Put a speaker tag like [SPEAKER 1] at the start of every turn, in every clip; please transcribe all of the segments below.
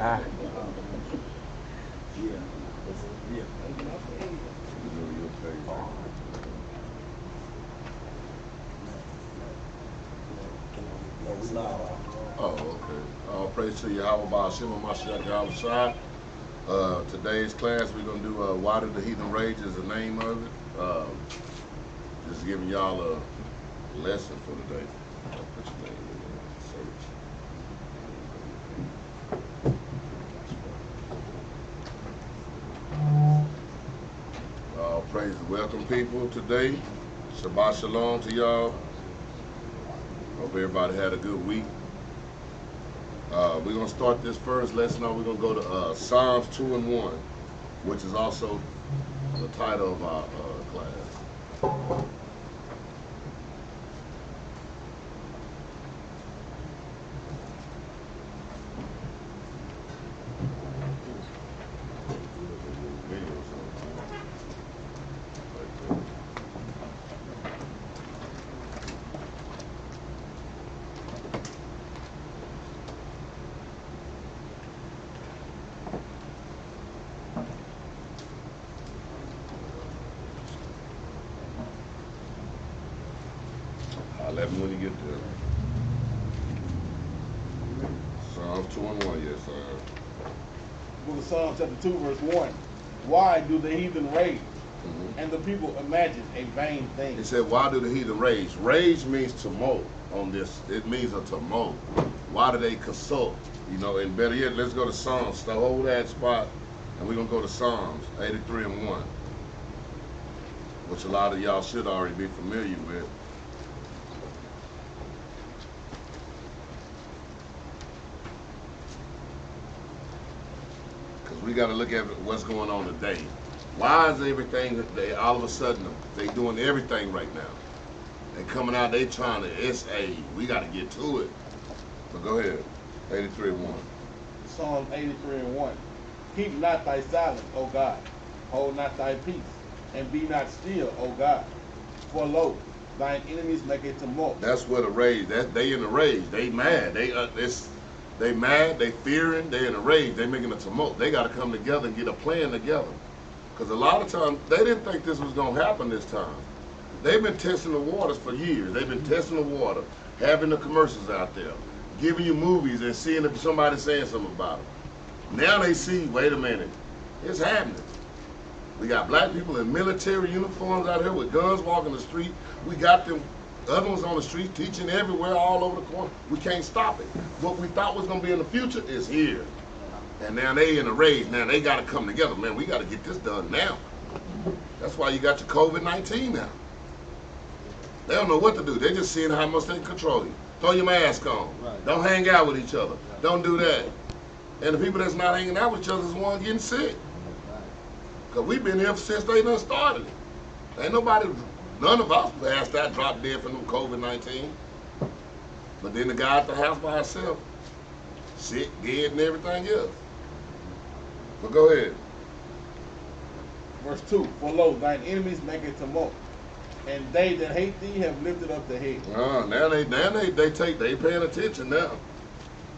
[SPEAKER 1] Oh, okay. All praise to Yahweh Shema Mashiach Yahushua. Today's class we're gonna do Why Do The Heathen Rage is the name of it. Just giving y'all a lesson for today. I'll put your name in there. Search. All praise. Welcome people today. Shabbat Shalom to y'all. Hope everybody had a good week. We're going to start this first lesson off. We're going to go to Psalms 2 and 1, which is also the title of our class. Let me when you get there. Psalms 2 and 1, yes, sir.
[SPEAKER 2] Book of Psalms chapter 2, verse 1. Why do the heathen rage? And the people imagine a vain thing.
[SPEAKER 1] It said, why do the heathen rage? Rage means tumult on this. It means a tumult. Why do they consult? You know, and better yet, let's go to Psalms. So hold that spot, and we're going to go to Psalms 83 and 1, which a lot of y'all should already be familiar with. We got to look at what's going on today. Why is everything that they all of a sudden they doing everything right now? They coming out, they trying to we got to get to it. But go ahead, 83 and 1.
[SPEAKER 2] Psalm 83 and 1. Keep not thy silence, O God. Hold not thy peace, and be not still, O God. For lo, thine enemies make a tumult.
[SPEAKER 1] That's where the rage. They in the rage. They mad. They mad, they fearing, they in a rage, they making a tumult. They got to come together and get a plan together. Because a lot of times, they didn't think this was going to happen this time. They've been testing the waters for years. They've been testing the water, having the commercials out there, giving you movies and seeing if somebody's saying something about it. Now they see, wait a minute, it's happening. We got black people in military uniforms out here with guns walking the street. We got them other ones on the street teaching everywhere, all over the corner. We can't stop it. What we thought was going to be in the future is here. And now they in a rage. Now they got to come together. Man, we got to get this done now. That's why you got your COVID-19 now. They don't know what to do. They're just seeing how much they can control you. Throw your mask on. Right. Don't hang out with each other. Right. Don't do that. And the people that's not hanging out with each other is the one getting sick. Because we've been here since they done started it. Ain't nobody... None of us passed that, dropped dead from COVID-19. But then the guy at the house by himself, sick, dead, and everything else. But go ahead.
[SPEAKER 2] Verse 2. For lo, thine enemies make a tumult, and they that hate thee have lifted up the head.
[SPEAKER 1] Now they paying attention now.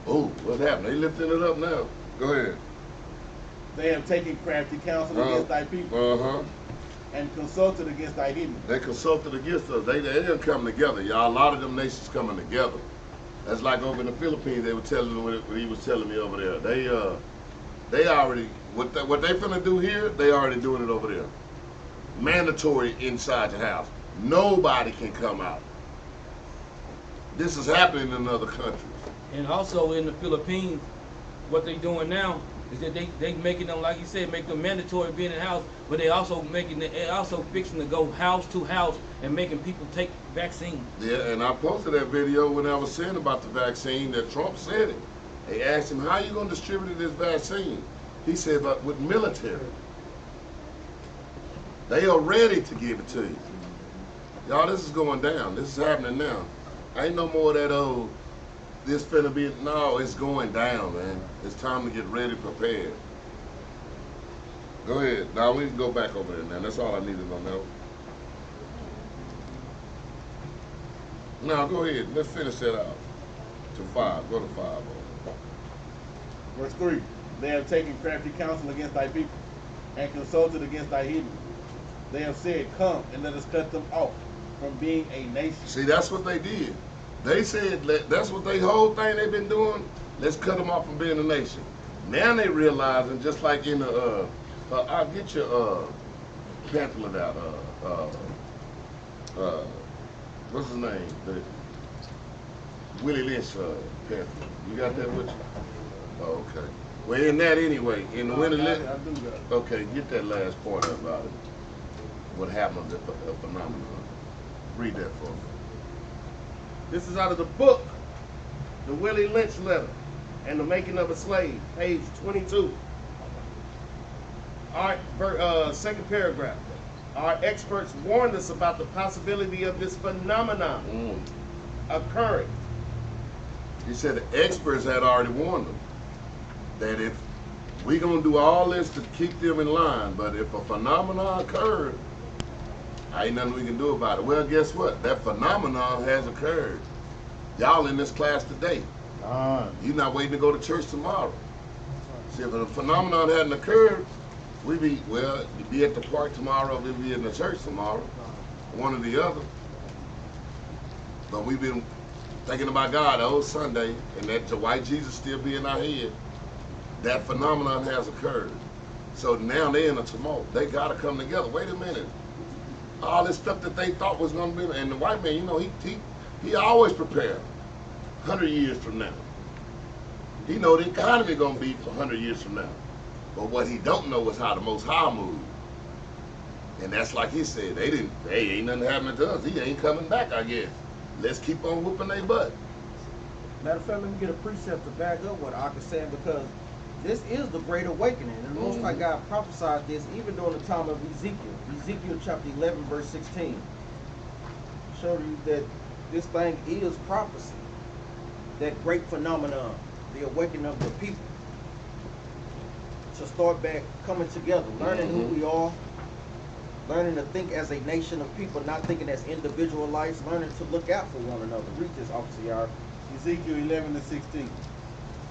[SPEAKER 1] Oh, what happened? They lifting it up now. Go ahead.
[SPEAKER 2] They have taken crafty counsel against thy people. And consulted against thy hidden.
[SPEAKER 1] They consulted against us. They didn't come together, y'all. A lot of them nations coming together. That's like over in the Philippines. They were telling me what he was telling me over there. They already what they finna do here. They already doing it over there. Mandatory inside the house. Nobody can come out. This is happening in other countries.
[SPEAKER 3] And also in the Philippines, what they doing now is that they making them, like you said, make them mandatory being in the house, but they also fixing to go house to house and making people take vaccines.
[SPEAKER 1] Yeah, and I posted that video when I was saying about the vaccine that Trump said it. They asked him, how you gonna distribute this vaccine? He said, but with military. They are ready to give it to you. Y'all, this is going down. This is happening now. Ain't no more of that, this finna be, no, it's going down, man. It's time to get ready, prepared. Go ahead. Now we can go back over there now. That's all I needed to know. Now go ahead. Let's finish that out. To 5. Go to 5.
[SPEAKER 2] Verse 3. They have taken crafty counsel against thy people, and consulted against thy heathen. They have said, come, and let us cut them off from being a nation.
[SPEAKER 1] See, that's what they did. They said that's what they whole thing they've been doing. Let's cut them off from being a nation. Now they realizing, just like in the, I'll get your pamphlet out. What's his name? The Willie Lynch pamphlet. You got that with you? Oh, okay. Well, in that anyway, in the Willie Lynch.
[SPEAKER 2] I do got it.
[SPEAKER 1] Okay, get that last part about it. What happened to the phenomenon? Read that for me.
[SPEAKER 4] This is out of the book, the Willie Lynch letter, and the making of a slave, page 22. Our second paragraph. Our experts warned us about the possibility of this phenomenon occurring.
[SPEAKER 1] He said the experts had already warned them that if we're going to do all this to keep them in line, but if a phenomenon occurred, ain't nothing we can do about it. Well, guess what? That phenomenon has occurred. Y'all in this class today. You're not waiting to go to church tomorrow. See, if a phenomenon hadn't occurred, we'd be at the park tomorrow, we'd be in the church tomorrow, one or the other. But we've been thinking about God the whole Sunday, and that the white Jesus still be in our head. That phenomenon has occurred. So now they're in a tumult. They got to come together. Wait a minute. All this stuff that they thought was going to be, and the white man, you know, he always prepared. 100 years from now. He know the economy going to be for 100 years from now. But what he don't know is how the Most High moved. And that's like he said, ain't nothing happening to us. He ain't coming back, I guess. Let's keep on whooping their butt.
[SPEAKER 5] Matter of fact, let me get a precept to back up what Ak is saying, because this is the Great Awakening. And the Most High God prophesied this even during the time of Ezekiel. Ezekiel chapter 11, verse 16. Showed you that this thing is prophecy. That great phenomenon, the awakening of the people. To start back coming together, learning who we are, learning to think as a nation of people, not thinking as individual lives, learning to look out for one another. Read this, Officer Yard.
[SPEAKER 2] Ezekiel 11 and 16.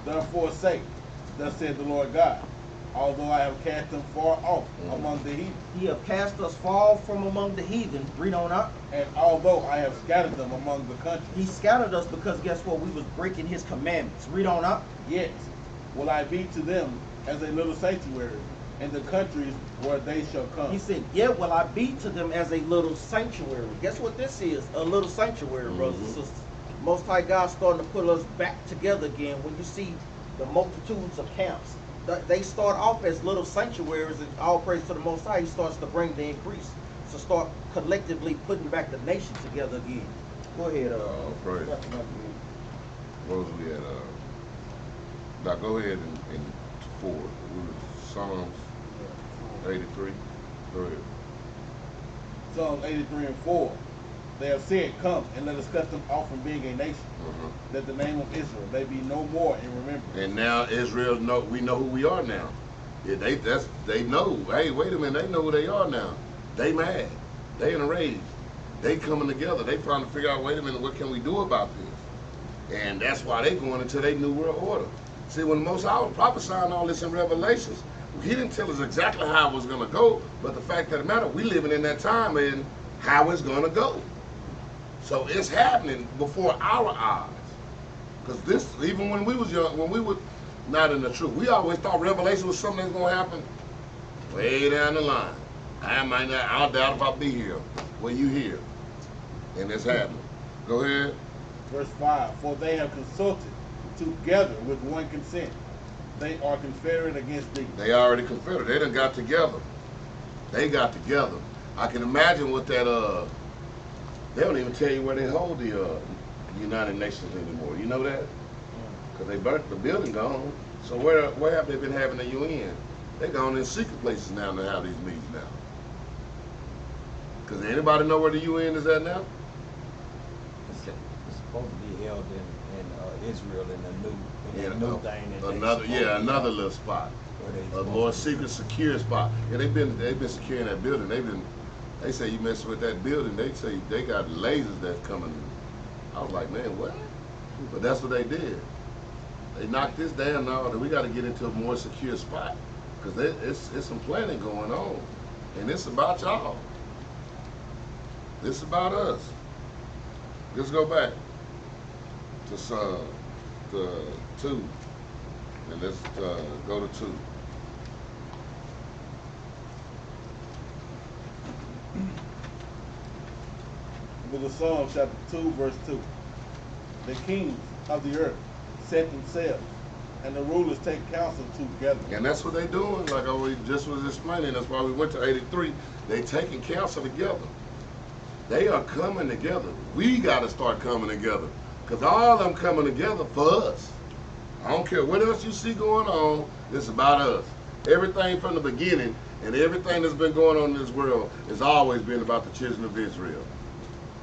[SPEAKER 2] Therefore say, thus said the Lord God, although I have cast them far off among the heathen.
[SPEAKER 5] He have cast us far from among the heathen. Read on up.
[SPEAKER 2] And although I have scattered them among the countries.
[SPEAKER 5] He scattered us because guess what? We was breaking his commandments. Read on up.
[SPEAKER 2] Yet will I be to them as a little sanctuary in the countries where they shall come.
[SPEAKER 5] He said, yet will I be to them as a little sanctuary. Guess what this is? A little sanctuary, brothers and sisters. Most High God starting to put us back together again. When you see the multitudes of camps, they start off as little sanctuaries, and all praise to the Most High, he starts to bring the increase. So start collectively putting back the nation together again. Go ahead.
[SPEAKER 1] Praise. What was we at? Now go ahead and 4. We were Psalms 83. Go ahead.
[SPEAKER 2] Psalms 83 and 4. They have said, come and let us cut them off from being a nation, that the name of Israel may be no more in remembrance.
[SPEAKER 1] And now Israel we know who we are now. Yeah, they know. Hey, wait a minute, they know who they are now. They mad. They in a rage. They coming together. They trying to figure out, wait a minute, what can we do about this? And that's why they going into their new world order. See, when the Most High was prophesying all this in Revelations, he didn't tell us exactly how it was going to go, but the fact of the matter, we living in that time and how it's going to go. So it's happening before our eyes. Because this, even when we was young, when we were not in the truth, we always thought Revelation was something that's going to happen way down the line. I doubt if I'll be here. Well, you here. And it's happening. Go ahead.
[SPEAKER 2] Verse 5, for they have consulted together with one consent. They are confederate against thee.
[SPEAKER 1] They already confederate. They done got together. They got together. I can imagine what that, they don't even tell you where they hold the United Nations anymore. You know that? Because they burnt the building gone. So where have they been having the UN? They gone in secret places now to have these meetings now. Because anybody know where the UN is at now?
[SPEAKER 6] It's supposed to be held in Israel in a new thing.
[SPEAKER 1] Another little spot. A more secret, secure spot. Yeah, they've been securing that building. They say you mess with that building, they say they got lasers that's coming. I was like, man, what? But that's what they did. They knocked this down now, then we got to get into a more secure spot. Because it's some planning going on. And it's about y'all. It's about us. Let's go back to 2. And let's go to 2.
[SPEAKER 2] Book of Psalms, chapter 2, verse 2. The kings of the earth set themselves, and the rulers take counsel together.
[SPEAKER 1] And that's what they doing, like I just was explaining. That's why we went to 83. They taking counsel together. They are coming together. We got to start coming together. Because all of them coming together for us. I don't care what else you see going on, it's about us. Everything from the beginning and everything that's been going on in this world has always been about the children of Israel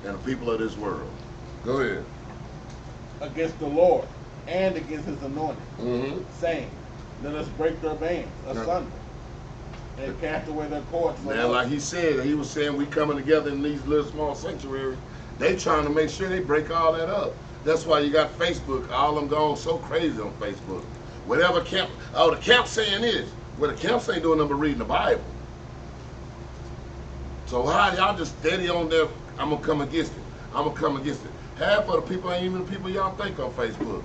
[SPEAKER 1] and the people of this world. Go ahead.
[SPEAKER 2] Against the Lord and against his anointed, saying, let us break their bands asunder and cast away their cords from
[SPEAKER 1] Now,
[SPEAKER 2] us.
[SPEAKER 1] like he said, he was saying we coming together in these little small sanctuaries. They trying to make sure they break all that up. That's why you got Facebook, all them going so crazy on Facebook. Whatever camp, the camp saying this. Well, the camps ain't doing nothing but reading the Bible. So how y'all just steady on there, I'm going to come against it. I'm going to come against it. Half of the people ain't even the people y'all think on Facebook.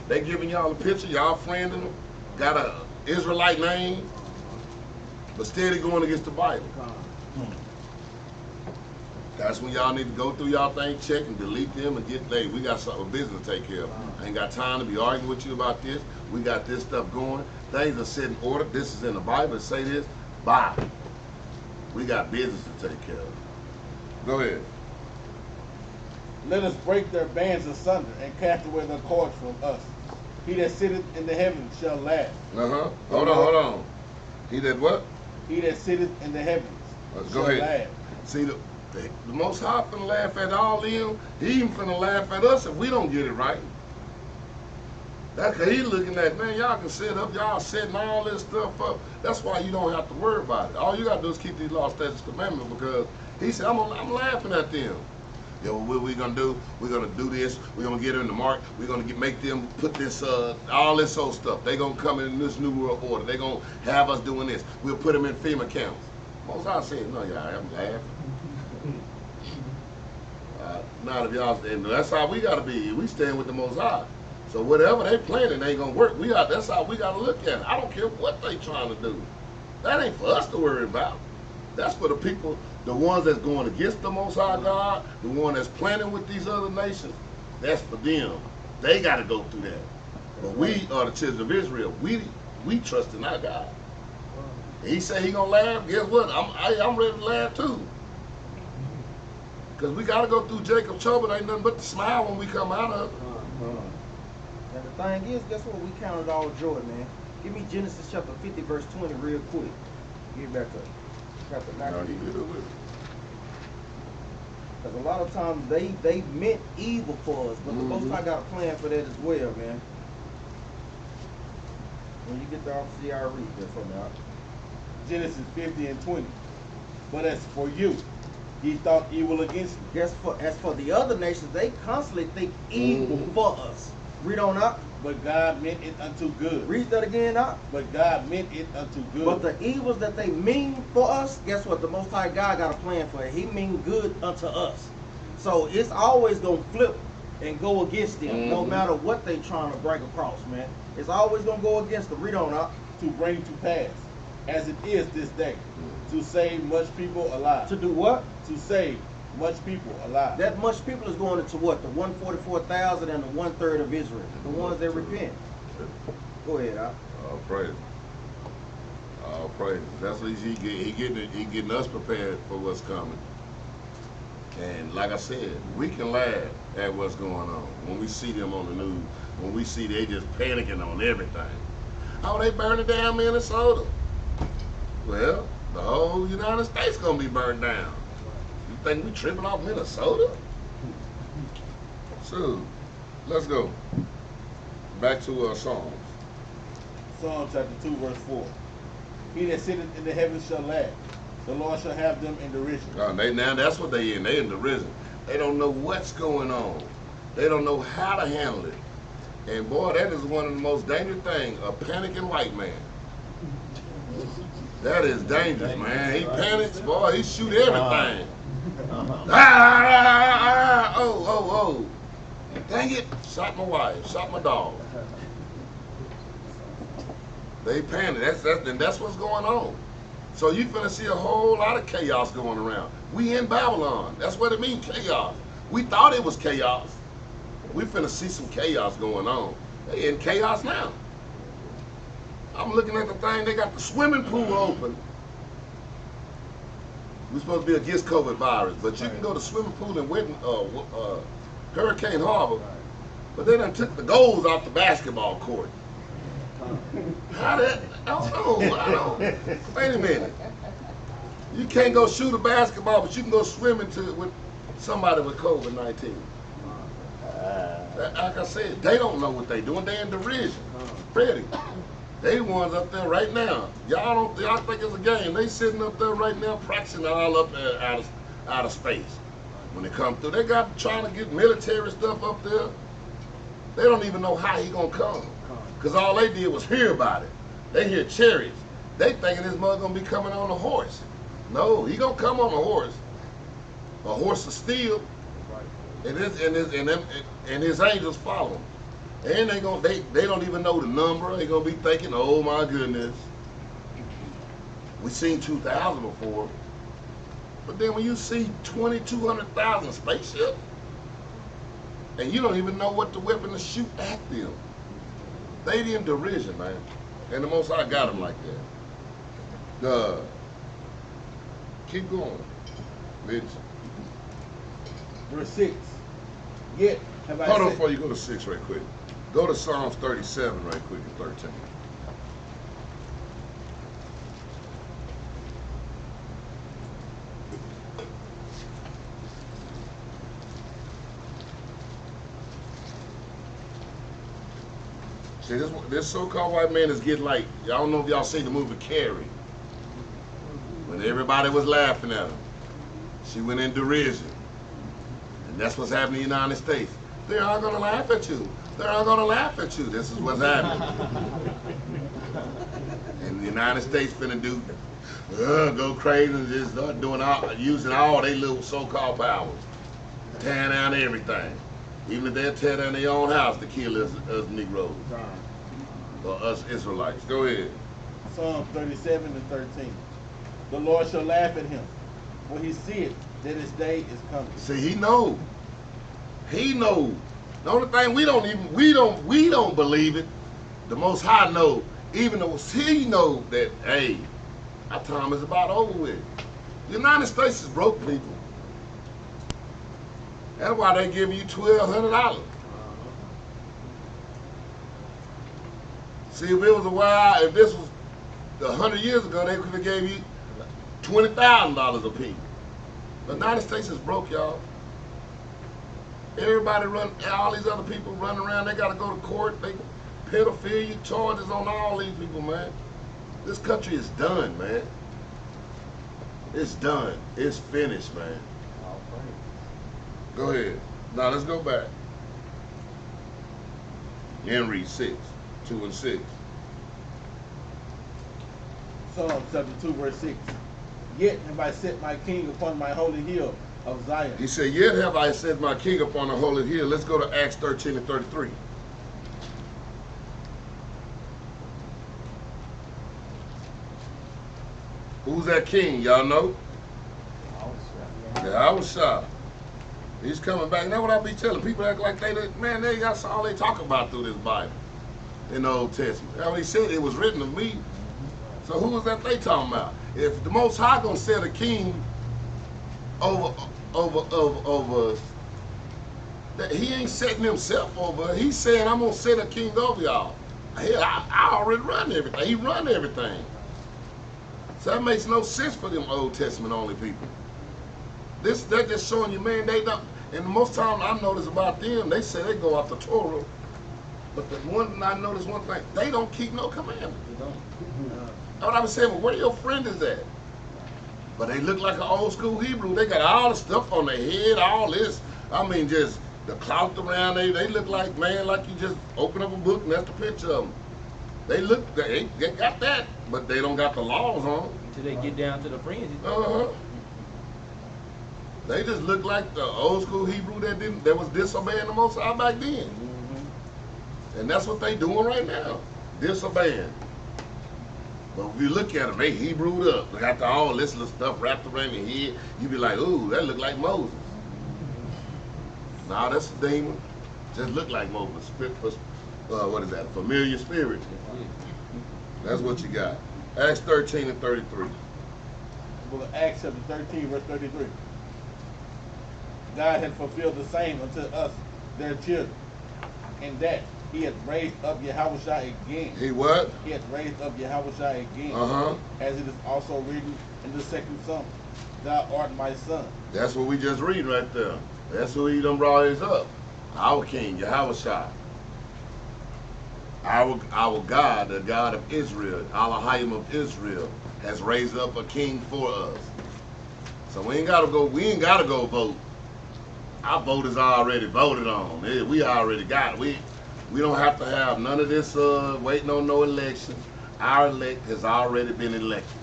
[SPEAKER 1] They giving y'all a picture, y'all friending them, got a Israelite name, but steady going against the Bible. That's when y'all need to go through y'all thing, check and delete them and get laid. We got something business to take care of. I ain't got time to be arguing with you about this. We got this stuff going. Things are set in order. This is in the Bible. Say this. Bye. We got business to take care of. Go ahead.
[SPEAKER 2] Let us break their bands asunder and cast away their cords from us. He that sitteth in the heavens shall laugh.
[SPEAKER 1] Hold on. He that what?
[SPEAKER 2] He that sitteth in the heavens
[SPEAKER 1] Go
[SPEAKER 2] shall
[SPEAKER 1] ahead.
[SPEAKER 2] laugh.
[SPEAKER 1] See, the Most High finna laugh at all them. He even finna laugh at us if we don't get it right. That's because he looking at, man, y'all can set up, y'all setting all this stuff up. That's why you don't have to worry about it. All you got to do is keep these laws, statutes, commandments, because he said, I'm laughing at them. Yo, what we gonna do? We're gonna do this. We're gonna get in the mark. We're gonna make them put this, all this old stuff. They gonna come in this new world order. They gonna have us doing this. We'll put them in FEMA camps. Most I said, no, y'all, I'm laughing. Not if y'all, and that's how we gotta be. We stand with the Most High. So whatever they planning ain't gonna work. That's how we gotta look at it. I don't care what they trying to do. That ain't for us to worry about. That's for the people, the ones that's going against the Most High God, the one that's planning with these other nations. That's for them. They got to go through that. But we are the children of Israel. We trust in our God. He said he gonna laugh. Guess what? I'm ready to laugh too. Cause we got to go through Jacob's trouble. Ain't nothing but to smile when we come out of it.
[SPEAKER 5] And the thing is, guess what? We counted all joy, man. Give me Genesis chapter 50, verse 20 real quick. Get back up. Chapter 19. Because a lot of times they meant evil for us, but the Most High got a plan for that as well, man. When you get the opposite, I read that for me.
[SPEAKER 2] Genesis 50 and 20. But as for you, ye thought evil against me.
[SPEAKER 5] As for the other nations, they constantly think evil for us. Read on up.
[SPEAKER 2] But God meant it unto good.
[SPEAKER 5] Read that again up.
[SPEAKER 2] But God meant it unto good.
[SPEAKER 5] But the evils that they mean for us, guess what? The Most High God got a plan for it. He mean good unto us. So it's always going to flip and go against them, no matter what they trying to break across, man. It's always going to go against them. Read on up.
[SPEAKER 2] To bring to pass, as it is this day, to save much people alive.
[SPEAKER 5] To do what?
[SPEAKER 2] To save much people alive.
[SPEAKER 5] That much people is going into what? The 144,000 and the 1/3 of Israel. The ones that repent. Go ahead, Al.
[SPEAKER 1] All praise. All praise. That's what he getting us prepared for what's coming. And like I said, we can laugh at what's going on when we see them on the news. When we see they just panicking on everything. Oh, they burning down Minnesota. Well, the whole United States gonna be burned down. You think we tripping off Minnesota? So, let's go. Back to Psalms.
[SPEAKER 2] Psalm chapter 2, verse 4. He that sitteth in the heavens shall laugh. The Lord shall have them in derision.
[SPEAKER 1] Now that's what they in. They in derision. They don't know what's going on. They don't know how to handle it. And boy, that is one of the most dangerous things, a panicking white man. That is dangerous, man. He panics, boy, he shoot everything. Oh. Dang it, shot my wife, shot my dog. They panic, that's what's going on. So you finna see a whole lot of chaos going around. We in Babylon, that's what it means, chaos. We thought it was chaos. We finna see some chaos going on. They in chaos now. I'm looking at the thing, they got the swimming pool open. We're supposed to be against COVID virus, but you can go to swimming pool in Hurricane Harbor, but they done took the goals off the basketball court. How that? I don't. Wait a minute. You can't go shoot a basketball, but you can go swim with somebody with COVID-19. Like I said, they don't know what they doing. They in derision. Ready. They the ones up there right now. Y'all think it's a game. They sitting up there right now practicing all up there out of space. When they come through, they got trying to get military stuff up there. They don't even know how he gonna come. Cause all they did was hear about it. They hear chariots. They thinking this mother gonna be coming on a horse. No, he gonna come on a horse of steel, and his angels follow him. And they don't even know the number. They gonna be thinking, oh my goodness, we seen 2,000 before. But then when you see 200,000 spaceships, and you don't even know what the weapon to shoot at them, they in derision, man. And the Most High got them like that. Keep going, bitch.
[SPEAKER 2] Verse 6. Yet have I
[SPEAKER 1] Hold on
[SPEAKER 2] said,
[SPEAKER 1] before you go to 6 right quick. Go to Psalms 37 right quick and 13. See, this so-called white man is getting like, y'all don't know if y'all seen the movie Carrie. When everybody was laughing at her, she went in derision. And that's what's happening in the United States. They're all gonna laugh at you. They're all gonna laugh at you. This is what's happening. And the United States finna do, go crazy and just start using all their little so-called powers. Tearing down everything. Even if they'll tear down their own house to kill us Negroes. Or us Israelites. Go ahead.
[SPEAKER 2] Psalm 37 and 13. The Lord shall laugh at him, for he seeth that his day is coming.
[SPEAKER 1] See, he know. He know. The only thing we don't believe it. The Most High know. Even though he know that, hey, our time is about over with. The United States is broke people. That's why they give you $1,200. See, if it was a while, if this was 100 years ago, they could have gave you $20,000 a piece. The United States is broke, y'all. Everybody all these other people running around, they gotta go to court. They pedophilia charges on all these people, man. This country is done, man. It's done. It's finished, man. Go ahead. Now let's go back. And read 6, 2 and 6.
[SPEAKER 2] Psalm chapter 2, verse 6. Yet have I set my king upon my holy hill of Zion.
[SPEAKER 1] He said, yet have I set my king upon the holy hill. Let's go to Acts 13 and 33. Who's that king? Y'all know? Yeah, I was shocked. He's coming back. That's what I be telling people. Act like that's all they talk about through this Bible in the Old Testament. That's what he said. It was written of me. So who is that they talking about? If the Most High gonna set a king over us, that he ain't setting himself over. He's saying, I'm gonna set a king over y'all. Hell, I already run everything. He run everything. So that makes no sense for them Old Testament only people. They're just showing you, man, they don't. And most time I notice about them, they say they go off the Torah. But the one thing I notice, one thing, they don't keep no commandments. They don't. That's what I was saying, well, where your friend is at? But they look like an old school Hebrew. They got all the stuff on their head, all this. I mean, just The cloth around they look like, man, like you just open up a book and that's the picture of them. They look, they got that, but they don't got the laws on them.
[SPEAKER 3] Until they get down to the fringes.
[SPEAKER 1] They just look like the old school Hebrew that was disobeying the Most High back then. And that's what they doing right now, disobeying. But if you look at them, they Hebrewed up. They got all this little stuff wrapped around their head. You be like, ooh, that look like Moses. Nah, that's a demon. Just look like Moses. What is that? A familiar spirit. That's what you got. Acts 13 and 33.
[SPEAKER 2] Book of Acts chapter 13, verse 33. God had fulfilled the same unto us, their children, in that he had raised up Yahushua again.
[SPEAKER 1] He what?
[SPEAKER 2] He had raised up Yahushua again. As it is also written in the second Psalm, Thou art my son.
[SPEAKER 1] That's what we just read right there. That's who he done brought us up. Our King, Yahushua. Our God, the God of Israel, Elohim of Israel, has raised up a king for us. So we ain't gotta go vote. Our vote is already voted on. We already got it. We don't have to have none of this waiting on no election. Our elect has already been elected.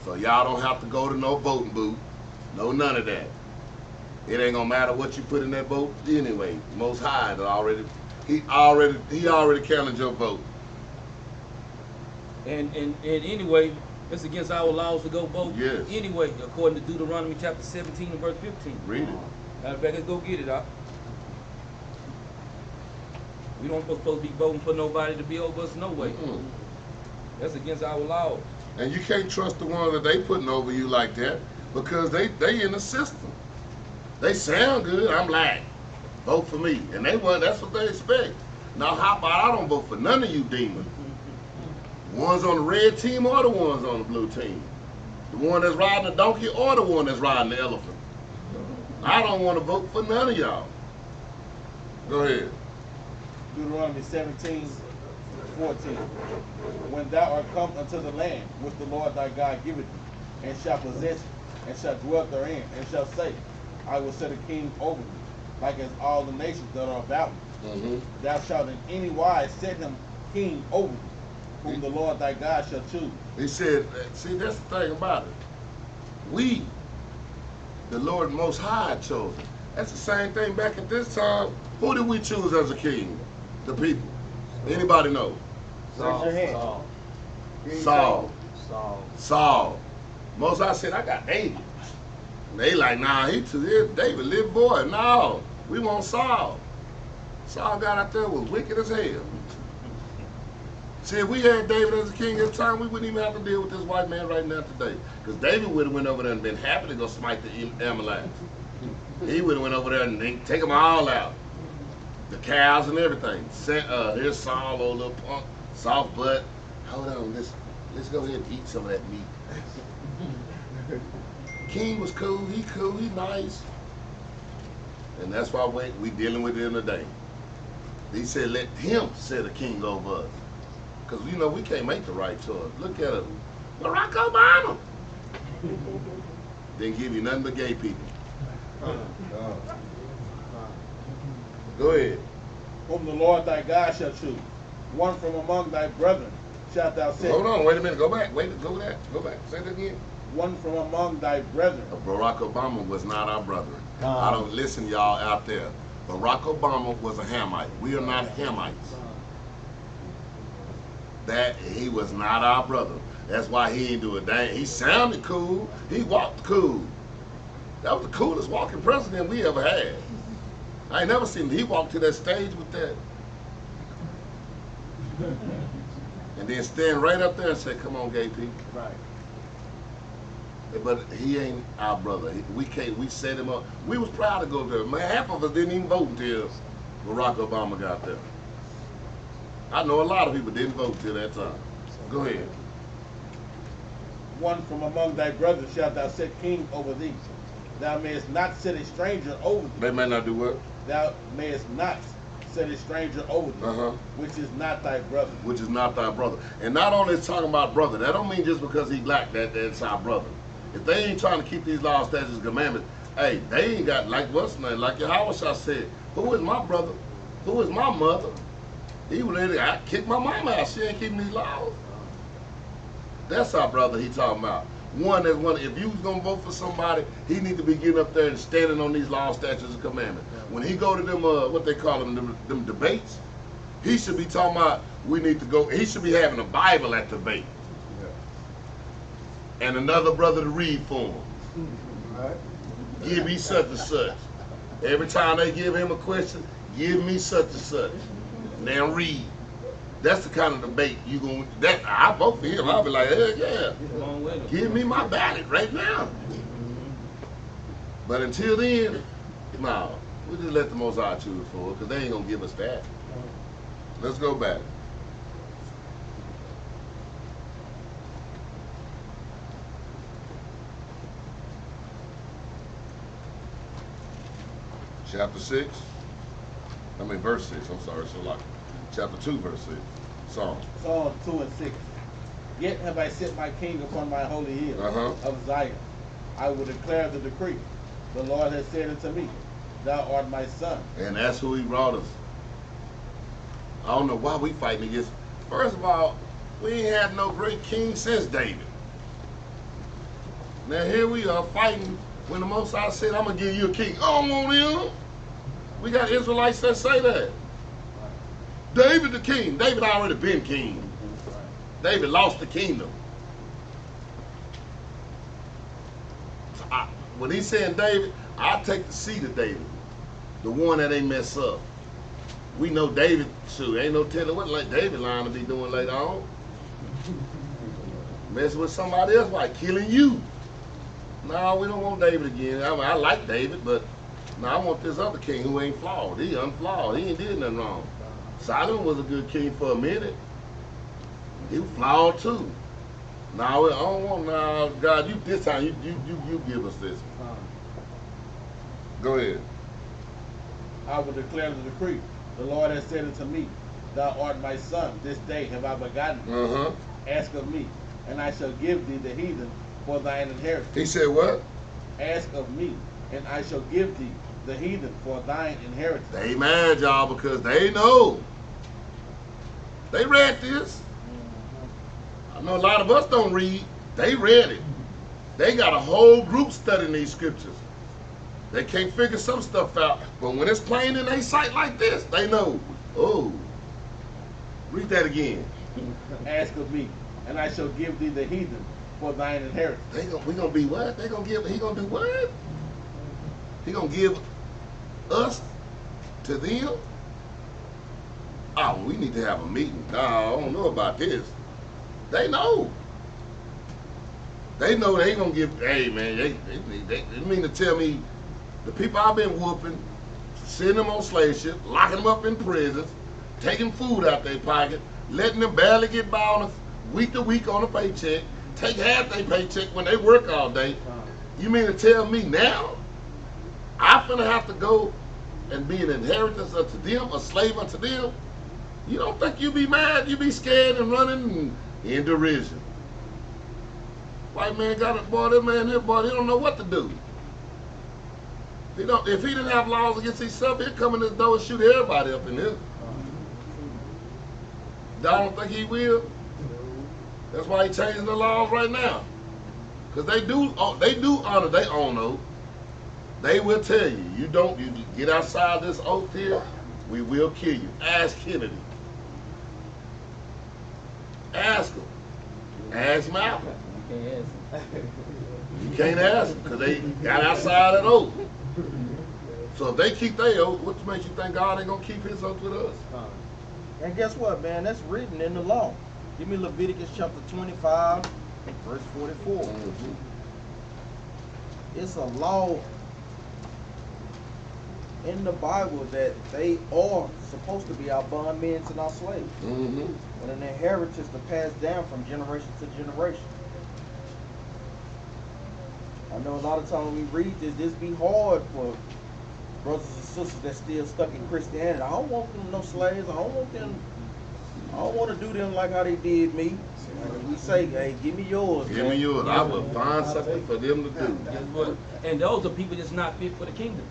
[SPEAKER 1] So y'all don't have to go to no voting booth. No, none of that. It ain't gonna matter what you put in that vote anyway. Most High he already counted your vote.
[SPEAKER 3] And anyway, it's against our laws to go vote.
[SPEAKER 1] Yes.
[SPEAKER 3] Anyway, according to Deuteronomy chapter 17 and verse 15.
[SPEAKER 1] Read it.
[SPEAKER 3] Matter of fact, let's go get it, Doc. We don't supposed to be voting for nobody to be over us no way. That's against our laws.
[SPEAKER 1] And you can't trust the ones that they putting over you like that because they in the system. They sound good. I'm like, vote for me. And that's what they expect. Now how about I don't vote for none of you demons? The ones on the red team or the ones on the blue team? The one that's riding the donkey or the one that's riding the elephant? I don't want to vote for none of y'all. Go ahead.
[SPEAKER 2] Deuteronomy 17, 14. When thou art come unto the land which the Lord thy God giveth thee, and shall possess it, and shall dwell therein, and shall say, I will set a king over thee, like as all the nations that are about thee. Thou shalt in any wise set him king over thee, whom the Lord thy God shall choose.
[SPEAKER 1] He said, see, that's the thing about it. We, the Lord Most High, chose him. That's the same thing back at this time. Who did we choose as a king? The people. Anybody know?
[SPEAKER 5] Raise your hand.
[SPEAKER 1] Saul. Most High said, I got David. And they like, nah, David, little boy. No, we want Saul. Saul got out there was wicked as hell. See, if we had David as a king at the time, we wouldn't even have to deal with this white man right now today. Because David would have went over there and been happy to go smite the Amalekites. He would have went over there and take them all out. The cows and everything. Here's Saul, old little punk, soft butt. Hold on, let's go ahead and eat some of that meat. King was cool, he nice. And that's why we dealing with him today. He said, let him set a king over us. Because, we can't make the right choice. Look at him. Barack Obama. Didn't give you nothing but gay people. Go ahead.
[SPEAKER 2] Whom the Lord thy God shall choose. One from among thy brethren shalt thou set.
[SPEAKER 1] Hold on, wait a minute. Go back. Go back. Say that again.
[SPEAKER 2] One from among thy brethren.
[SPEAKER 1] Barack Obama was not our brother. I don't listen, y'all out there. Barack Obama was a Hamite. We are not Hamites. That he was not our brother. That's why he didn't do a dang. He sounded cool. He walked cool. That was the coolest walking president we ever had. I ain't never seen him. He walked to that stage with that. And then stand right up there and say, come on, gay people.
[SPEAKER 2] Right.
[SPEAKER 1] But he ain't our brother. We set him up. We was proud to go there. Man, half of us didn't even vote until Barack Obama got there. I know a lot of people didn't vote till that time. Go ahead.
[SPEAKER 2] One from among thy brethren shalt thou set king over thee. Thou mayest not set a stranger over thee.
[SPEAKER 1] They may not do what?
[SPEAKER 2] Thou mayest not set a stranger over thee, which is not thy brother.
[SPEAKER 1] Which is not thy brother. And not only is talking about brother, that don't mean just because he black that's our brother. If they ain't trying to keep these laws, statutes, commandments, Hey, they ain't got, like what's name, like Yahweh said, who is my brother? Who is my mother? He was ready, I kicked my mama out. She ain't keeping these laws. That's our brother he talking about. If you was gonna vote for somebody, he need to be getting up there and standing on these laws, statutes, and commandments. When he go to them, what they call them debates, he should be talking about, we need to go, he should be having a Bible at the debate. Yeah. And another brother to read for him. Right. Give me such and such. Every time they give him a question, give me such and such. Now read. That's the kind of debate you gonna. I vote for him. I'll be like, hey, yeah, give me my ballot right now. But until then, no, we just let the Most High choose for it, because they ain't gonna give us that. Let's go back. Chapter 6. Verse 6. I'm sorry, so like chapter 2, verse 6. Psalm
[SPEAKER 2] 2 and 6. Yet have I set my king upon my holy hill of Zion. I will declare the decree. The Lord has said unto me, Thou art my son.
[SPEAKER 1] And that's who he brought us. I don't know why we fighting against. First of all, we ain't had no great king since David. Now here we are fighting when the Most High said, I'm going to give you a king. I don't want him. We got Israelites that say that. David the king. David already been king. David lost the kingdom. So when he's saying David, I take the seat of David, the one that ain't mess up. We know David, shoot, ain't no telling what like David line to be doing later on. Messing with somebody else like killing you. No, we don't want David again. I like David, but no, I want this other king who ain't flawed. He unflawed. He ain't did nothing wrong. Solomon was a good king for a minute. He was flawed too. Now I don't want God. You this time you give us this. Go ahead.
[SPEAKER 2] I will declare the decree. The Lord has said unto me, Thou art my son. This day have I begotten thee. Ask of me, and I shall give thee the heathen for thine inheritance.
[SPEAKER 1] He said what?
[SPEAKER 2] Ask of me, and I shall give thee the heathen for thine inheritance.
[SPEAKER 1] They mad, y'all, because they know. They read this. I know a lot of us don't read. They read it. They got a whole group studying these scriptures. They can't figure some stuff out, but when it's plain in their sight like this, they know. Oh, read that again.
[SPEAKER 2] Ask of me, and I shall give thee the heathen for thine inheritance.
[SPEAKER 1] We gonna be what? He gonna do what? He gonna give us to them? Oh, we need to have a meeting. No, I don't know about this. They know. They know they ain't gonna give. Hey man, they mean to tell me the people I've been whooping, sending them on slave ship, locking them up in prisons, taking food out their pocket, letting them barely get by on a week to week on a paycheck, take half their paycheck when they work all day. You mean to tell me now I'm finna have to go and be an inheritance unto them, a slave unto them? You don't think you be mad? You be scared and running in derision. White man got it, boy, this man here, boy, he don't know what to do. If he didn't have laws against himself, he'd come in this door and shoot everybody up in here. I don't think he will. That's why he's changing the laws right now. Because they do honor their own oath. They will tell you, you get outside this oath here, we will kill you. Ask Kennedy. Ask him. Ask Malcolm. You can't ask them because they got outside that oath. So if they keep their oath, what makes you think God ain't gonna keep his oath with us?
[SPEAKER 5] And guess what, man? That's written in the law. Give me Leviticus chapter 25, verse 44. It's a law in the Bible that they are supposed to be our bondmen and our slaves. And an inheritance to pass down from generation to generation. I know a lot of times we read this be hard for brothers and sisters that's still stuck in Christianity. I don't want them no slaves. I don't want to do them like how they did me. And we say, hey, give me yours.
[SPEAKER 1] Give me yours. I will find something for them to do.
[SPEAKER 3] Guess what? And those are people that's not fit for the kingdom.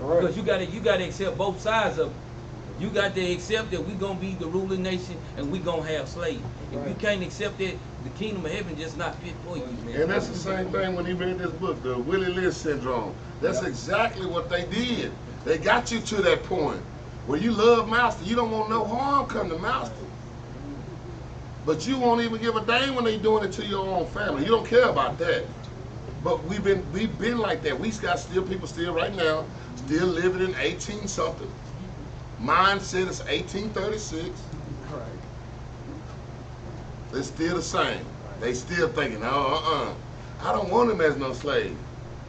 [SPEAKER 3] Because you gotta accept both sides of it. You got to accept that we're gonna be the ruling nation and we're gonna have slaves. If you can't accept that, the kingdom of heaven just not fit for you, man.
[SPEAKER 1] And that's the same thing when he read this book, the Willie Lynch syndrome. That's exactly what they did. They got you to that point where you love master. You don't want no harm come to master. But you won't even give a damn when they doing it to your own family. You don't care about that. But we've been like that. We got still people still right now, still living in 18 something. Mine said it's 1836.
[SPEAKER 5] Right.
[SPEAKER 1] They're still the same. They still thinking, I don't want him as no slave.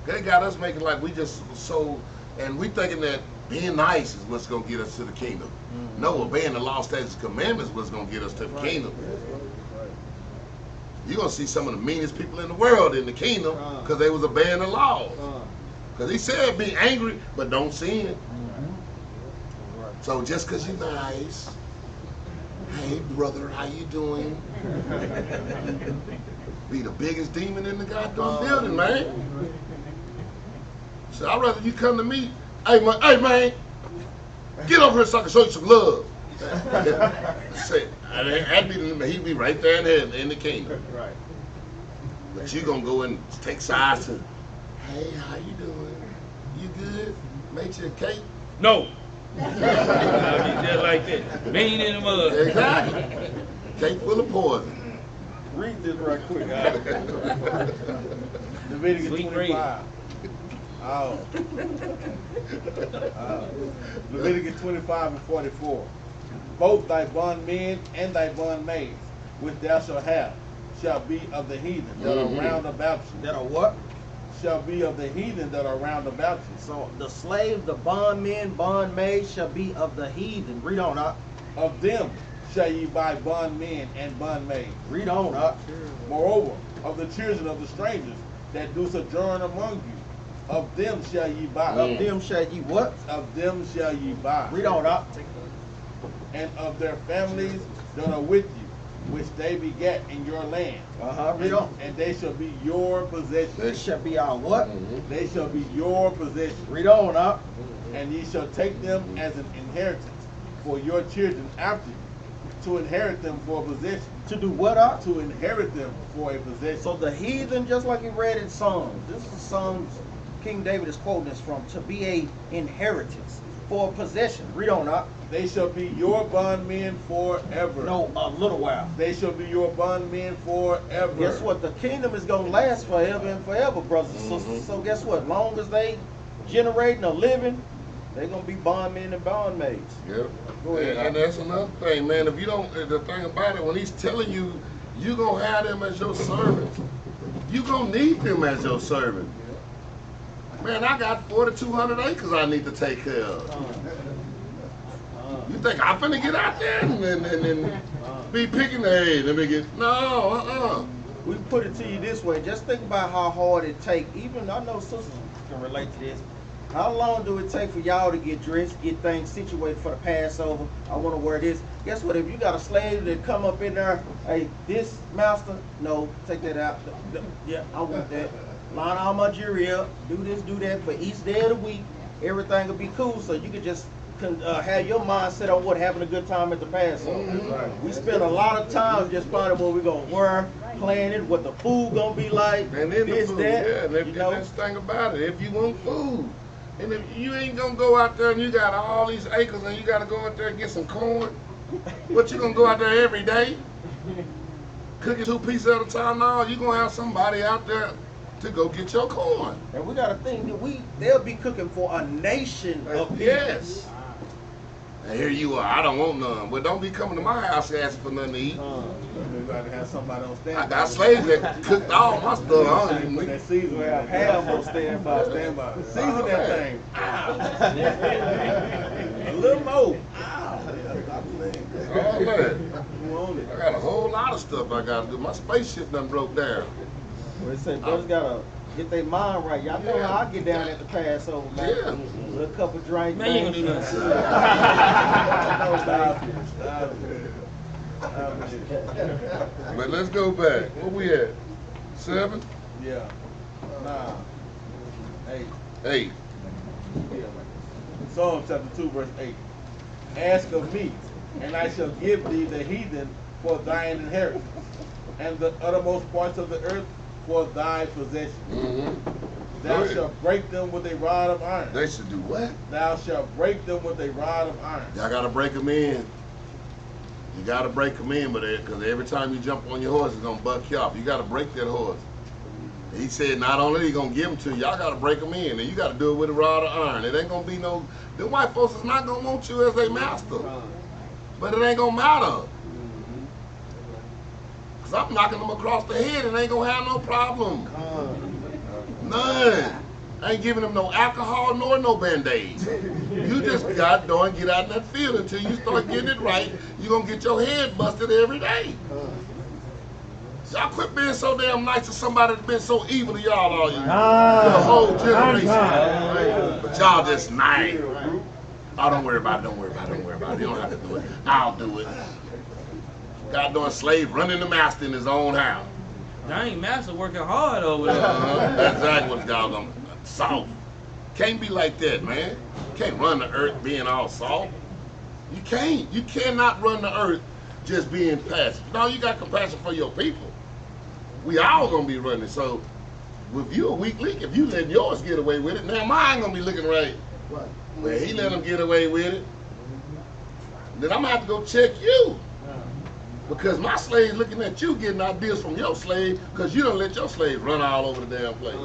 [SPEAKER 1] They got us making like we just so, and we thinking that being nice is what's gonna get us to the kingdom. Mm-hmm. No, obeying the law, statutes, commandments is what's gonna get us to the kingdom. You're gonna see some of the meanest people in the world in the kingdom because they was obeying the laws. Because he said be angry, but don't sin. So just because you're nice, hey brother, how you doing? Be the biggest demon in the goddamn building, man. So I'd rather you come to me, hey man, get over here so I can show you some love. Say, he'd be right there in the kingdom.
[SPEAKER 5] Right.
[SPEAKER 1] But you gonna go and take sides to, hey, how you doing? You good? Make you a cake?
[SPEAKER 3] No. I'll be just like that. Mean in the mud.
[SPEAKER 1] Exactly. Cake full of poison.
[SPEAKER 2] Read this right quick. Leviticus
[SPEAKER 3] Sweet
[SPEAKER 2] 25. Leviticus 25 and 44. Both thy bondmen and thy bondmaids, which thou shalt have, shall be of the heathen that are round about you.
[SPEAKER 5] That are what?
[SPEAKER 2] Shall be of the heathen that are round about you.
[SPEAKER 5] So the slaves, the bondmen, bondmaids shall be of the heathen. Read on up.
[SPEAKER 2] Of them shall ye buy bondmen and bondmaids.
[SPEAKER 5] Read on up.
[SPEAKER 2] Moreover, of the children of the strangers that do sojourn among you, of them shall ye buy.
[SPEAKER 5] Of them shall ye what?
[SPEAKER 2] Of them shall ye buy.
[SPEAKER 5] Read on up.
[SPEAKER 2] And of their families that are with you, which they begat in your land.
[SPEAKER 5] Read on.
[SPEAKER 2] And they shall be your possession.
[SPEAKER 5] They shall be our what?
[SPEAKER 2] They shall be your possession.
[SPEAKER 5] Read on up.
[SPEAKER 2] And ye shall take them as an inheritance for your children after you, to inherit them for a possession.
[SPEAKER 5] To do what up?
[SPEAKER 2] To inherit them for a possession.
[SPEAKER 5] So the heathen, just like he read in Psalms, this is Psalms King David is quoting this from, to be a inheritance for a possession. Read on up.
[SPEAKER 2] They shall be your bondmen forever.
[SPEAKER 5] No, a little while.
[SPEAKER 2] They shall be your bondmen forever.
[SPEAKER 5] Guess what? The kingdom is going to last forever and forever, brothers and sisters. So guess what? Long as they generating a living, they're going to be bondmen and bondmaids.
[SPEAKER 1] Yeah.
[SPEAKER 5] Go ahead.
[SPEAKER 1] And that's another thing, man. If you don't, the thing about it, when he's telling you, you're going to have them as your servants. You're going to need them as your servant. Man, I got 4,200 acres I need to take care of. You think I'm finna get out there and be picking the hay? Let me get, no,
[SPEAKER 5] We put it to you this way. Just think about how hard it take. Even I know sisters can relate to this. How long do it take for y'all to get dressed, get things situated for the Passover? I want to wear this. Guess what? If you got a slave that come up in there, hey, this master, no, take that out. Yeah, I want that. Line all my jewelry up. Do this, do that. For each day of the week, everything will be cool. So you could just have your mind set on what having a good time at the Passover. We spend a lot of time just planning what we're gonna wear, planning what the food gonna be like,
[SPEAKER 1] and then
[SPEAKER 5] this,
[SPEAKER 1] the food,
[SPEAKER 5] that.
[SPEAKER 1] yeah, and if, that's the thing about it. If you want food, and if you ain't gonna go out there and you got all these acres and you gotta go out there and get some corn, what you gonna go out there every day, cooking 2 pieces at a time? No, you gonna have somebody out there to go get your corn.
[SPEAKER 5] And we gotta think that they'll be cooking for a nation of people.
[SPEAKER 1] Yes. And here you are, I don't want none. Well, don't be coming to my house asking for nothing to eat.
[SPEAKER 2] You gotta have somebody on standby.
[SPEAKER 1] I got slaves that cooked all my stuff. I don't even
[SPEAKER 2] Put
[SPEAKER 1] need
[SPEAKER 2] that season.
[SPEAKER 5] We have half on
[SPEAKER 2] standby.
[SPEAKER 5] standby.
[SPEAKER 2] Season that thing. A little more.
[SPEAKER 1] all that.
[SPEAKER 2] Who own it?
[SPEAKER 1] I got a whole lot of stuff I gotta do. My spaceship done broke down.
[SPEAKER 5] They say brothers gotta get their mind right. Y'all know how I get down at the Passover, man.
[SPEAKER 1] Yeah.
[SPEAKER 5] A little cup of drink.
[SPEAKER 3] Man, you ain't gonna do nothing.
[SPEAKER 2] Stop it.
[SPEAKER 1] But let's go back. Where we at? 7?
[SPEAKER 2] Yeah. 9. 8.
[SPEAKER 1] 8.
[SPEAKER 2] Yeah. Psalm chapter 2, verse 8. Ask of me, and I shall give thee the heathen for thine inheritance, and the uttermost parts of the earth for thy possession.
[SPEAKER 1] Mm-hmm.
[SPEAKER 2] Thou shalt break them with a rod of iron.
[SPEAKER 1] They should do what?
[SPEAKER 2] Thou shalt break them with a rod of iron.
[SPEAKER 1] Y'all gotta break them in. You gotta break them in, because every time you jump on your horse, it's gonna buck you off. You gotta break that horse. He said not only he gonna give them to you, y'all gotta break them in, and you gotta do it with a rod of iron. It ain't gonna be no. The white folks is not gonna want you as their master, but it ain't gonna matter. Cause I'm knocking them across the head, and ain't gonna have no problem. None. I ain't giving them no alcohol nor no Band-Aid. You just got to get out in that field until you start getting it right. You're going to get your head busted every day. Y'all quit being so damn nice to somebody that's been so evil to y'all all year. The whole generation. But y'all just nice. Oh, don't worry about it, don't worry about it, don't worry about it. You don't have to do it. I'll do it. God doing slave running the master in his own house.
[SPEAKER 3] Dang, master working hard over there.
[SPEAKER 1] That's exactly what y'all gonna soft. Can't be like that, man. Can't run the earth being all soft. You can't. You cannot run the earth just being passive. No, you got compassion for your people. We all gonna be running. So, if you a weak link, if you letting yours get away with it, now mine gonna be looking right. Well, he let them get away with it. Then I'm gonna have to go check you. Because my slave's looking at you getting ideas from your slave because you don't let your slave run all over the damn place.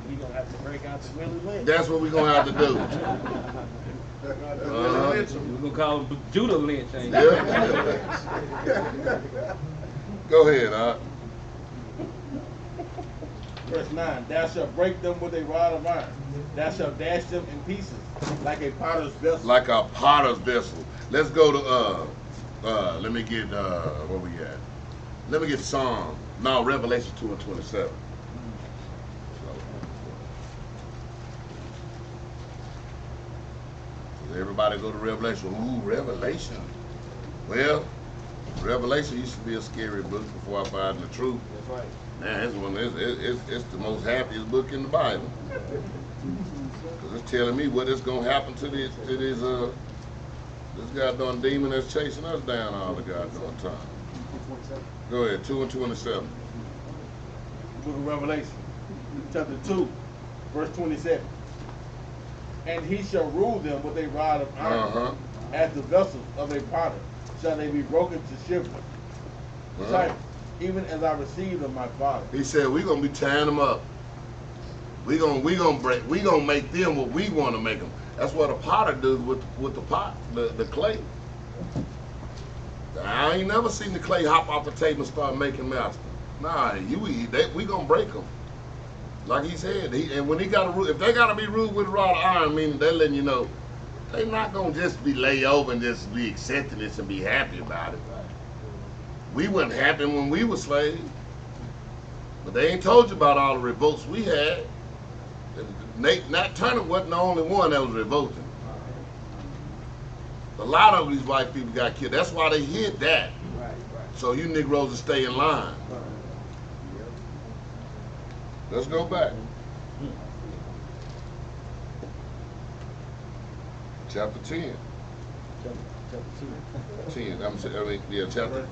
[SPEAKER 5] We gonna have to break out the Willie Lynch.
[SPEAKER 1] That's what we're going to have to do.
[SPEAKER 3] We're going to call him Judah Lynch, ain't we?
[SPEAKER 1] Yeah. Go ahead,
[SPEAKER 2] Verse 9. Thou shalt break them with a rod of iron. Thou shalt dash them in pieces like a potter's vessel.
[SPEAKER 1] Like a potter's vessel. Let's go to, let me get, where we at? Let me get Psalm. No, Revelation 2 and 27. Everybody go to Revelation. Ooh, Revelation. Well, Revelation used to be a scary book before I found the truth.
[SPEAKER 5] That's right.
[SPEAKER 1] Man, it's the most happiest book in the Bible. Cause it's telling me what is gonna happen to this goddamn demon that's chasing us down all the goddamn time. Go ahead, 2 and 27.
[SPEAKER 2] Book of Revelation, chapter 2, verse 27. And he shall rule them with a rod of iron, as the vessels of a potter shall they be broken to shivers. Even as I received of my Father.
[SPEAKER 1] He said we're gonna be tearing them up. We gonna make them what we want to make them. That's what a potter does with the pot, the clay. I ain't never seen the clay hop off the table and start making master. Nah, we gonna break them. Like he said, and when he got if they gotta be ruled with a rod of iron, meaning they're letting you know they not gonna just be lay over and just be accepting this and be happy about it. We wasn't happy when we were slaves, but they ain't told you about all the revolts we had. Nat Turner wasn't the only one that was revolting. A lot of these white people got killed. That's why they hid that.
[SPEAKER 5] Right.
[SPEAKER 1] So you Negroes will stay in line. Let's go back. Chapter 10. Chapter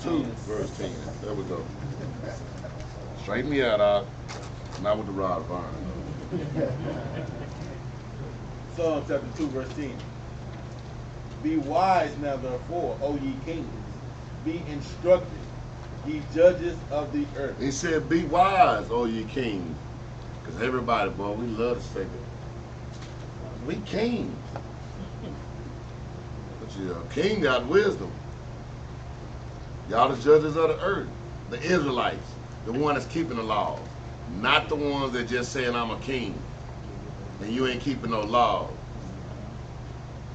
[SPEAKER 1] 2, verse 10. There we go. Straighten me out, not with the rod of iron.
[SPEAKER 2] Psalm chapter 2, verse 10. Be wise now, therefore, O ye kings. Be instructed, ye judges of the earth.
[SPEAKER 1] He said, be wise, O ye kings. Because everybody, boy, we love to say that. We kings. But your king got wisdom. Y'all the judges of the earth. The Israelites, the one that's keeping the laws. Not the ones that just saying I'm a king and you ain't keeping no laws.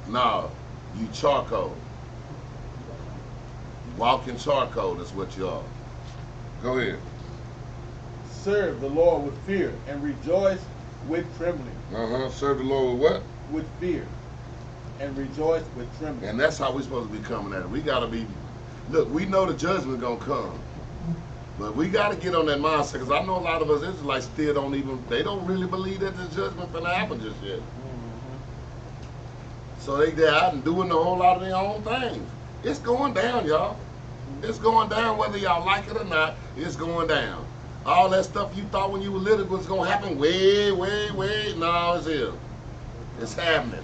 [SPEAKER 1] No, you charcoal. Walking charcoal, that's what you are. Go ahead.
[SPEAKER 2] Serve the Lord with fear and rejoice with trembling.
[SPEAKER 1] Serve the Lord with what?
[SPEAKER 2] With fear and rejoice with trembling.
[SPEAKER 1] And that's how we're supposed to be coming at it. We gotta be Look, we know the judgment gonna come. But we got to get on that mindset, because I know a lot of us Israelites still they don't really believe that the judgment finna happen just yet. So they're out and doing a whole lot of their own things. It's going down, y'all. It's going down whether y'all like it or not. It's going down. All that stuff you thought when you were little was going to happen way, no, it's here. It's happening.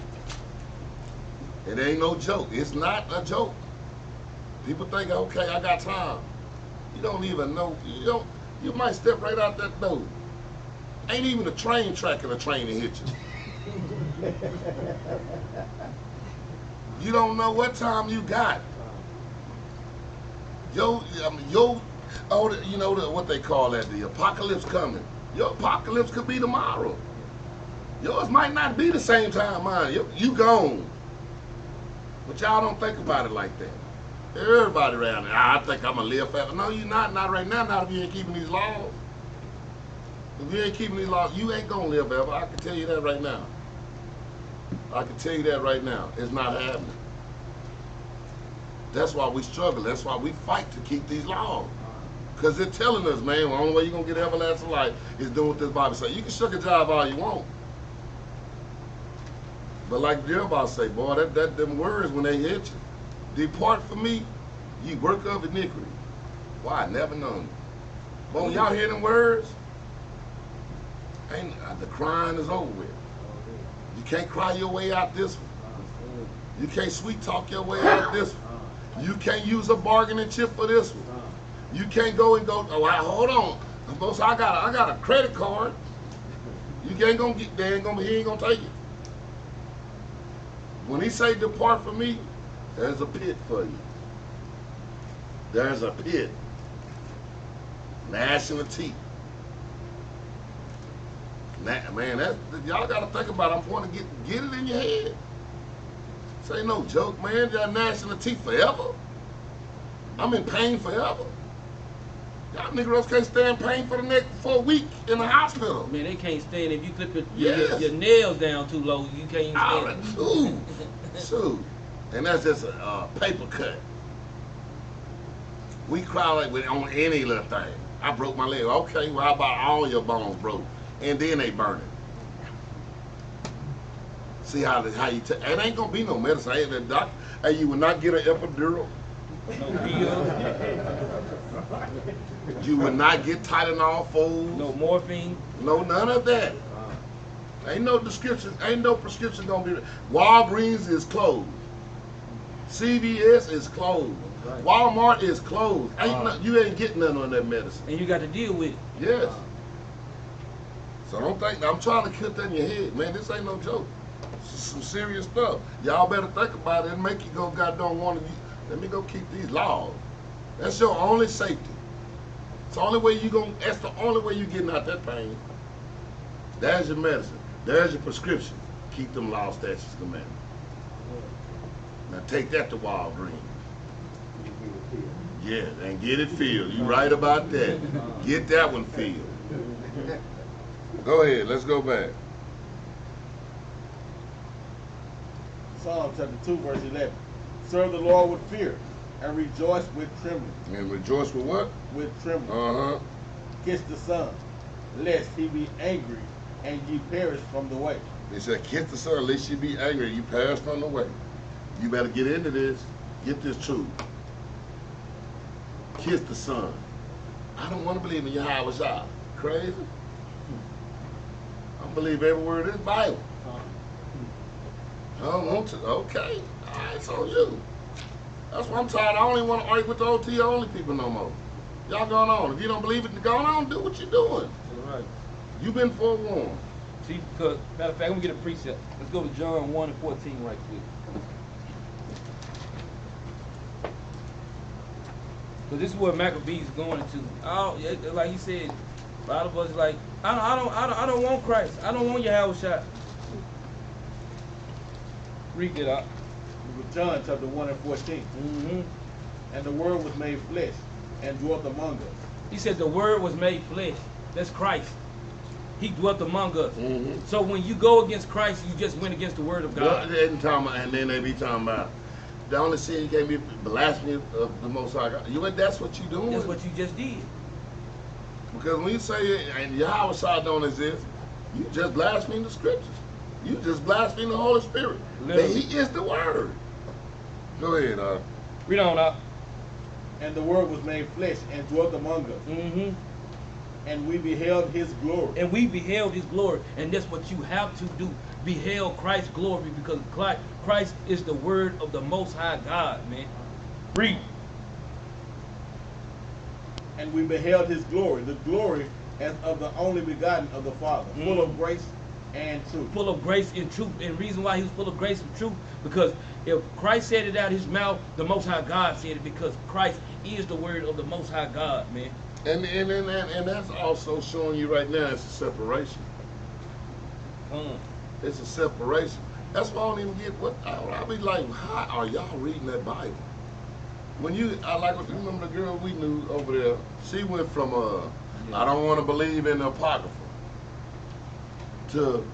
[SPEAKER 1] It ain't no joke. It's not a joke. People think, okay, I got time. You don't even know. You might step right out that door. Ain't even a train track and a train to hit you. You don't know what time you got. What they call that, the apocalypse coming. Your apocalypse could be tomorrow. Yours might not be the same time mine. You gone. But y'all don't think about it like that. Everybody around there, I think I'm going to live forever. No, you're not. Not right now, not if you ain't keeping these laws. If you ain't keeping these laws, you ain't going to live forever. I can tell you that right now. I can tell you that right now. It's not happening. That's why we struggle. That's why we fight to keep these laws. Because they're telling us, man, the only way you're going to get everlasting life is doing what this Bible says. You can shuck a job all you want. But like Jerubbaal say, boy, them words when they hit you. Depart from me, ye work of iniquity. Why? I never known you. But when y'all hear them words, the crying is over with. You can't cry your way out this one. You can't sweet talk your way out this one. You can't use a bargaining chip for this one. You can't go, hold on. I got a credit card. You ain't gonna get there, he ain't gonna take it. When he say depart from me, there's a pit for you. There's a pit. Gnashing of teeth. Man, y'all gotta think about it. I'm going to get it in your head. This ain't no joke, man. Y'all gnashing of teeth forever. I'm in pain forever. Y'all niggas can't stand pain for a week in the hospital.
[SPEAKER 3] Man, they can't stand if you clip your nails down too low, you can't even stand.
[SPEAKER 1] Shoot. And that's just a paper cut. We cry like on any little thing. I broke my leg. Okay, well, how about all your bones broke? And then they burn it. See how you take it ain't gonna be no medicine. Ain't the doctor. Hey, you will not get an epidural.
[SPEAKER 3] No pills.
[SPEAKER 1] You will not get Tylenol food.
[SPEAKER 3] No morphine.
[SPEAKER 1] No, none of that. Ain't no prescription gonna be. Walgreens is closed. CVS is closed. Right. Walmart is closed. You ain't getting none on that medicine.
[SPEAKER 3] And you got to deal with it.
[SPEAKER 1] Yes. So don't think, I'm trying to put that in your head. Man, this ain't no joke. This is some serious stuff. Y'all better think about it and make you go, God don't want to, let me go keep these laws. That's your only safety. It's the only way that's the only way you getting out that pain. There's your medicine. There's your prescription. Keep them laws, statutes, commandments. Now take that to Walgreens. Yeah, and get it filled. You right about that. Get that one filled. Go ahead, let's go back.
[SPEAKER 2] Psalm chapter 2, verse 11. Serve the Lord with fear, and rejoice with trembling.
[SPEAKER 1] And rejoice with what?
[SPEAKER 2] With trembling.
[SPEAKER 1] Uh-huh.
[SPEAKER 2] Kiss the Son, lest he be angry, and ye perish from the way.
[SPEAKER 1] They said, kiss the Son, lest ye be angry, you perish from the way. You better get into this. Get this truth. Kiss the Son. I don't want to believe in Yahweh Shah. Crazy? I believe every word in the Bible. I don't want to. Okay. All right, it's on you. That's why I'm tired. I don't even want to argue with the OT only people no more. Y'all going on. If you don't believe it, go on, do what you're doing.
[SPEAKER 3] All right.
[SPEAKER 1] You've been forewarned.
[SPEAKER 3] See, because, matter of fact, I'm going to get a precept. Let's go to John 1 and 14 right quick. Because this is where Maccabees going into. Like he said, a lot of us like, I don't want Christ. I don't want Yahweh Shah. Read it up.
[SPEAKER 2] John chapter 1 and 14.
[SPEAKER 3] Mm-hmm.
[SPEAKER 2] And the Word was made flesh and dwelt among us.
[SPEAKER 3] He said the Word was made flesh. That's Christ. He dwelt among us.
[SPEAKER 1] Mm-hmm.
[SPEAKER 3] So when you go against Christ, you just went against the Word of God.
[SPEAKER 1] And then they be talking about, the only sin you can't be blasphemy of the Most High God. That's what you doing.
[SPEAKER 3] That's what you just did.
[SPEAKER 1] Because when you say and Yahweh Shai don't exist, you just blaspheme the scriptures. You just blaspheme the Holy Spirit. That He is the Word. Go ahead,
[SPEAKER 3] Read on up.
[SPEAKER 2] And the Word was made flesh and dwelt among us.
[SPEAKER 3] Mm-hmm.
[SPEAKER 2] And we beheld His glory.
[SPEAKER 3] And we beheld His glory. And that's what you have to do. Beheld Christ's glory, because Christ is the Word of the Most High God, man. Read.
[SPEAKER 2] And we beheld His glory, the glory as of the only begotten of the Father, full of grace and truth.
[SPEAKER 3] Full of grace and truth. And the reason why He was full of grace and truth, because if Christ said it out His mouth, the Most High God said it, because Christ is the Word of the Most High God, man.
[SPEAKER 1] And that's also showing you right now it's a separation. It's a separation. That's why I don't even get what I'll be like. How are y'all reading that Bible? When you remember the girl we knew over there? She went from I don't want to believe in the Apocrypha to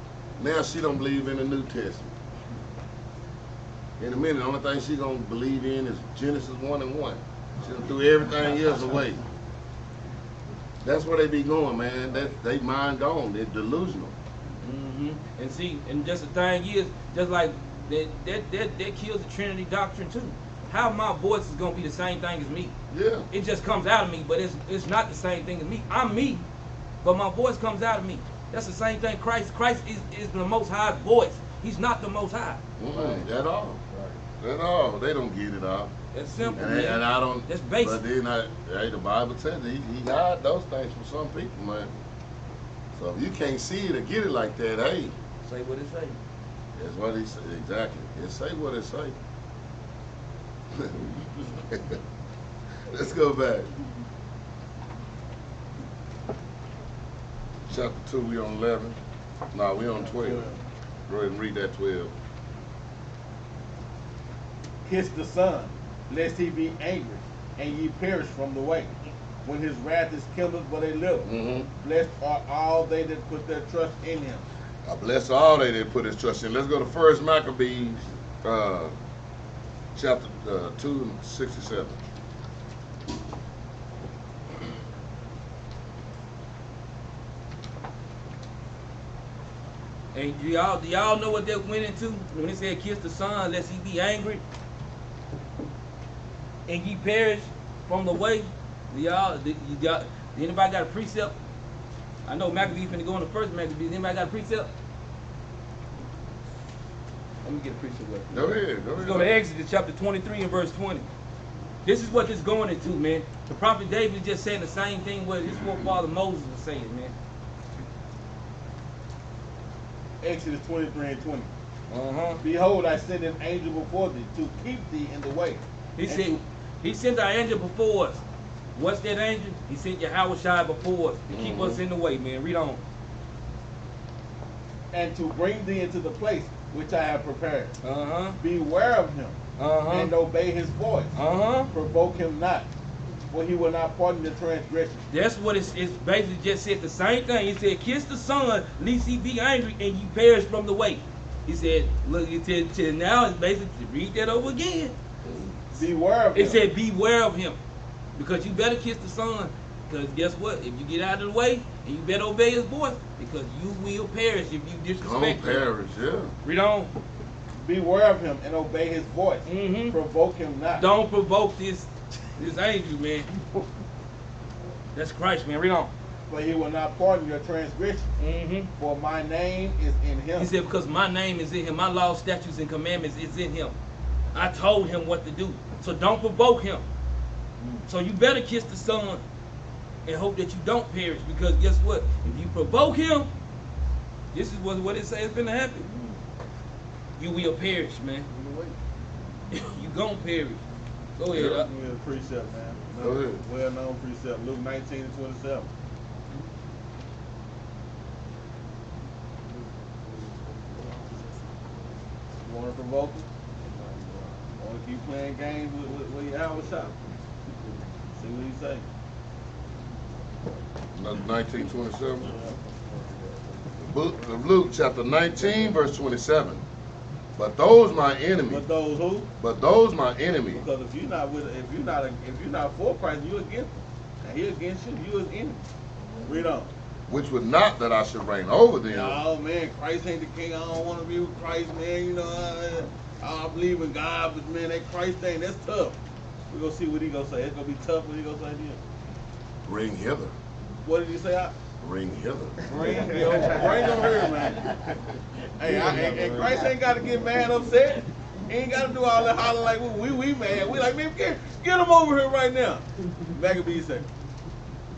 [SPEAKER 1] now she don't believe in the New Testament. In a minute, the only thing she gonna believe in is Genesis 1:1. She done threw everything else away. That's where they be going, man. They mind gone. They're delusional.
[SPEAKER 3] And see, and just the thing is, just like that kills the Trinity doctrine too. How my voice is gonna be the same thing as me?
[SPEAKER 1] Yeah.
[SPEAKER 3] It just comes out of me, but it's not the same thing as me. I'm me, but my voice comes out of me. That's the same thing. Christ is the Most High's voice. He's not the Most High.
[SPEAKER 1] At all. At all. They don't get it all.
[SPEAKER 3] That's simple.
[SPEAKER 1] And I don't.
[SPEAKER 3] That's basic.
[SPEAKER 1] But then the Bible says he hide those things from some people, man. So if you can't see it or get it like that, hey.
[SPEAKER 3] Say what it say.
[SPEAKER 1] That's what he said. Exactly. It say what it say. Let's go back. Chapter 2, we on 11. No, we on 12. Go ahead and read that 12.
[SPEAKER 2] Kiss the Son, lest He be angry, and ye perish from the way, when His wrath is kindled but a little. Blessed are all they that put their trust in Him.
[SPEAKER 1] I bless all they that put His trust in. Let's go to 1 Maccabees, chapter 2, 67.
[SPEAKER 3] And do y'all know what that went into when it said kiss the Son lest He be angry and ye perish from the way? Anybody got a precept? I know Maccabees finna go on the first Maccabees. Anybody got a precept? Let me get a precept.
[SPEAKER 1] Go ahead.
[SPEAKER 3] Let's go to Exodus chapter 23 and verse 20. This is what this going into, man. The prophet David just saying the same thing what his forefather Moses was saying, man.
[SPEAKER 2] Exodus 23 and 20. Behold, I send an angel before thee to keep thee in the way.
[SPEAKER 3] He said, He sent our angel before us. What's that angel? He sent Yahweh Shai before us to keep us in the way, man. Read on.
[SPEAKER 2] And to bring thee into the place which I have prepared. Beware of him and obey his voice. Provoke him not, for he will not pardon your transgression.
[SPEAKER 3] That's what it's basically just said the same thing. He said, kiss the Son, lest he be angry and you perish from the way. He said, look, till now it's basically, read that over again.
[SPEAKER 2] Beware of him.
[SPEAKER 3] It said, beware of him. Because you better kiss the Son. Because guess what? If you get out of the way, and you better obey his voice, because you will perish if you disrespect him.
[SPEAKER 1] Perish, yeah.
[SPEAKER 3] Read on.
[SPEAKER 2] Beware of him and obey his voice. Provoke him not.
[SPEAKER 3] Don't provoke this angel, man. That's Christ, man. Read on.
[SPEAKER 2] For he will not pardon your transgression. For my name is in him.
[SPEAKER 3] He said, because my name is in him. My law, statutes, and commandments is in him. I told him what to do. So don't provoke him. So you better kiss the Son and hope that you don't perish. Because guess what? If you provoke him, this is what it says is going to happen. You will perish, man. You gonna perish. Go ahead.
[SPEAKER 2] Give me a precept, man.
[SPEAKER 1] Go ahead.
[SPEAKER 2] Well-known precept. Luke 19 and 27. You want to provoke him? Want to keep playing games with your hour shot? See what he say.
[SPEAKER 1] 1927. The book of Luke, chapter 19, verse 27. But those my enemies.
[SPEAKER 2] But those who?
[SPEAKER 1] But those my enemies.
[SPEAKER 2] Because if you're not for Christ, you against him. And he against you, you his enemy. Read on.
[SPEAKER 1] Which would not that I should reign over them.
[SPEAKER 2] Oh man, Christ ain't the king. I don't want to be with Christ, man. You know, I believe in God, but man, that Christ thing, that's tough. We're gonna see what he gonna say. It's gonna be tough what he gonna say then.
[SPEAKER 1] Bring hither.
[SPEAKER 2] What did he say?
[SPEAKER 1] Bring hither.
[SPEAKER 2] Bring on here, man. Hey, and Christ ain't got to get mad, upset. He ain't got to do all that hollering like we mad. We like, man, get him over here right now. Maccabees said,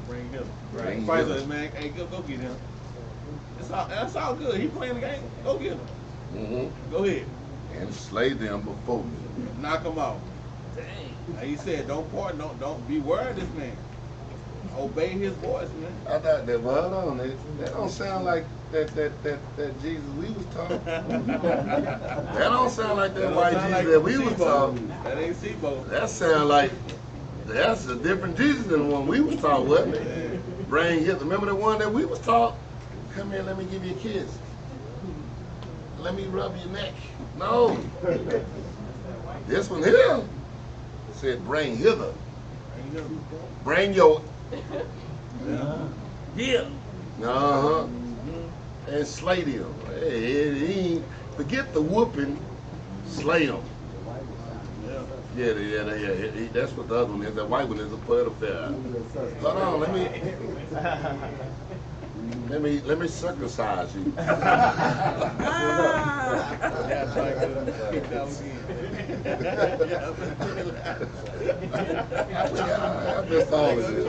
[SPEAKER 2] bring him.
[SPEAKER 1] Bring
[SPEAKER 2] Christ
[SPEAKER 1] him.
[SPEAKER 2] said, man, hey, go get him. That's all good. He playing the game. Go get him.
[SPEAKER 1] Mm-hmm.
[SPEAKER 2] Go ahead.
[SPEAKER 1] And slay them before me.
[SPEAKER 2] Knock him out.
[SPEAKER 3] Dang.
[SPEAKER 2] Like he said, don't beware of this man. Obey his voice, man.
[SPEAKER 1] I thought that, well, hold on, that don't sound like that Jesus we was taught. That don't sound like that white Jesus that we was taught.
[SPEAKER 2] That ain't Sebo.
[SPEAKER 1] That sound like that's a different Jesus than the one we was taught, wasn't it? Bring hither. Remember the one that we was taught? Come here, let me give you a kiss. Let me rub your neck. No. This one here said bring hither. Bring your
[SPEAKER 3] Yeah.
[SPEAKER 1] uh-huh. And slay them. Hey, forget the whooping, slay them. Yeah. That's what the other one is. That white one is a pedophile. Hold on, let me circumcise you.
[SPEAKER 2] I
[SPEAKER 1] missed all of this.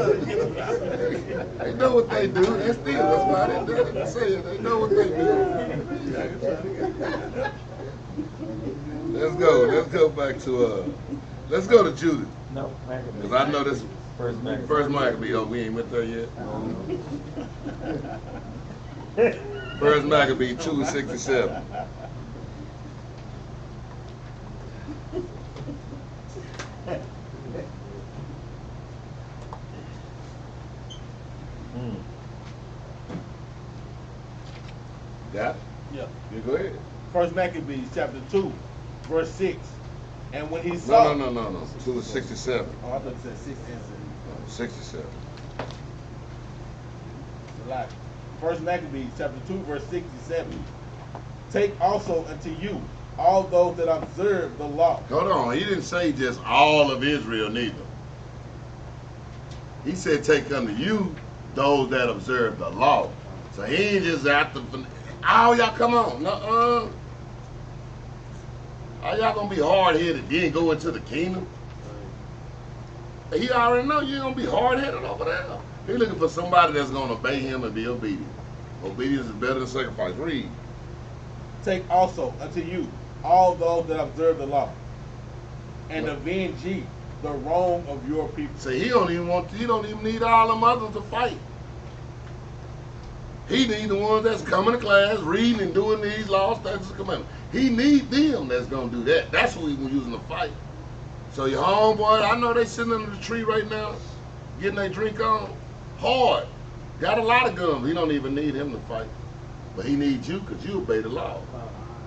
[SPEAKER 1] They know what they do. That's still what's about it. They say it. They know what they do. Let's go back to let's go to Judith.
[SPEAKER 6] No, Maccabee.
[SPEAKER 1] Because I know this
[SPEAKER 6] First Maccabee.
[SPEAKER 1] First Maccabee. Oh, we ain't went there yet. First Maccabee 2:67. Got it?
[SPEAKER 2] Yeah.
[SPEAKER 1] You go ahead.
[SPEAKER 2] First Maccabees chapter 2, verse 6. And when he saw...
[SPEAKER 1] No. 2:67.
[SPEAKER 2] Oh, I thought you said 6 and 7.
[SPEAKER 1] 67.
[SPEAKER 2] Like, First Maccabees chapter 2, verse 67. Take also unto you all those that observe the law.
[SPEAKER 1] Hold on. He didn't say just all of Israel neither. He said take unto you those that observe the law. So he ain't just after... Oh, y'all come on. Nuh-uh. Are y'all gonna be hard-headed then go into the kingdom? He already know you ain't gonna be hard-headed over there. He looking for somebody that's gonna obey him and be obedient. Obedience is better than sacrifice. Read.
[SPEAKER 2] Take also unto you all those that observe the law, and avenge ye the wrong of your people.
[SPEAKER 1] See, he don't even need all them others to fight. He need the ones that's coming to class, reading and doing these laws, statutes, and commandments. He need them that's gonna do that. That's what he was using to fight. So your homeboy, I know they sitting under the tree right now, getting their drink on, hard. Got a lot of guns. He don't even need him to fight. But he needs you because you obey the law.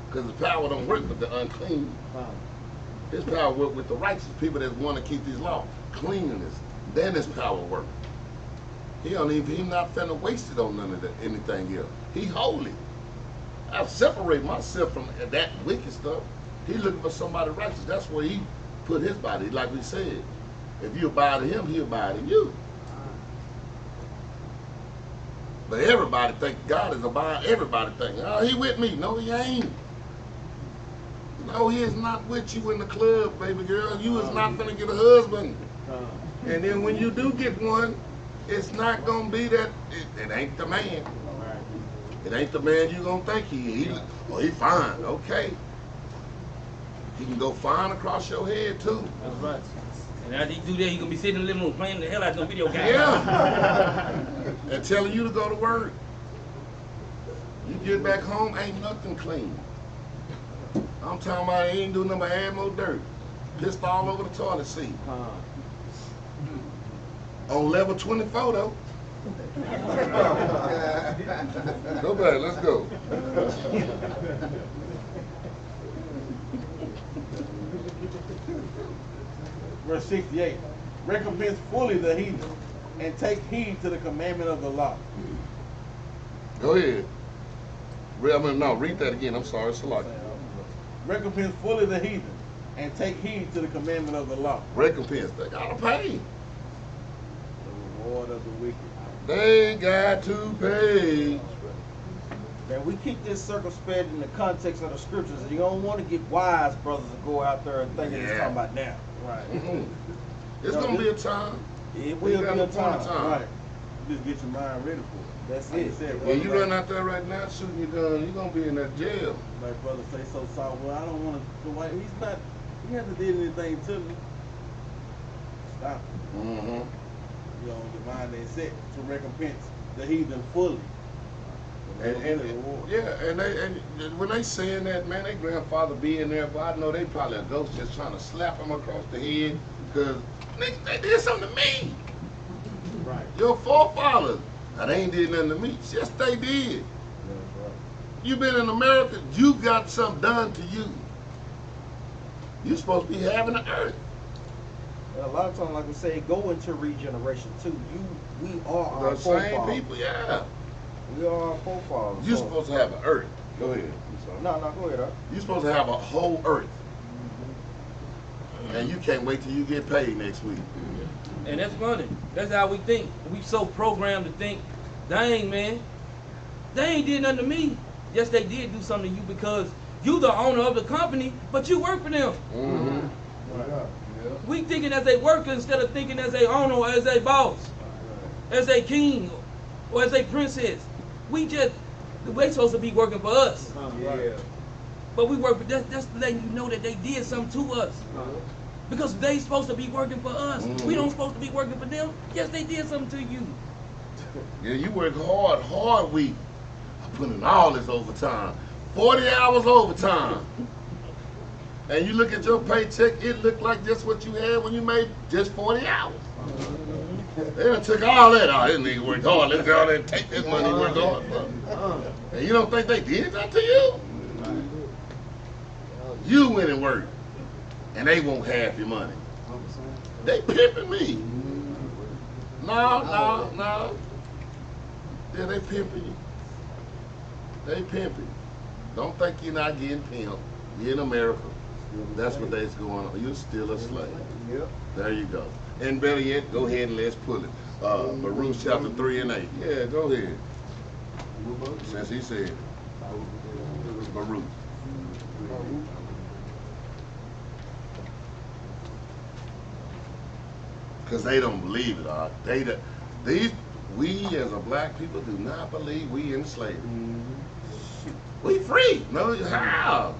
[SPEAKER 1] Because his power don't work with the unclean. His power work with the righteous people that want to keep these laws. Cleanliness. Then his power work. He not finna waste it on none of that, anything else. He holy. I separate myself from that wicked stuff. He looking for somebody righteous. That's where he put his body, like we said. If you abide in him, he abide in you. But everybody think God is abide. Everybody think, oh, he with me. No, he ain't. No, he is not with you in the club, baby girl. You is not gonna get a husband. And then when you do get one, it's not gonna be that. It ain't the man. It ain't the man you gonna think he fine. Okay. He can go fine across your head too.
[SPEAKER 3] That's right. And after he do that, he gonna be sitting in the living room playing the hell out of some video games.
[SPEAKER 1] Yeah. And telling you to go to work. You get back home, ain't nothing clean. I'm talking about he ain't doing nothing but add more dirt. Pissed all over the toilet seat. On level 24 though. Go back, let's go.
[SPEAKER 2] Verse 68. Recompense fully the heathen, and take heed to the commandment of the law.
[SPEAKER 1] Go ahead. Read that again. I'm sorry. It's a lot.
[SPEAKER 2] Recompense fully the heathen, and take heed to the commandment of the law.
[SPEAKER 1] Recompense. They gotta pay.
[SPEAKER 2] The reward of the wicked.
[SPEAKER 1] They got to pay.
[SPEAKER 5] Man, we keep this circumspect in the context of the scriptures. You don't want to get wise brothers to go out there and think it's talking about now.
[SPEAKER 2] Right.
[SPEAKER 1] It's gonna be a time.
[SPEAKER 5] It will be a time.
[SPEAKER 2] Right. You just get your mind ready for it.
[SPEAKER 5] That's
[SPEAKER 2] Like
[SPEAKER 5] it.
[SPEAKER 2] you said,
[SPEAKER 1] When
[SPEAKER 2] brother,
[SPEAKER 1] you run out there right now shooting your gun, you're gonna be in that jail.
[SPEAKER 2] like brother say so soft. Well, I don't want to. He hasn't did anything to me. Stop.
[SPEAKER 1] Mm-hmm.
[SPEAKER 2] You know, the mind they set to recompense the heathen fully.
[SPEAKER 1] And when they saying that, man, they grandfather being there, but I know they probably a ghost just trying to slap him across the head because they did something to me.
[SPEAKER 2] Right.
[SPEAKER 1] Your forefathers, now they ain't did nothing to me. Yes, they did. You been in America, you got something done to you. You supposed to be having the earth.
[SPEAKER 5] A lot of times, like we say, go into regeneration too. We are our
[SPEAKER 1] The same
[SPEAKER 5] forefathers.
[SPEAKER 1] people, yeah.
[SPEAKER 5] We are our forefathers.
[SPEAKER 1] You're
[SPEAKER 5] So-
[SPEAKER 1] supposed to have an earth. Go ahead. I'm sorry.
[SPEAKER 5] No, go ahead.
[SPEAKER 1] You're supposed to have a whole earth. And you can't wait till you get paid next week.
[SPEAKER 3] And that's funny. That's how we think. We so programmed to think, dang man, they ain't did nothing to me. Yes, they did do something to you because you the owner of the company, but you work for them.
[SPEAKER 1] Mm-hmm.
[SPEAKER 3] We thinking as a worker instead of thinking as a owner or as a boss, as a king or as a princess. They supposed to be working for us.
[SPEAKER 5] Yeah.
[SPEAKER 3] But we work for that's letting you know that they did something to us. Because they supposed to be working for us.
[SPEAKER 1] Mm-hmm.
[SPEAKER 3] We don't supposed to be working for them. Yes, they did something to you.
[SPEAKER 1] Yeah, you work hard week. I put in all this overtime. 40 hours overtime. And you look at your paycheck, it looked like just what you had when you made just 40 hours. They done took all that. Oh, this nigga worked hard. Let's go out there and take this money he worked hard for. And you don't think they did that to you? You went and worked. And they won't half your money. They pimping me. No. Yeah, they pimping you. They pimping. Don't think you're not getting pimped. You're in America. That's what they's going on. You're still a slave.
[SPEAKER 5] Yep.
[SPEAKER 1] There you go. And better yet, go ahead and let's pull it. Baruch chapter 3 and 8. Yeah, go ahead. Since he said it. Baruch. Because they don't believe it. We as a black people do not believe we in slavery. We free. No, how?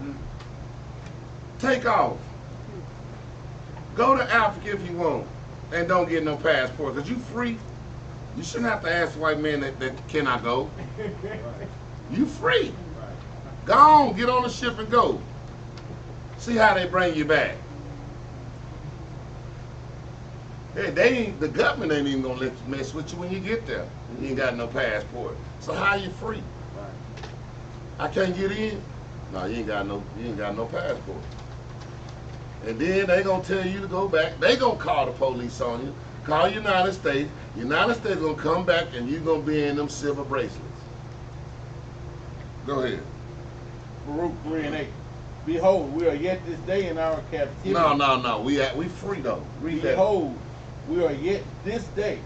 [SPEAKER 1] Take off. Go to Africa if you want and don't get no passport. Because you free. You shouldn't have to ask the white man that can I go. You free. Go on, get on the ship and go. See how they bring you back. Hey, the government ain't even gonna let you mess with you when you get there. You ain't got no passport. So how you free? I can't get in? No, you ain't got no passport. And then they gonna tell you to go back. They gonna call the police on you. Call United States. United States gonna come back and you gonna be in them silver bracelets. Go ahead.
[SPEAKER 2] Baruch 3 and 8. Behold, we are yet this day in our captivity.
[SPEAKER 1] No. We free though. Read that.
[SPEAKER 2] Behold, we are yet this day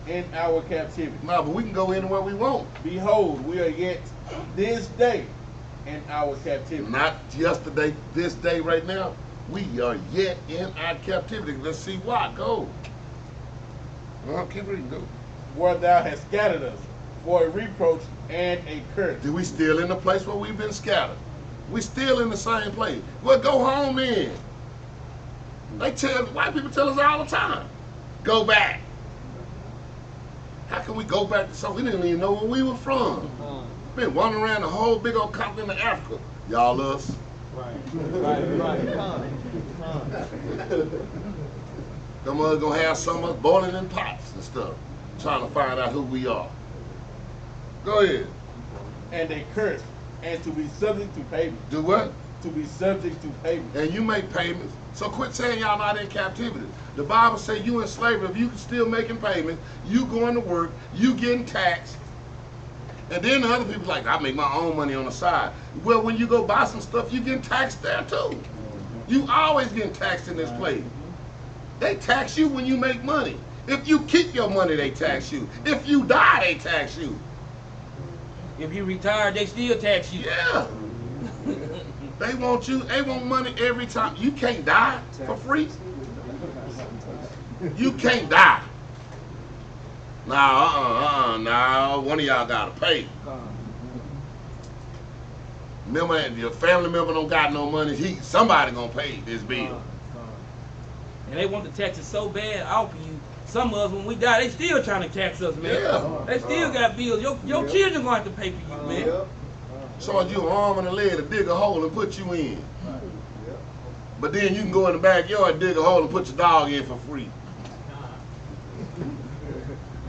[SPEAKER 2] in our captivity.
[SPEAKER 1] No, but we can go anywhere we want.
[SPEAKER 2] Behold, we are yet this day in our captivity.
[SPEAKER 1] Not yesterday, this day right now. We are yet in our captivity. Let's see why. Go. Keep reading. Go.
[SPEAKER 2] Where thou hast scattered us for a reproach and a curse.
[SPEAKER 1] Do we still in the place where we've been scattered? We still in the same place. Well, go home then. White people tell us all the time. Go back. How can we go back to something we didn't even know where we were from? Been wandering around the whole big old continent of Africa. Y'all us.
[SPEAKER 5] Right.
[SPEAKER 1] Them others gonna have some of us boiling in pots and stuff, trying to find out who we are. Go ahead.
[SPEAKER 2] And a curse, and to be subject to payment.
[SPEAKER 1] Do what?
[SPEAKER 2] to be subject to payment.
[SPEAKER 1] And you make payments. So quit saying y'all not in captivity. The Bible say you in slavery. If you still making payments, you going to work, you getting taxed. And then the other people like, I make my own money on the side. Well, when you go buy some stuff, you getting taxed there too. You always getting taxed in this place. They tax you when you make money. If you keep your money, they tax you. If you die, they tax you.
[SPEAKER 3] If you retire, they still tax you.
[SPEAKER 1] Yeah. They want you, they want money every time. You can't die for free. You can't die. Nah, one of y'all gotta pay. Remember, if your family member don't got no money, somebody gonna pay this bill.
[SPEAKER 3] And they want the taxes so bad off of you. Some of us, when we die, they still trying to tax us, man.
[SPEAKER 1] Yeah.
[SPEAKER 3] They still got bills. Your children gonna have to pay for you, man.
[SPEAKER 1] Charge you an arm and a leg to dig a hole and put you in. But then you can go in the backyard, dig a hole and put your dog in for free.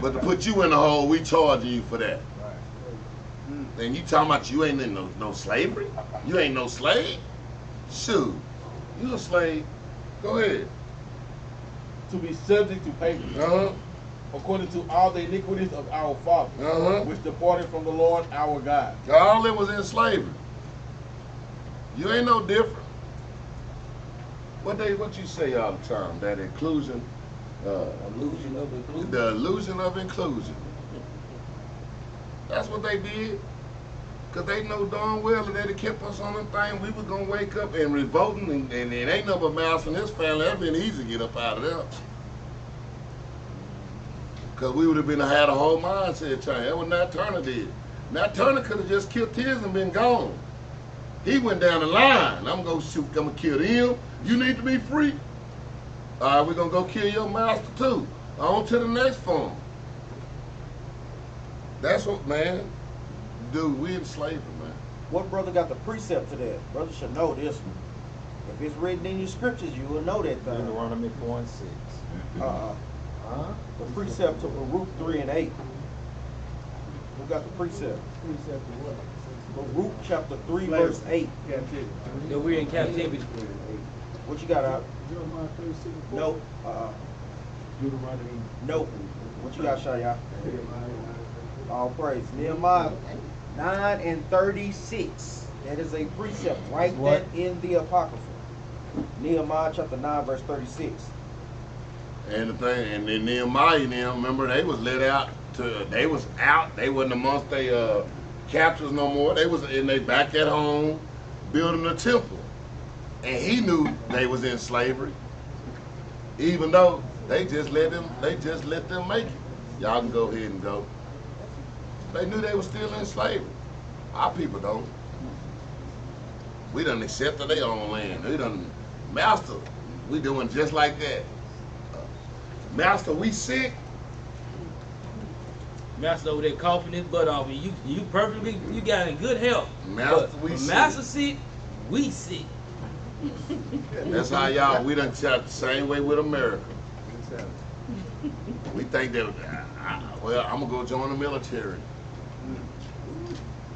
[SPEAKER 1] But to put you in the hole, we charging you for that. And you talking about you ain't in no slavery? You ain't no slave? Shoot, you a slave. Go ahead.
[SPEAKER 2] To be subject to payment.
[SPEAKER 1] Uh-huh.
[SPEAKER 2] According to all the iniquities of our fathers, which departed from the Lord our God.
[SPEAKER 1] All them was in slavery. You ain't no different. What you say all the time? That inclusion,
[SPEAKER 3] Illusion of inclusion.
[SPEAKER 1] the illusion of inclusion. That's what they did. Cause they know darn well that they'd kept us on them thing. We was gonna wake up and revolting, and it ain't no but Mouse and his family. That'd been easy to get up out of there. Cause we would have had a whole mindset change. That's what Nat Turner did. Nat Turner could have just killed his and been gone. He went down the line. I'm gonna shoot, I'm gonna kill him. You need to be free. All right, we're gonna go kill your master too. On to the next farm. That's what, man. Dude, we in slavery, man.
[SPEAKER 5] What brother got the precept to that? Brother should know this one. If it's written in your scriptures, you will know that thing.
[SPEAKER 6] Deuteronomy 4:6.
[SPEAKER 5] The precept to Baruch 3 and 8. Who got the precept?
[SPEAKER 2] Precept of what?
[SPEAKER 5] Baruch chapter 3 verse 8.
[SPEAKER 2] Captivity.
[SPEAKER 3] That we're in captivity.
[SPEAKER 5] What you got out?
[SPEAKER 2] Jeremiah 36.
[SPEAKER 5] Nope.
[SPEAKER 2] Deuteronomy.
[SPEAKER 5] Nope. What you got, Shaya? All praise. Nehemiah 9 and 36. That is a precept. Write that in the Apocrypha. Nehemiah chapter 9 verse 36.
[SPEAKER 1] And the thing, and then Nehemiah and them, remember, they was let out they was out. They wasn't amongst their captors no more. They was back at home building a temple. And he knew they was in slavery. Even though they just let them make it. Y'all can go ahead and go. They knew they were still in slavery. Our people don't. We done accepted their own land. We done, master, we doing just like that. Master, we sick.
[SPEAKER 3] Master over there coughing his butt off, and you perfectly, you got in good health.
[SPEAKER 1] Master,
[SPEAKER 3] But
[SPEAKER 1] we
[SPEAKER 3] when
[SPEAKER 1] sick.
[SPEAKER 3] Master sick, we sick.
[SPEAKER 1] That's how y'all, we done shot the same way with America. We think that, well, I'm gonna go join the military.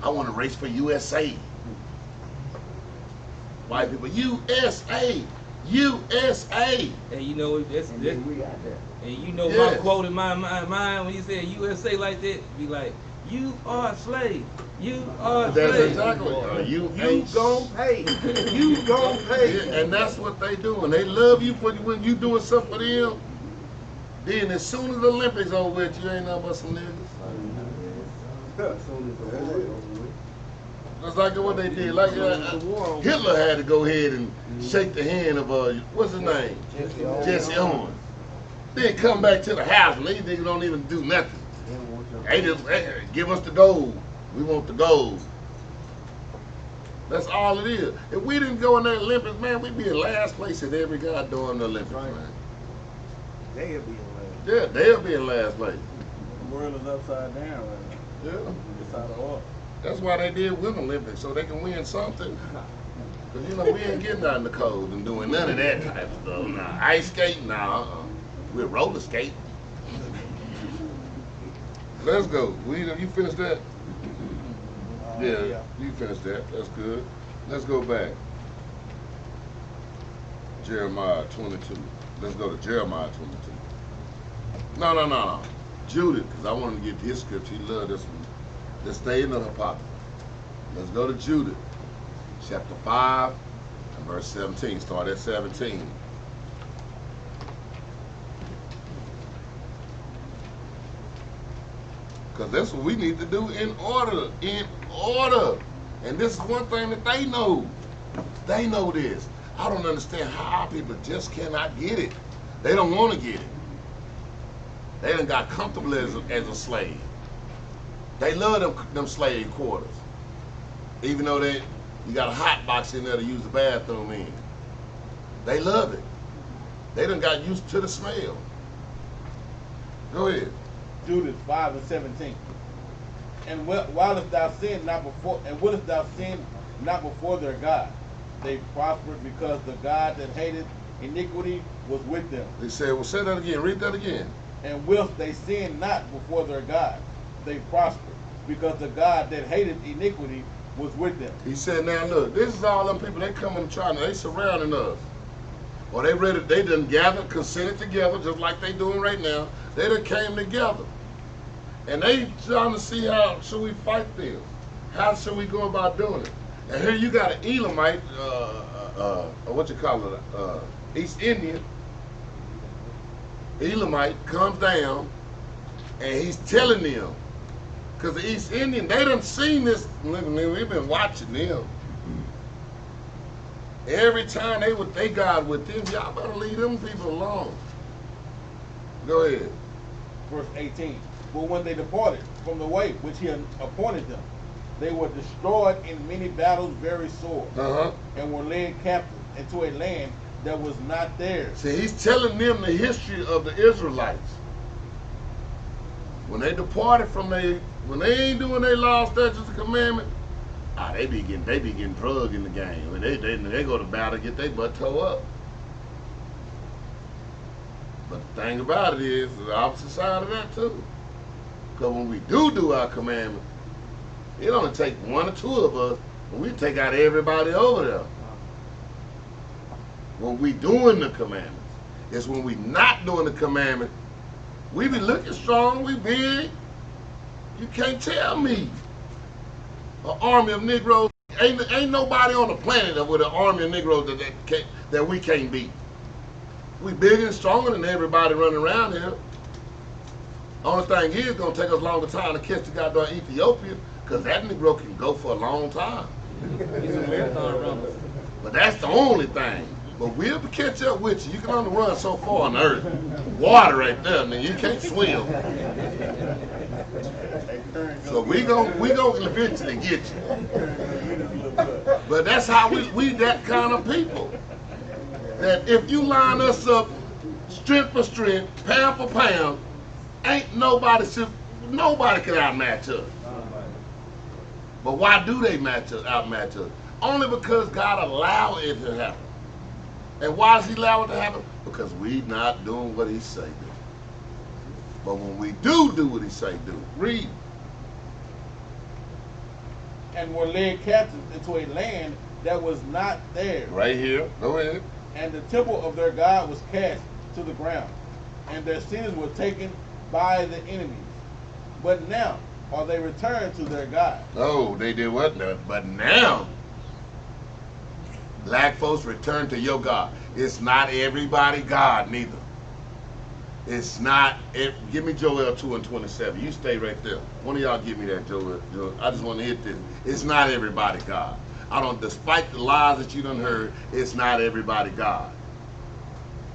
[SPEAKER 1] I want to race for USA. White people, USA, USA.
[SPEAKER 3] And you know that's
[SPEAKER 2] We got that.
[SPEAKER 3] and you know
[SPEAKER 1] Yes.
[SPEAKER 3] my quote in my mind when you say USA like that, be like, you are a slave. You are a
[SPEAKER 1] That's
[SPEAKER 3] slave.
[SPEAKER 1] exactly. You
[SPEAKER 5] gon' pay. You gon' pay.
[SPEAKER 1] And that's what they doing. They love you for when you doing something for them. Then as soon as the Olympics over with, you ain't nothing but some niggas. That's like what they did. Like Hitler had to go ahead and shake the hand of what's his name? Jesse Owens. Then come back to the house and these niggas don't even do nothing. They just give us the gold. We want the gold. That's all it is. If we didn't go in the Olympics, man, we'd be in last place at every guy doing the Olympics, man.
[SPEAKER 5] They'll be in
[SPEAKER 1] Yeah, they'll be in last place.
[SPEAKER 2] The world is upside down right now.
[SPEAKER 1] Yeah.
[SPEAKER 2] It's out of order.
[SPEAKER 1] That's why they did win the Olympics, so they can win something. Because, you know, we ain't getting out in the cold and doing none of that type of stuff. Nah, ice skating, nah, we're roller skating. Let's go. You finished that? Yeah, you finished that. That's good. Let's go back. Jeremiah 22. Let's go to Jeremiah 22. No. Judith, because I wanted to get his scripture. He loved this one. Let's stay in the Apocrypha. Let's go to Judith, chapter 5, and verse 17. Start at 17. Because that's what we need to do in order. And this is one thing that they know. They know this. I don't understand how our people just cannot get it. They don't want to get it. They done got comfortable as a slave. They love them slave quarters. Even though you got a hot box in there to use the bathroom in. They love it. They done got used to the smell. Go ahead.
[SPEAKER 2] Judith 5 and 17. And wouldest thou sin not before their God? They prospered because the God that hated iniquity was with them.
[SPEAKER 1] They said, well, say that again. Read that again.
[SPEAKER 2] And whilst they sinned not before their God, they prospered because the God that hated iniquity was with them.
[SPEAKER 1] He said, now look, this is all them people, they coming and trying, they surrounding us. Or they done gathered, consented together, just like they doing right now. They done came together. And they trying to see how should we fight them. How should we go about doing it? And here you got an Elamite, East Indian. Elamite comes down and he's telling them, because the East Indian, they done seen this, we've been watching them. Every time they God with them, y'all better leave them people alone. Go ahead.
[SPEAKER 2] Verse 18. But when they departed from the way which he had appointed them, they were destroyed in many battles very sore, and were led captive into a land that was not theirs.
[SPEAKER 1] See, he's telling them the history of the Israelites. When they departed from when they ain't doing their law, statutes, and commandments, they be getting drugged in the game. When they go to battle, get their butt towed up. But the thing about it is the opposite side of that too. Because when we do our commandments, it only take one or two of us, and we take out everybody over there. When we doing the commandments, it's when we not doing the commandment, we be looking strong, we big. You can't tell me an army of Negroes, ain't nobody on the planet with an army of Negroes that we can't beat. We bigger and stronger than everybody running around here. Only thing is, it's gonna take us longer time to catch the goddamn Ethiopia, because that Negro can go for a long time.
[SPEAKER 3] He's a marathon runner.
[SPEAKER 1] But that's the only thing. But we'll catch up with you. You can only run so far on the earth. Water right there, man. You can't swim. So we gonna eventually get you. But that's how we that kind of people. That if you line us up strength for strength, pound for pound, ain't nobody can outmatch us. But why do they outmatch us? Only because God allowed it to happen. And why does he allow it to happen? Because we not doing what he say do. But when we do what he say do, read.
[SPEAKER 2] And were led captive into a land that was not theirs.
[SPEAKER 1] Right here. Go ahead.
[SPEAKER 2] And the temple of their God was cast to the ground, and their sins were taken by the enemies. But now are they returned to their God.
[SPEAKER 1] Oh, they did what? But now, black folks return to your God. It's not everybody God, neither. It's not. Give me Joel 2 and 27. You stay right there. One of y'all give me that, Joel. I just want to hit this. It's not everybody God. Despite the lies that you done heard, it's not everybody God.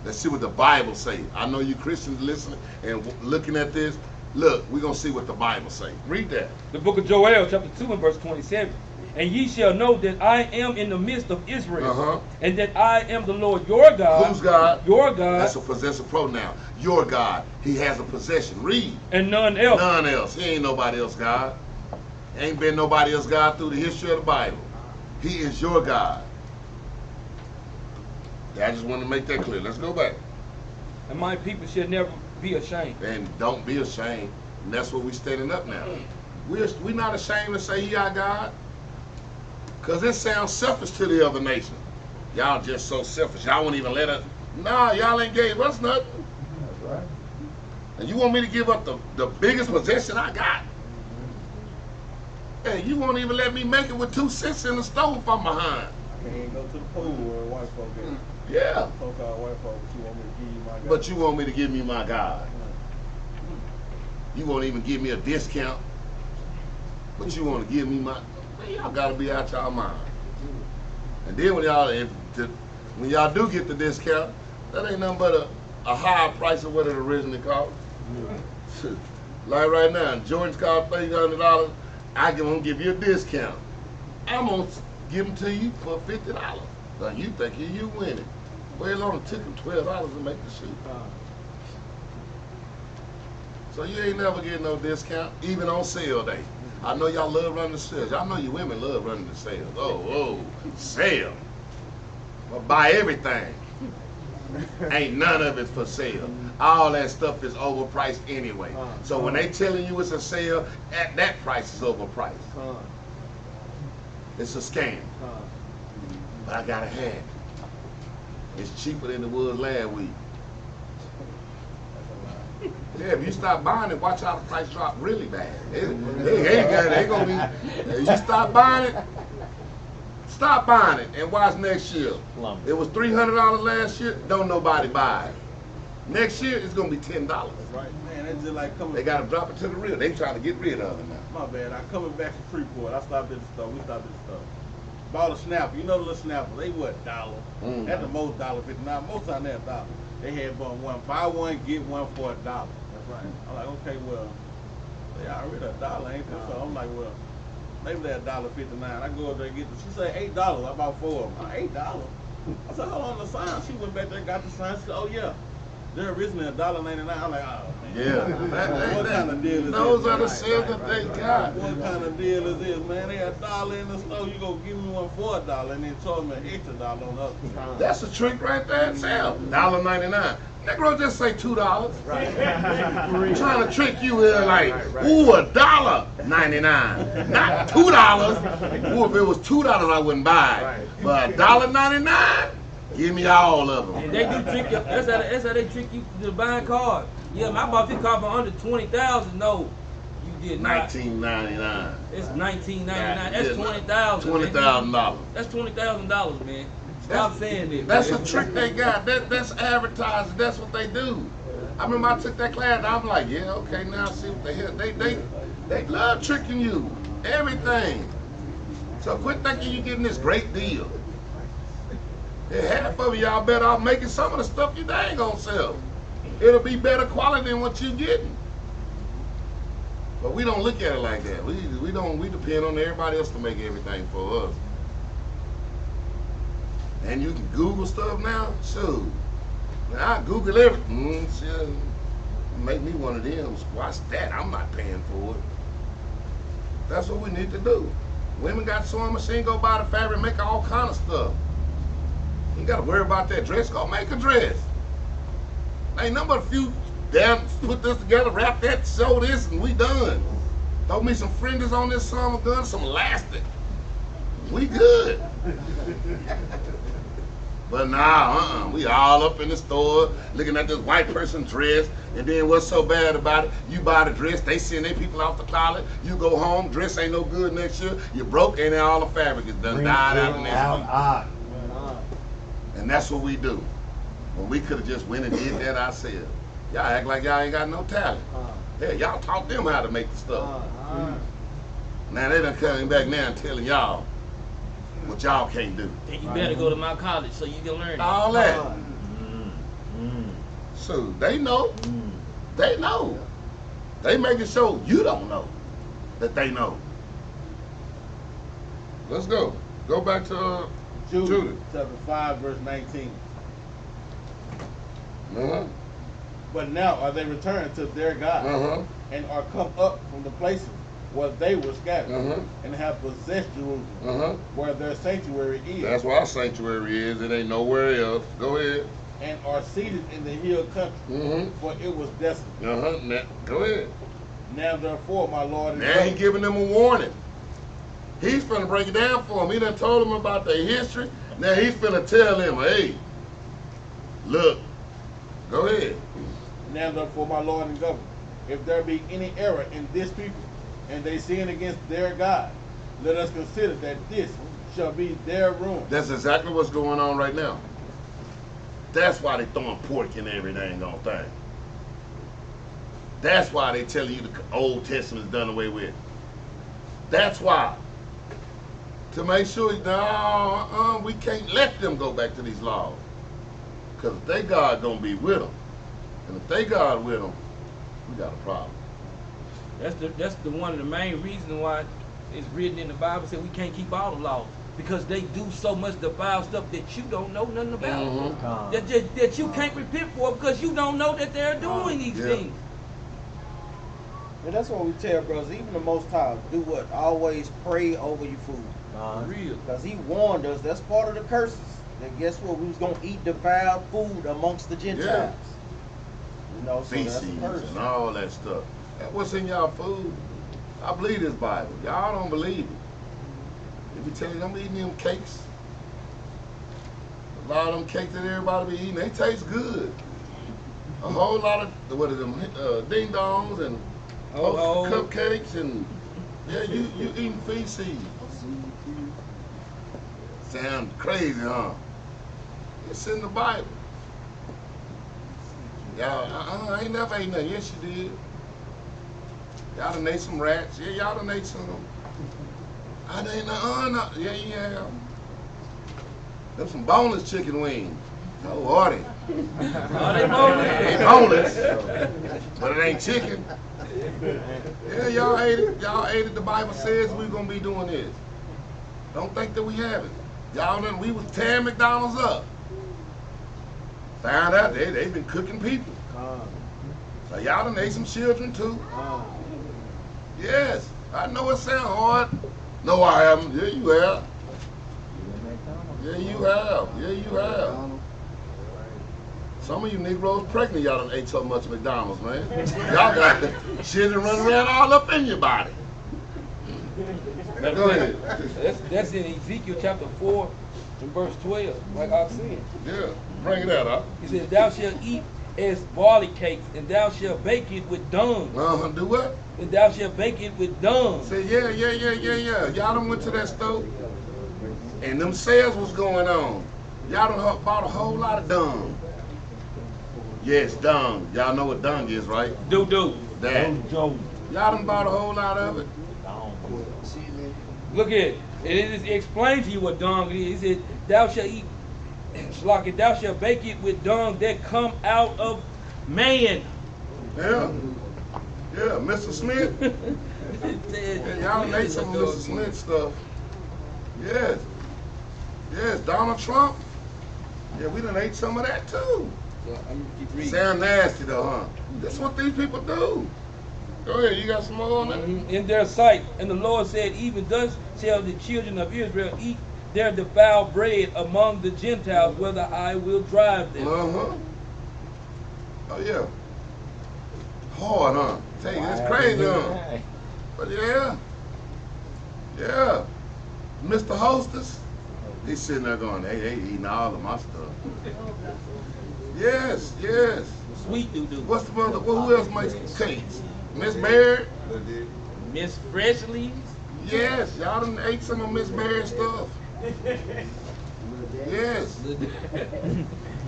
[SPEAKER 1] Let's see what the Bible say. I know you Christians listening and looking at this. Look, we're going to see what the Bible say. Read that.
[SPEAKER 3] The book of Joel, chapter 2 and verse 27. And ye shall know that I am in the midst of Israel, and that I am the Lord your God.
[SPEAKER 1] Who's God?
[SPEAKER 3] Your God.
[SPEAKER 1] That's a possessive pronoun. Your God. He has a possession. Read.
[SPEAKER 3] And none else.
[SPEAKER 1] None else. He ain't nobody else God. Ain't been nobody else God through the history of the Bible. He is your God. I just want to make that clear. Let's go back.
[SPEAKER 3] And my people shall never be ashamed.
[SPEAKER 1] And don't be ashamed. And that's what we're standing up now. We're not ashamed to say he our God. Because it sounds selfish to the other nation. Y'all just so selfish. Y'all won't even let us. Nah, y'all ain't gave us nothing.
[SPEAKER 5] That's right.
[SPEAKER 1] And you want me to give up the biggest possession I got? Hey, you won't even let me make it with 2 cents in the stove from behind.
[SPEAKER 2] I can't go to the pool where white folk at.
[SPEAKER 1] Yeah.
[SPEAKER 2] So-called white folk, but you want me to give you my God.
[SPEAKER 1] But you want me to give me my God. You won't even give me a discount. But you want to give me my. Man, y'all gotta be out y'all mind. And then when y'all do get the discount, that ain't nothing but a higher price of what it originally cost. Like right now, Jordan's cost $300. I'm gonna give you a discount. I'm gonna give them to you for $50. Now you think you winning? Well, it only took them $12 to make the shoe. So you ain't never getting no discount, even on sale day. I know y'all love running the sales. Y'all know you women love running the sales. Oh, sale. Well, buy everything. Ain't none of it for sale. All that stuff is overpriced anyway. So when they telling you it's a sale, at that price is overpriced. It's a scam. But I gotta have it. It's cheaper than it was last week. Yeah, if you stop buying it, watch how the price drop really bad. They gonna be. If you stop buying it and watch next year. It was $300 last year. Don't nobody buy it. Next year it's gonna be $10.
[SPEAKER 2] That's right, man. It's just like coming.
[SPEAKER 1] They gotta drop it to the real. They trying to get rid of it now.
[SPEAKER 2] My bad. I coming back from Freeport. I stopped at the store. We stopped at the store. Bought a snapper. You know the little snapper. They what, $1? At the most $1.50. Now most time they're $1. They had one buy one get one for $1. That's right. I'm like, okay, well, they already $1, ain't they? So I'm like, well, maybe they're $1.59. I go up there and get them. She said $8. I bought 4 of them. $8. I said, hold on, the sign. She went back there, got the sign. She said, oh yeah, they're originally $1.99. I'm like, oh man.
[SPEAKER 1] Yeah.
[SPEAKER 2] What kind of deal is
[SPEAKER 1] Those
[SPEAKER 2] this?
[SPEAKER 1] are the sales that they got.
[SPEAKER 2] What kind of deal is this, man? They got $1 in the store. You go give me one for $1 and then charge me an extra $1 on the other side.
[SPEAKER 1] That's a trick right there itself. $1.99. Negro just say $2.
[SPEAKER 5] Right.
[SPEAKER 1] Trying to trick you here like, ooh, $1.99, not $2. Ooh, if it was $2, I wouldn't buy it. But $1.99, give me all of them.
[SPEAKER 3] And they do trick you. That's how they trick you to buying cars. Yeah, I bought this car for under $20,000. No, you did not.
[SPEAKER 1] $19.99.
[SPEAKER 3] It's $19.99. That's $20,000.
[SPEAKER 1] $20,000.
[SPEAKER 3] That's $20,000, man. Stop saying this.
[SPEAKER 1] That's
[SPEAKER 3] man.
[SPEAKER 1] a trick they got. That's advertising. That's what they do. I remember I took that class and I'm like, yeah, okay, now see what the hell. They love tricking you. Everything. So quit thinking you're getting this great deal. Yeah, half of y'all better off making some of the stuff you ain't gonna sell. It'll be better quality than what you're getting. But we don't look at it like that. We depend on everybody else to make everything for us. And you can Google stuff now? Shoot. Now I Google everything. Shit. Make me one of them. Watch that. I'm not paying for it. That's what we need to do. Women got sewing machine, go buy the fabric, make all kind of stuff. You gotta worry about that dress, go make a dress. Ain't nothing but a few damn put this together, wrap that, sew this, and we done. Throw me some fringes on this summer gun, some elastic. We good. But nah, we all up in the store looking at this white person dress, and then what's so bad about it? You buy the dress, they send their people off to college, you go home, dress ain't no good next year, you broke, and then all the fabric is done died out next week. And that's what we do. When we could have just went and did that ourselves. Y'all act like y'all ain't got no talent. Hey, y'all taught them how to make the stuff. Now they done coming back now and telling y'all what y'all can't do.
[SPEAKER 3] Then you better go to my college so you can learn it.
[SPEAKER 1] All that. So they know. They know. They making sure you don't know that they know. Let's go. Go back to Judah.
[SPEAKER 2] Chapter 5, verse 19.
[SPEAKER 1] Uh-huh.
[SPEAKER 2] But now are they returned to their God,
[SPEAKER 1] Uh-huh.
[SPEAKER 2] and are come up from the places where they were scattered,
[SPEAKER 1] Uh-huh.
[SPEAKER 2] and have possessed Jerusalem,
[SPEAKER 1] Uh-huh.
[SPEAKER 2] where their sanctuary is,
[SPEAKER 1] That's where our sanctuary is. It ain't nowhere else. Go ahead.
[SPEAKER 2] and are seated in the hill country,
[SPEAKER 1] Mm-hmm.
[SPEAKER 2] for it was desolate.
[SPEAKER 1] Uh-huh. Go ahead.
[SPEAKER 2] Now therefore, my Lord and
[SPEAKER 1] Now he giving them a warning. He's finna break it down for him. He done told him about their history. Now he's finna tell him, hey, look, go ahead.
[SPEAKER 2] Now therefore, my Lord and Governor, if there be any error in this people, and they sin against their God, let us consider that this shall be their ruin.
[SPEAKER 1] That's exactly what's going on right now. That's why they throwing pork in every dang on thing. That's why they tell you the Old Testament's done away with. That's why. To make sure, no, we can't let them go back to these laws. Because if they God gonna be with them, and if they God with them, we got a problem.
[SPEAKER 3] That's the one of the main reasons why it's written in the Bible said we can't keep all the laws, because they do so much defile stuff that you don't know nothing about. That you can't repent for because you don't know that they're doing these things.
[SPEAKER 5] And that's what we tell brothers, even the Most High, do what? Always pray over your food.
[SPEAKER 3] Real.
[SPEAKER 5] Because he warned us, that's part of the curses. That guess what? We was going to eat defiled food amongst the Gentiles. You know, so that's a
[SPEAKER 1] Feces
[SPEAKER 5] curse.
[SPEAKER 1] and all that stuff. That's what's in y'all food. I believe this Bible. Y'all don't believe it. If you tell you I'm eating them cakes, a lot of them cakes that everybody be eating, they taste good. A whole lot of, what is them, ding-dongs and cupcakes and, yeah, you eating feces. Sound crazy, huh? It's in the Bible. Y'all, I ain't never ate nothing. Yes, you did. Y'all done ate some rats. Yeah, y'all done ate some. I done no. Yeah, you have. Them some boneless chicken wings. Oh, are they?
[SPEAKER 3] They boneless.
[SPEAKER 1] They boneless, but it ain't chicken. Yeah, y'all ate it. Y'all ate it. The Bible says we're gonna be doing this. Don't think that we haven't. Y'all done, we was tearing McDonald's up. Found out they've been cooking people. So y'all done ate some children too. Yes, I know it sounds hard. No, I haven't. Yeah, you have. Yeah, you have. Yeah, you have. Some of you Negroes pregnant, y'all done ate so much McDonald's, man. Y'all got the children running around all up in your body. Go ahead.
[SPEAKER 3] That's in Ezekiel chapter 4 and verse 12, like I said.
[SPEAKER 1] Yeah, bring it out, huh?
[SPEAKER 3] He said, thou shalt eat as barley cakes, and thou shalt bake it with dung.
[SPEAKER 1] Do what?
[SPEAKER 3] And thou shalt bake it with dung.
[SPEAKER 1] Say, yeah. Y'all done went to that store, and them sales was going on. Y'all done bought a whole lot of dung. Yes, dung. Y'all know what dung is, right?
[SPEAKER 3] Do.
[SPEAKER 1] That. Y'all done bought a whole lot of it.
[SPEAKER 3] Look at it. It explains to you what dung is. It said, thou shalt eat, like it, thou shalt bake it with dung that come out of man.
[SPEAKER 1] Yeah, Mr. Smith. Y'all done ate some of Mr. Smith stuff. Yes, Donald Trump. Yeah, we done ate some of that too.
[SPEAKER 3] So, I'm gonna keep reading.
[SPEAKER 1] Sound nasty though, huh? That's what these people do. Go ahead, you got some more on that?
[SPEAKER 3] In their sight. And the Lord said, even thus shall the children of Israel eat their defiled bread among the Gentiles, whether I will drive them.
[SPEAKER 1] Oh yeah. Hard, huh? Tell you, it's crazy, huh? But yeah. Mr. Hostess, he's sitting there going, they eating all of my stuff. Yes.
[SPEAKER 3] Sweet do.
[SPEAKER 1] What's the mother? Who else makes cakes? Miss Baird?
[SPEAKER 3] Miss Freshly's?
[SPEAKER 1] Yes, y'all done ate some of Miss Baird's stuff. Yes. And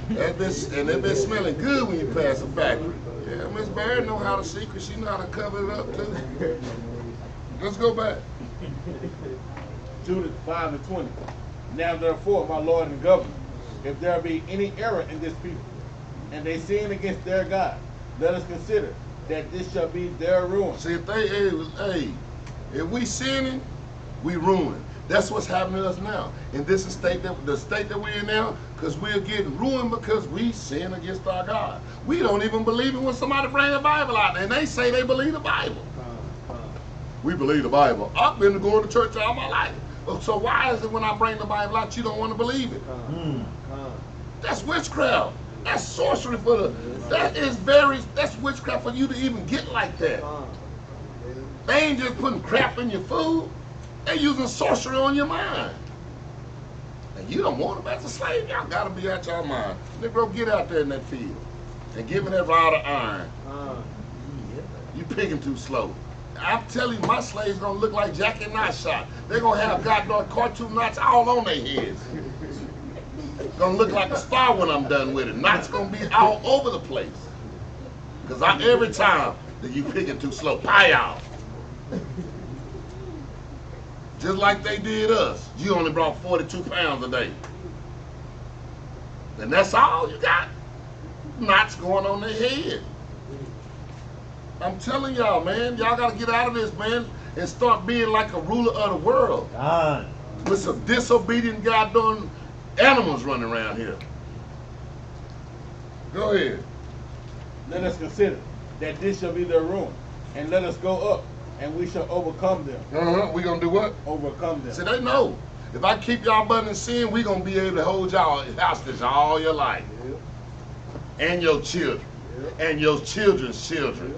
[SPEAKER 1] it been smelling good when you pass the factory. Yeah, Miss Baird know how to secret. She know how to cover it up too. Let's go back.
[SPEAKER 2] Judith 5 and 20. Now therefore, my Lord and Governor, if there be any error in this people, and they sin against their God, let us consider that this shall be their ruin.
[SPEAKER 1] See, if we sinning, we ruin. That's what's happening to us now. And this is the state that we're in now, because we're getting ruined because we sin against our God. We don't even believe it when somebody bring the Bible out and they say they believe the Bible. We believe the Bible. I've been going to church all my life. So why is it when I bring the Bible out you don't want to believe it? That's witchcraft. That's sorcery that's witchcraft for you to even get like that. They ain't just putting crap in your food. They using sorcery on your mind. And you don't want them as a slave. Y'all gotta be out your mind. Negro, get out there in that field and give me that rod of iron. You picking too slow. I'm telling you, my slaves gonna look like Jackie Knot shot. They're gonna have goddamn cartoon knots all on their heads. Gonna look like a star when I'm done with it. Knots gonna be all over the place. Cause every time that you picking too slow, pie out. Just like they did us. You only brought 42 pounds a day. And that's all you got. Knots going on their head. I'm telling y'all, man, y'all gotta get out of this, man, and start being like a ruler of the world. With some disobedient goddamn animals running around here. Go ahead.
[SPEAKER 2] Let us consider that this shall be their ruin, and let us go up, and we shall overcome them.
[SPEAKER 1] We gonna do what?
[SPEAKER 2] Overcome them.
[SPEAKER 1] See, they know. If I keep y'all butt in sin, we gonna be able to hold y'all hostage all your life. And your children. And your children's children.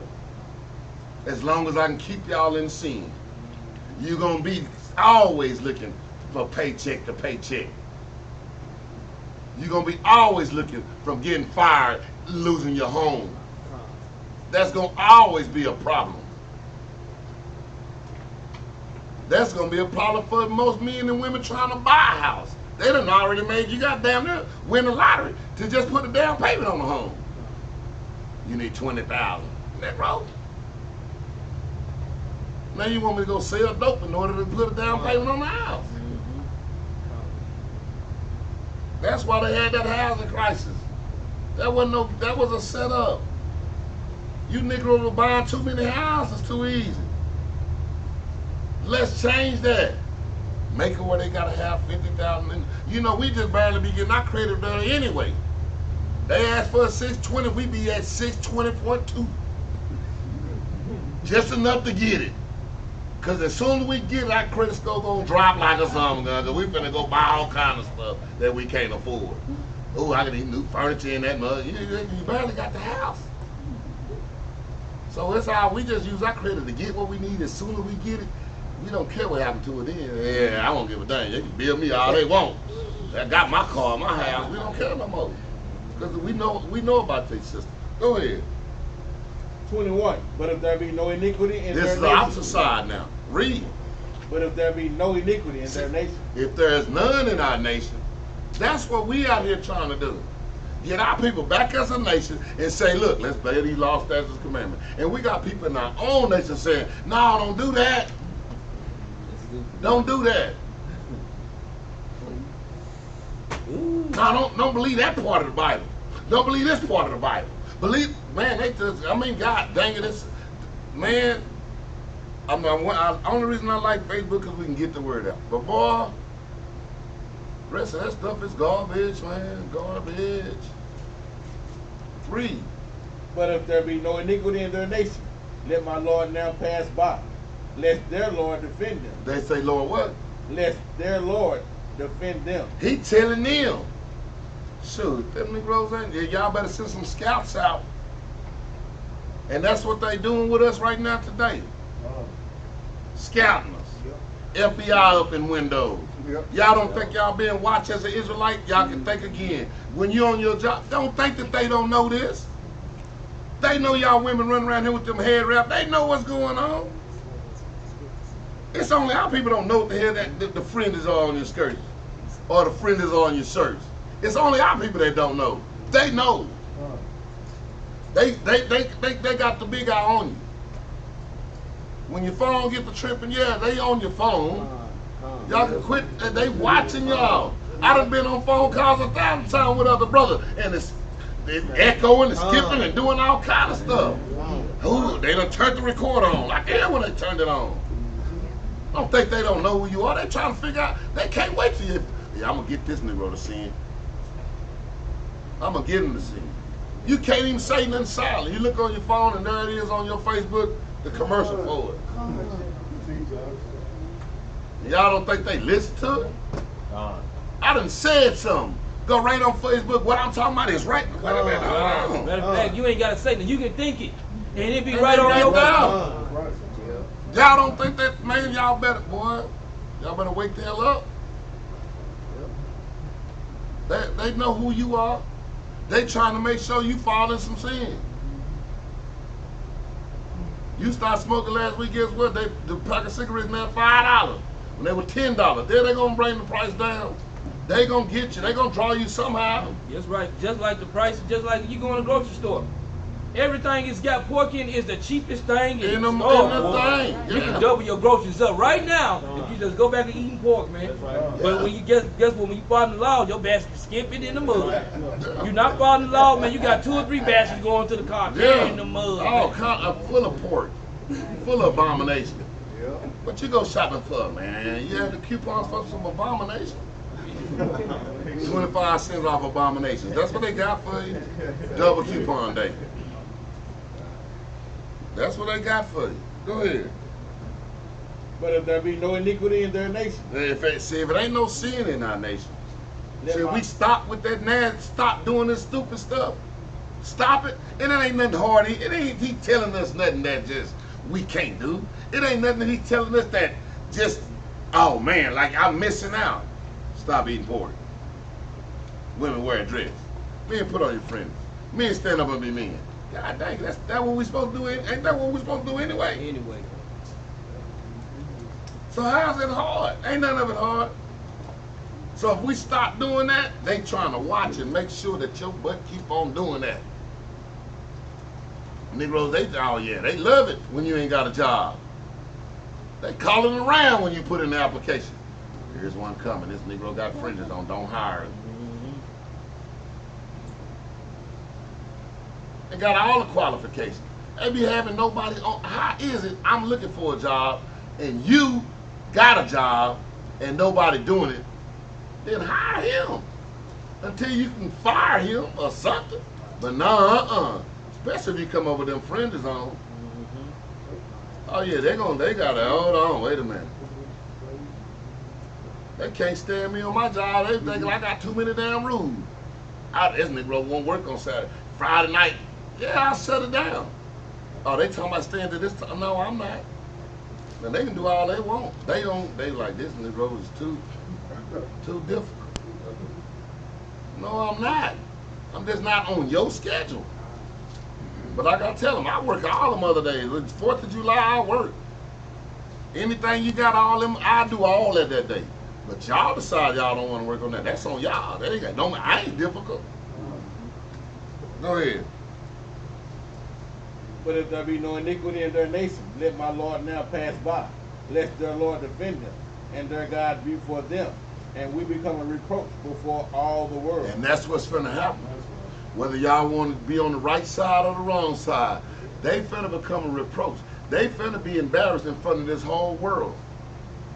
[SPEAKER 1] As long as I can keep y'all in sin. You're gonna be always looking for paycheck to paycheck. You're gonna be always looking from getting fired, losing your home. That's gonna always be a problem. That's gonna be a problem for most men and women trying to buy a house. They done already made you goddamn near win the lottery to just put a down payment on the home. You need 20,000. That wrong. Now you want me to go sell dope in order to put a down payment on the house. That's why they had that housing crisis. That was a setup. You Negroes were buying too many houses too easy. Let's change that. Make it where they gotta have 50,000. You know, we just barely be getting our credit better anyway. They asked for a 620, we be at 620.2. Just enough to get it. Cause as soon as we get it, our credit score gonna drop like a something, cause we finna go buy all kind of stuff that we can't afford. Oh, I can eat new furniture in that mug. You barely got the house. So it's how we just use our credit to get what we need. As soon as we get it, we don't care what happened to it then. Yeah, I won't give a damn. They can bill me all they want. I got my car, my house. We don't care no more. Because we know about this system. Go ahead.
[SPEAKER 2] 21. But if there be no iniquity in
[SPEAKER 1] This
[SPEAKER 2] their
[SPEAKER 1] is the
[SPEAKER 2] nation.
[SPEAKER 1] opposite side now. Read.
[SPEAKER 2] But if there be no iniquity in their nation.
[SPEAKER 1] If there's none in our nation, that's what we out here trying to do. Get our people back as a nation and say, look, let's obey these laws, statutes, and commandments. And we got people in our own nation saying, no, don't do that. Don't do that. No, don't believe that part of the Bible. Don't believe this part of the Bible. Believe, man, God dang it, it's, man, only reason I like Facebook is we can get the word out. But boy, the rest of that stuff is garbage, man, garbage. Read.
[SPEAKER 2] But if there be no iniquity in their nation, let my Lord now pass by, lest their Lord defend them.
[SPEAKER 1] They say, Lord, what?
[SPEAKER 2] Lest their Lord defend them.
[SPEAKER 1] He telling them. Shoot, them Negroes ain't there. Y'all better send some scouts out. And that's what they doing with us right now today. Scouting us. FBI up in windows. Y'all don't think y'all being watched as an Israelite? Y'all can think again. When you're on your job, don't think that they don't know this. They know y'all women running around here with them head wraps. They know what's going on. It's only our people don't know what the hell that the fringes are on your skirts or the fringes are on your shirts. It's only our people that don't know. They know. They got the big eye on you. When your phone get to tripping, yeah, they on your phone. Y'all can quit. They watching y'all. I done been on phone calls 1,000 times with other brothers, and it's echoing and skipping and doing all kind of stuff. Ooh, they done turned the recorder on. Like hell when they turned it on. Don't think they don't know who you are. They trying to figure out. They can't wait till you. Yeah, I'm gonna get this Negro to sin. I'm gonna get him to sin. You can't even say nothing silent. You look on your phone and there it is on your Facebook, the commercial for it. Y'all don't think they listen to it? I done said something. Go right on Facebook. What I'm talking about is right. Wait a minute.
[SPEAKER 3] Matter of fact, you ain't gotta say nothing. You can think it, and it be right on your mouth.
[SPEAKER 1] Y'all don't think that, man? Y'all better, boy. Y'all better wake the hell up. They know who you are. They trying to make sure you fall in some sin. You start smoking last week, guess what? The pack of cigarettes now $5. When they were $10, then they gonna bring the price down. They gonna get you. They gonna draw you somehow.
[SPEAKER 3] That's right. Just like the price, just like you go in the grocery store. Everything it's got pork in is the cheapest thing in the store.
[SPEAKER 1] Yeah.
[SPEAKER 3] You can double your groceries up right now if you just go back and eating pork, man.
[SPEAKER 2] That's right.
[SPEAKER 3] But when you guess what? When you follow the law, your basket skipping in the mud. You're not following the law, man. You got 2 or 3 baskets going to the car in the mud.
[SPEAKER 1] Oh, full of pork, full of abomination. What you go shopping for, man? You had the coupons for some abomination. 25 cents off abominations. That's what they got for you. Double coupon day. That's what they got for you. Go ahead.
[SPEAKER 2] But if there be no iniquity in their nation,
[SPEAKER 1] If it ain't no sin in our nation, see, we stop with that stop doing this stupid stuff. Stop it. And it ain't nothing hard. It ain't he telling us nothing that just we can't do. It ain't nothing that he telling us that just, oh man, like I'm missing out. Stop eating pork. Women wear a dress. Men put on your friends. Men stand up and be men. God dang, that's what we supposed to do. Ain't that what we supposed to do anyway?
[SPEAKER 3] Anyway.
[SPEAKER 1] So how's it hard? Ain't none of it hard. So if we stop doing that, they trying to watch and make sure that your butt keep on doing that. Negroes, they love it when you ain't got a job. They calling around when you put in the application. Here's one coming. This Negro got fringes on. Don't hire him. They got all the qualifications. They be having nobody on. How is it I'm looking for a job and you got a job and nobody doing it? Then hire him until you can fire him or something. But no, especially if you come up with them fringes on. Oh yeah, they gotta hold on. Wait a minute. They can't stand me on my job. They think I got too many damn rules. This Negro won't work on Saturday. Friday night, yeah, I'll shut it down. Oh, they talking about staying to this time. No, I'm not. Now they can do all they want. They like this Negro is too difficult. No, I'm not. I'm just not on your schedule. But like I tell them, I work all them other days. 4th of July, I work. Anything you got, all them, I do all that day. But y'all decide y'all don't want to work on that. That's on y'all. They ain't got no. I ain't difficult. Go ahead.
[SPEAKER 2] but if there be no iniquity in their nation, let my Lord now pass by, lest their Lord defend them, and their God be for them, and we become a reproach before all the world.
[SPEAKER 1] And that's what's finna happen. Whether y'all want to be on the right side or the wrong side, they finna become a reproach. They finna be embarrassed in front of this whole world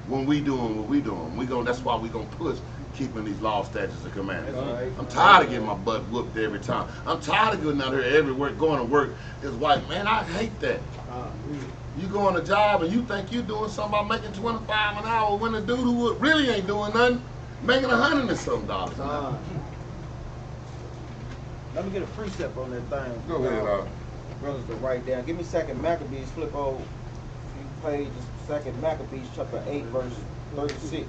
[SPEAKER 1] when we doing what we doing. That's why we gonna push keeping these laws, statutes, and commandments.
[SPEAKER 5] Right.
[SPEAKER 1] I'm tired of getting my butt whooped every time. I'm tired of getting out here everywhere, going to work. It's white, man, I hate that. You go on a job and you think you doing something about making $25 an hour when the dude who really ain't doing nothing making $100 and something dollars an hour.
[SPEAKER 5] Let me get a precept on that thing.
[SPEAKER 1] Go ahead,
[SPEAKER 5] brothers, to write down. Give me 2nd Maccabees. Flip over a few pages. 2nd Maccabees, chapter 8, verse 36.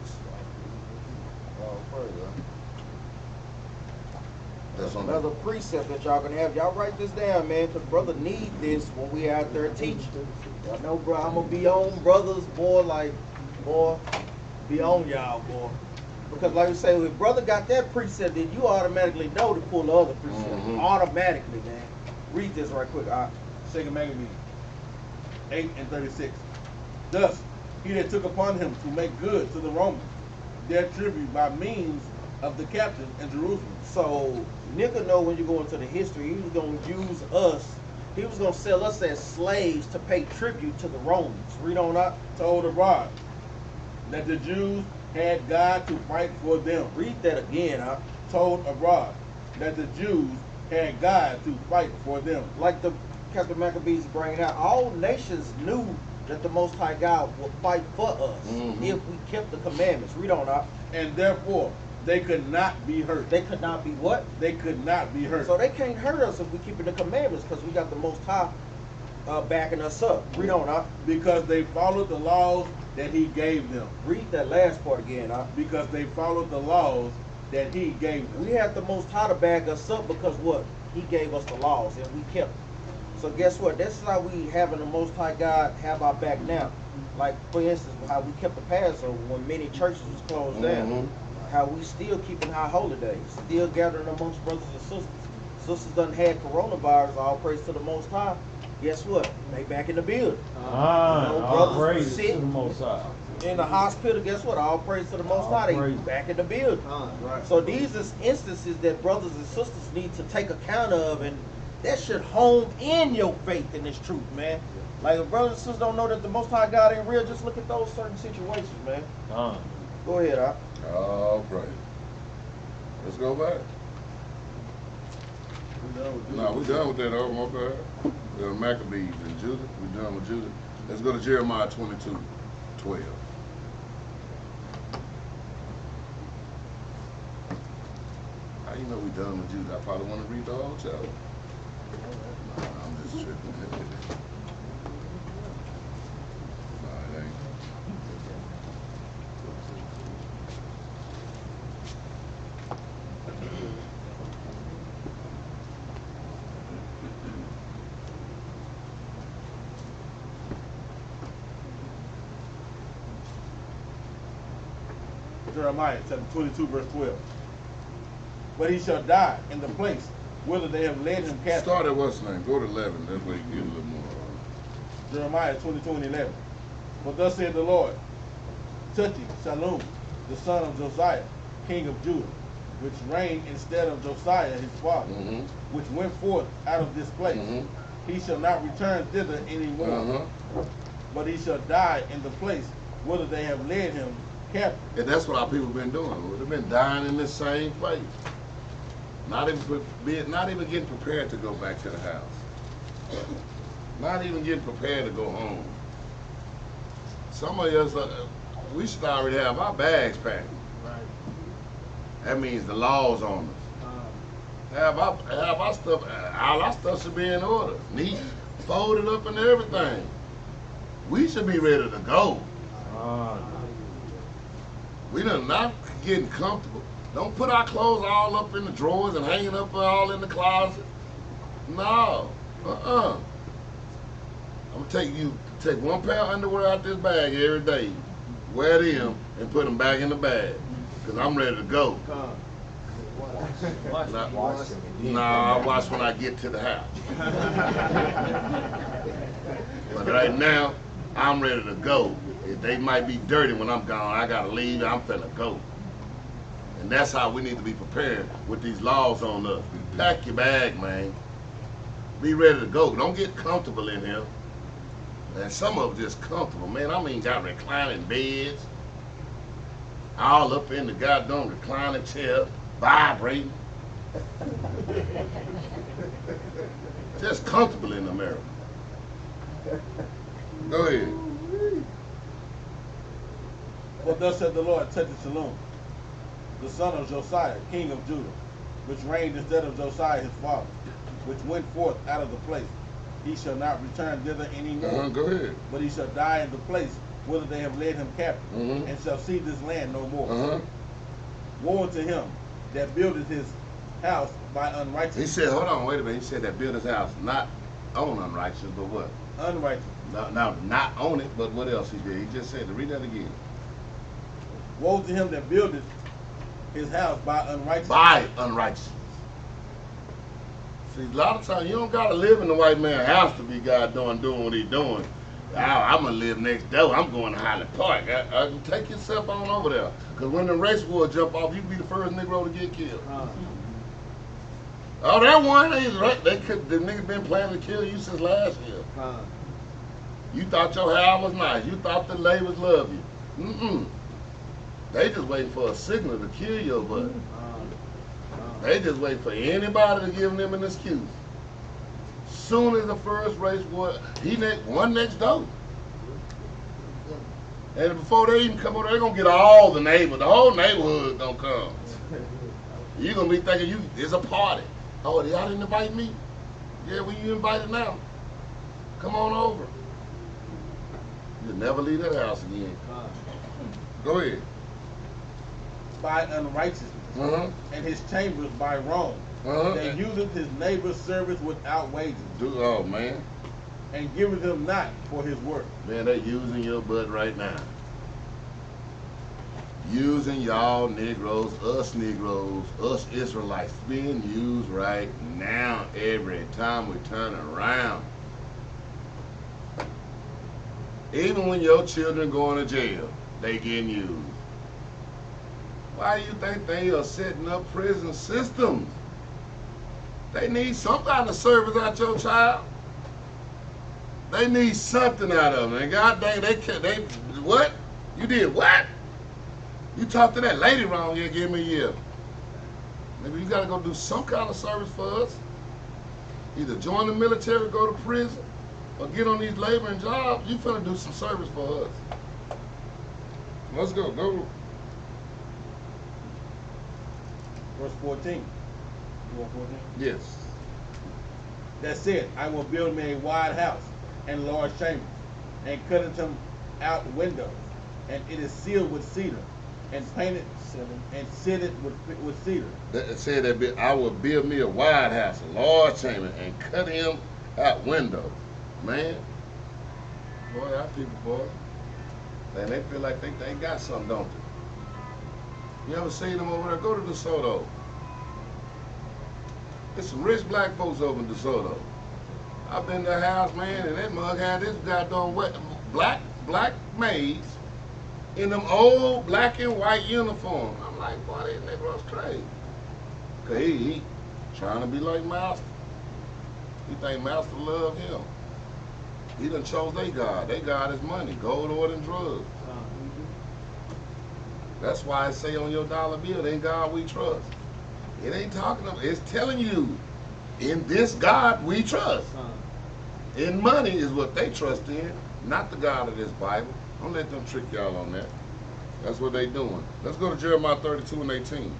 [SPEAKER 1] That's on
[SPEAKER 5] Another precept that y'all gonna have. Y'all write this down, man, because brother need this when we out there teaching. Y'all know, bro, I'm gonna be on brothers, boy, be on y'all, boy. Because like we say, if brother got that precept, then you automatically know to pull the other precept. Automatically, man. Read this right quick.
[SPEAKER 2] 2nd Maccabees 8 and 36. Thus, he that took upon him to make good to the Romans their tribute by means of the captives in Jerusalem.
[SPEAKER 5] So, nigga know when you go into the history, he was going to use us. He was going to sell us as slaves to pay tribute to the Romans. Read on up.
[SPEAKER 2] Told abroad that the Jews had God to fight for them.
[SPEAKER 5] Read that again.
[SPEAKER 2] Told abroad that the Jews had God to fight for them.
[SPEAKER 5] Like the Captain Maccabees bringing out, all nations knew that the Most High God would fight for us if we kept the commandments. Read on up.
[SPEAKER 2] And therefore, they could not be hurt.
[SPEAKER 5] They could not be what?
[SPEAKER 2] They could not be hurt.
[SPEAKER 5] So they can't hurt us if we keep the commandments because we got the Most High backing us up. Read on, huh?
[SPEAKER 2] Because they followed the laws that he gave them.
[SPEAKER 5] Read that last part again, huh?
[SPEAKER 2] Because they followed the laws that he gave them.
[SPEAKER 5] We have the Most High to back us up because what? He gave us the laws and we kept them. So guess what? This is how we having the Most High God have our back now. Like, for instance, how we kept the Passover when many churches was closed down. How we still keeping our holy days. Still gathering amongst brothers and sisters. Sisters done had coronavirus, all praise to the Most High. Guess what? They back in the building.
[SPEAKER 6] All praise to the Most High.
[SPEAKER 5] In the hospital, guess what? All praise to the Most High. They back in the building.
[SPEAKER 2] Right.
[SPEAKER 5] So these is instances that brothers and sisters need to take account of, and that should hone in your faith in this truth, man. Like, if brothers and sisters don't know that the Most High God ain't real, just look at those certain situations, man. Go ahead, Al.
[SPEAKER 1] All right. Let's go back. No, we're done with that. Oh, my bad. Maccabees and Judah. We're done with Judah. Let's go to Jeremiah 22:12. How you know we done with Judah? I probably want to read the whole chapter. Nah, I'm just tripping. Nah, it ain't.
[SPEAKER 2] Jeremiah chapter 22, verse 12. But he shall die in the place whither they have led him captive.
[SPEAKER 1] Start at what's name? Go to 11. That way you get a little more.
[SPEAKER 2] Jeremiah 22:11. For thus said the Lord, touching Shallum, the son of Josiah, king of Judah, which reigned instead of Josiah his father, which went forth out of this place. He shall not return thither any more, but he shall die in the place whither they have led him captive.
[SPEAKER 1] And that's what our people been doing. They've been dying in this same place. Not even getting prepared to go back to the house. Not even getting prepared to go home. Some of us, we should already have our bags packed.
[SPEAKER 2] Right.
[SPEAKER 1] That means the law's on us. Have our stuff, all our stuff should be in order. Neat, folded up and everything. We should be ready to go. We done not getting comfortable. Don't put our clothes all up in the drawers and hanging up all in the closet. No. I'm gonna take one pair of underwear out this bag every day, wear them, and put them back in the bag. Cause I'm ready to go. I wash when I get to the house. But right now, I'm ready to go. They might be dirty when I'm gone. I gotta leave. I'm finna go. And that's how we need to be prepared with these laws on us. Pack your bag, man. Be ready to go. Don't get comfortable in here. And some of them just comfortable, man. I mean, got reclining beds, all up in the goddamn reclining chair, vibrating. Just comfortable in America. Go ahead.
[SPEAKER 2] For thus said the Lord, touching Shallum, the son of Josiah, king of Judah, which reigned instead of Josiah his father, which went forth out of the place. He shall not return thither any more.
[SPEAKER 1] Go ahead.
[SPEAKER 2] But he shall die in the place whither they have led him captive, and shall see this land no more. Woe to him that buildeth his house by unrighteousness.
[SPEAKER 1] He said, hold on, wait a minute. He said that build his house not on unrighteous, but what?
[SPEAKER 2] Unrighteous.
[SPEAKER 1] Now, not on it, but what else he did? He just said to read that again.
[SPEAKER 2] Woe to him that buildeth his house by unrighteousness.
[SPEAKER 1] By unrighteousness. See, a lot of times you don't gotta live in the white man's house to be God doing what he's doing. I'm gonna live next door. I'm going to Highland Park. Take yourself on over there, cause when the race war jump off, you be the first Negro to get killed. Oh, that one is right. The nigga been planning to kill you since last year. You thought your hair was nice. You thought the ladies love you. They just waiting for a signal to kill your butt. They just wait for anybody to give them an excuse. Soon as the first race war, one next door. And before they even come over, they're gonna get all the neighbors. The whole neighborhood gonna come. You're gonna be thinking it's a party. Oh, y'all didn't invite me? Yeah, well, you invited now. Come on over. You'll never leave that house again. Go ahead.
[SPEAKER 2] By unrighteousness, and his chambers by wrong. They useth his neighbor's service without wages.
[SPEAKER 1] Oh, man.
[SPEAKER 2] And giveth him not for his work.
[SPEAKER 1] Man, they using your butt right now. Using y'all Negroes, us Israelites, being used right now every time we turn around. Even when your children going to jail, they getting used. Why do you think they are setting up prison systems? They need some kind of service out your child. They need something out of them. And God dang, they what? You did what? You talked to that lady wrong, yeah, give me a year. Maybe you gotta go do some kind of service for us. Either join the military, go to prison, or get on these laboring jobs. You finna do some service for us. Let's go.
[SPEAKER 2] Verse 14. You want 14?
[SPEAKER 1] Yes.
[SPEAKER 2] That said, I will build me a wide house and large chambers, and cut him out windows, and it is sealed with cedar, and painted and seated with cedar.
[SPEAKER 1] It said that I will build me a wide house, a large chamber, and cut him out windows. Man, boy, our people, boy, man, they feel like they got something, don't they? You ever seen them over there? Go to DeSoto. There's some rich black folks over in DeSoto. I've been to the house, man, and that mug had this goddamn black maids in them old black and white uniforms. I'm like, boy, these niggas crazy. Cause he trying to be like Master. He think Master love him. He done chose their God. Their God is money, gold, oil, and drugs. That's why I say on your dollar bill, in God we trust. It ain't talking about, it's telling you, in this God we trust. In money is what they trust in, not the God of this Bible. Don't let them trick y'all on that. That's what they doing. Let's go to Jeremiah 32 and 18.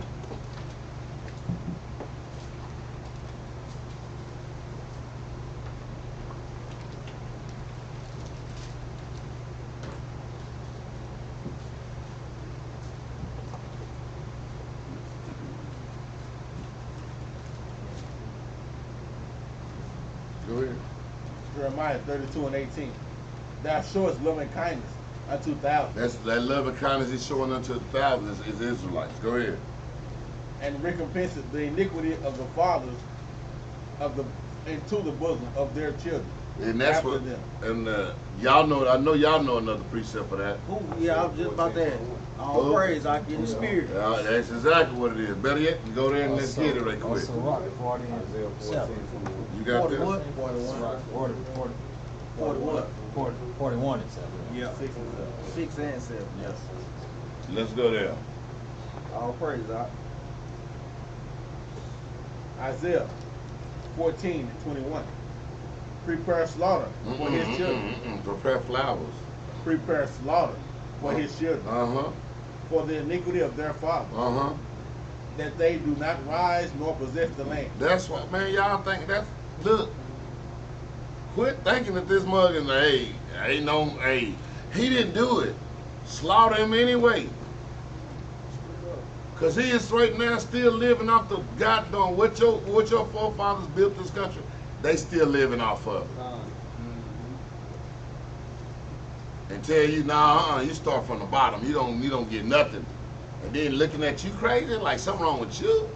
[SPEAKER 1] Go ahead.
[SPEAKER 2] Jeremiah 32 and 18. Thou showest loving kindness unto thousands.
[SPEAKER 1] That loving kindness he's showing unto thousands is Israelites. Go ahead.
[SPEAKER 2] And recompenseth the iniquity of the fathers into the bosom of their children.
[SPEAKER 1] And that's
[SPEAKER 2] after
[SPEAKER 1] what,
[SPEAKER 2] them.
[SPEAKER 1] and y'all know, I know y'all know another precept for that.
[SPEAKER 5] Yeah, I was just about that. All praise, I get in the spirit.
[SPEAKER 1] That's exactly what it is. Better yet, you go there and let's get it right quick.
[SPEAKER 6] Also, Rock 40 and Isaiah 14.
[SPEAKER 1] You got this?
[SPEAKER 6] 41 and 7.
[SPEAKER 5] Yeah. 6 and 7.
[SPEAKER 6] Yes.
[SPEAKER 1] Let's go there.
[SPEAKER 5] All praise,
[SPEAKER 2] Isaiah 14 and 21. Prepare slaughter for his children.
[SPEAKER 1] Prepare flowers.
[SPEAKER 2] Prepare slaughter for his children. For the iniquity of their father. That they do not rise nor possess the land.
[SPEAKER 1] That's what, man, y'all think that's, look, quit thinking that this mug is ain't no, he didn't do it. Slaughter him anyway. Cause he is right now still living off the goddamn, what your forefathers built this country, they still living off of it. And tell you, nah, you start from the bottom. You don't get nothing. And then looking at you crazy, like something wrong with you.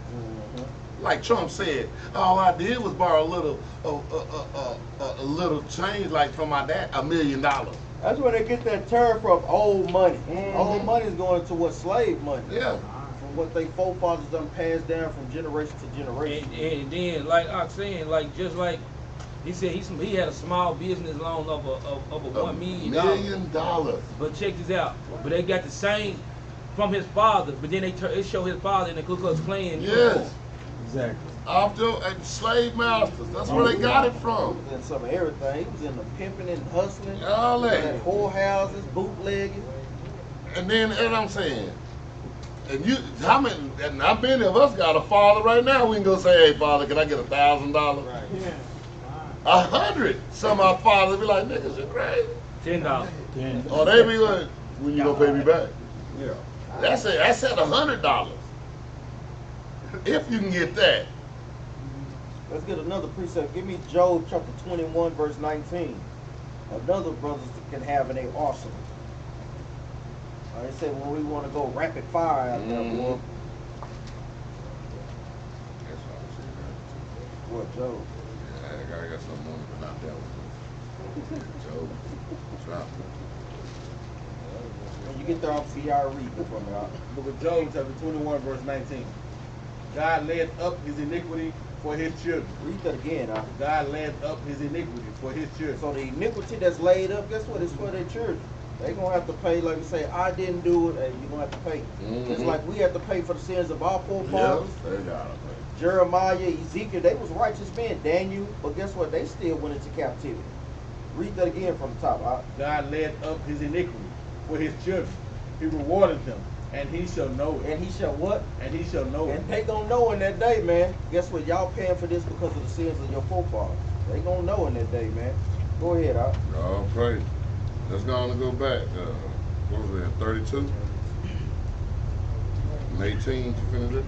[SPEAKER 1] Like Trump said, all I did was borrow a little change, like from my dad, $1 million.
[SPEAKER 5] That's where they get that term from, old money. Old money is going to what, slave money.
[SPEAKER 1] Yeah.
[SPEAKER 5] From what they forefathers done passed down from generation to generation.
[SPEAKER 3] And then, like I was saying, like just like he said, he had a small business loan of a $1 million.
[SPEAKER 1] $1 million.
[SPEAKER 3] But check this out. But they got the same from his father. But then they show his father in the Ku Klux Klan.
[SPEAKER 1] Yes.
[SPEAKER 6] Exactly.
[SPEAKER 1] After slave masters. That's where they got it from.
[SPEAKER 5] He was in some of everything. He was in the pimping and hustling.
[SPEAKER 1] All that.
[SPEAKER 5] Whorehouses, bootlegging.
[SPEAKER 1] And then, and I'm saying, and how many of us got a father right now? We can go say, hey, father, can I get $1,000?
[SPEAKER 5] Right.
[SPEAKER 1] 100. Some of our fathers be like, niggas, you crazy.
[SPEAKER 3] $10.
[SPEAKER 1] Or they be like, when you gonna pay me back?
[SPEAKER 5] Yeah.
[SPEAKER 1] That's at $100. If you can get that.
[SPEAKER 5] Let's get another precept. Give me Job chapter 21, verse 19. Another brothers can have in their arsenal. They say when we want to go rapid fire out there, boy.
[SPEAKER 1] That's what I was saying.
[SPEAKER 5] What, Job?
[SPEAKER 1] Yeah, I got something on it, but not that one. Joe, drop it.
[SPEAKER 5] When you get there, I'll see y'all read it from y'all.
[SPEAKER 2] Book of Job, chapter 21, verse 19. God laid up his iniquity for his children.
[SPEAKER 5] Read that again, huh?
[SPEAKER 2] God laid up his iniquity for his children.
[SPEAKER 5] So the iniquity that's laid up, guess what? It's for their children. They gonna have to pay, like we say, I didn't do it, and you're gonna have to pay. Just like we have to pay for the sins of our forefathers.
[SPEAKER 1] Yep, they gotta pay.
[SPEAKER 5] Jeremiah, Ezekiel, they was righteous men. Daniel, but guess what? They still went into captivity. Read that again from the top. Huh?
[SPEAKER 2] God laid up his iniquity for his children. He rewarded them, and he shall know it.
[SPEAKER 5] And he shall what?
[SPEAKER 2] And he shall know it.
[SPEAKER 5] And they gonna know in that day, man. Guess what? Y'all paying for this because of the sins of your forefathers. They gonna know in that day, man. Go ahead, huh?
[SPEAKER 1] Oh, praise. Let's go on and go back. What was it, 32? And 18, you finished it?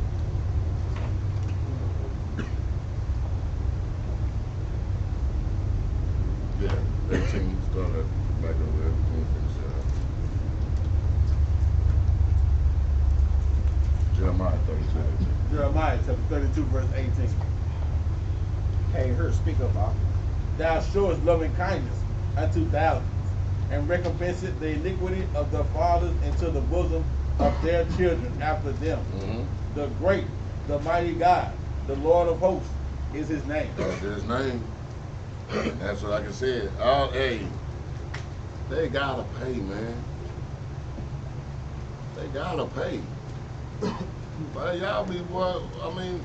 [SPEAKER 1] Yeah, 18, start at back over there. Jeremiah 32.
[SPEAKER 2] Jeremiah chapter 32, verse 18.
[SPEAKER 5] Hey, her, speak up, huh?
[SPEAKER 2] Thou showest loving kindness unto thousands, and recompensest the iniquity of their fathers into the bosom of their children after them. The great, the mighty God, the Lord of hosts, is his name.
[SPEAKER 1] That's his name. That's what I can say. Hey, they gotta pay, man. They gotta pay. But y'all be, boy, I mean,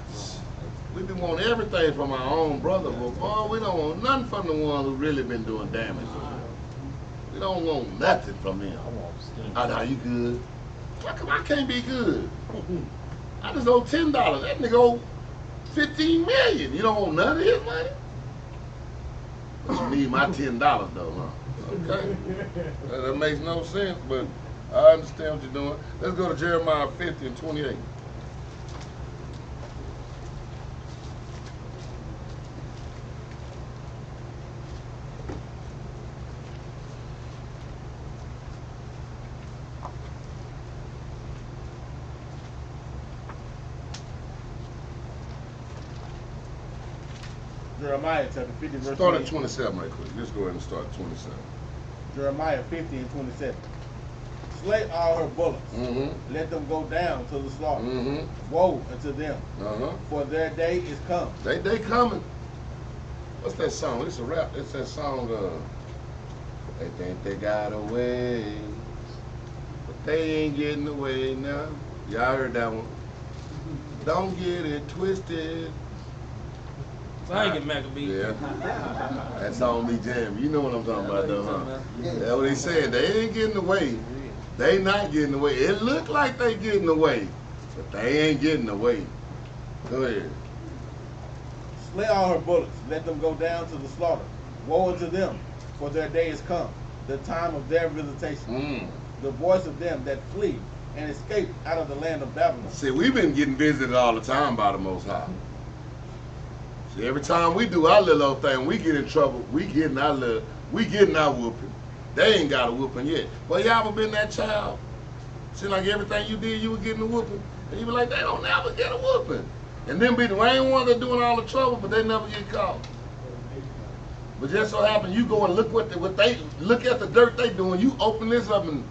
[SPEAKER 1] we be wanting everything from our own brother, but boy, we don't want nothing from the one who really been doing damage. We don't want nothing from him. I know you good. How come I can't be good? I just owe $10. That nigga owe $15 million. You don't want none of his money? But you need my $10 though, huh? Okay. That makes no sense, but I understand what you're doing. Let's go to Jeremiah 50 and 28.
[SPEAKER 2] Jeremiah chapter 50, verse
[SPEAKER 1] Start at
[SPEAKER 2] 28.
[SPEAKER 1] 27 right quick. Let's go ahead and start at 27.
[SPEAKER 2] Jeremiah 50 and 27. Slay all her bullocks. Let them go down to the slaughter. Woe unto them, for their day is come.
[SPEAKER 1] They coming. What's that song? It's a rap. It's that song, they think they got away, but they ain't getting away now. Y'all heard that one. Don't get it twisted.
[SPEAKER 3] Sing it, Maccabee.
[SPEAKER 1] Yeah. That song be jamming. You know what I'm talking about though, huh? That's what they said. They ain't getting away. They not getting away. It look like they getting away, but they ain't getting away. Go ahead.
[SPEAKER 2] Slay all her bullocks. Let them go down to the slaughter. Woe unto them, for their day is come, the time of their visitation. The voice of them that flee and escape out of the land of Babylon.
[SPEAKER 1] See, we've been getting visited all the time by the Most High. See, every time we do our little old thing, we get in trouble. We getting our whooping. They ain't got a whooping yet. But y'all ever been that child? Seem like everything you did, you were getting a whooping. And you be like, they don't never get a whooping. And then be the main one that doing all the trouble, but they never get caught. But just so happen you go and look what they look at the dirt they doing. You open this up and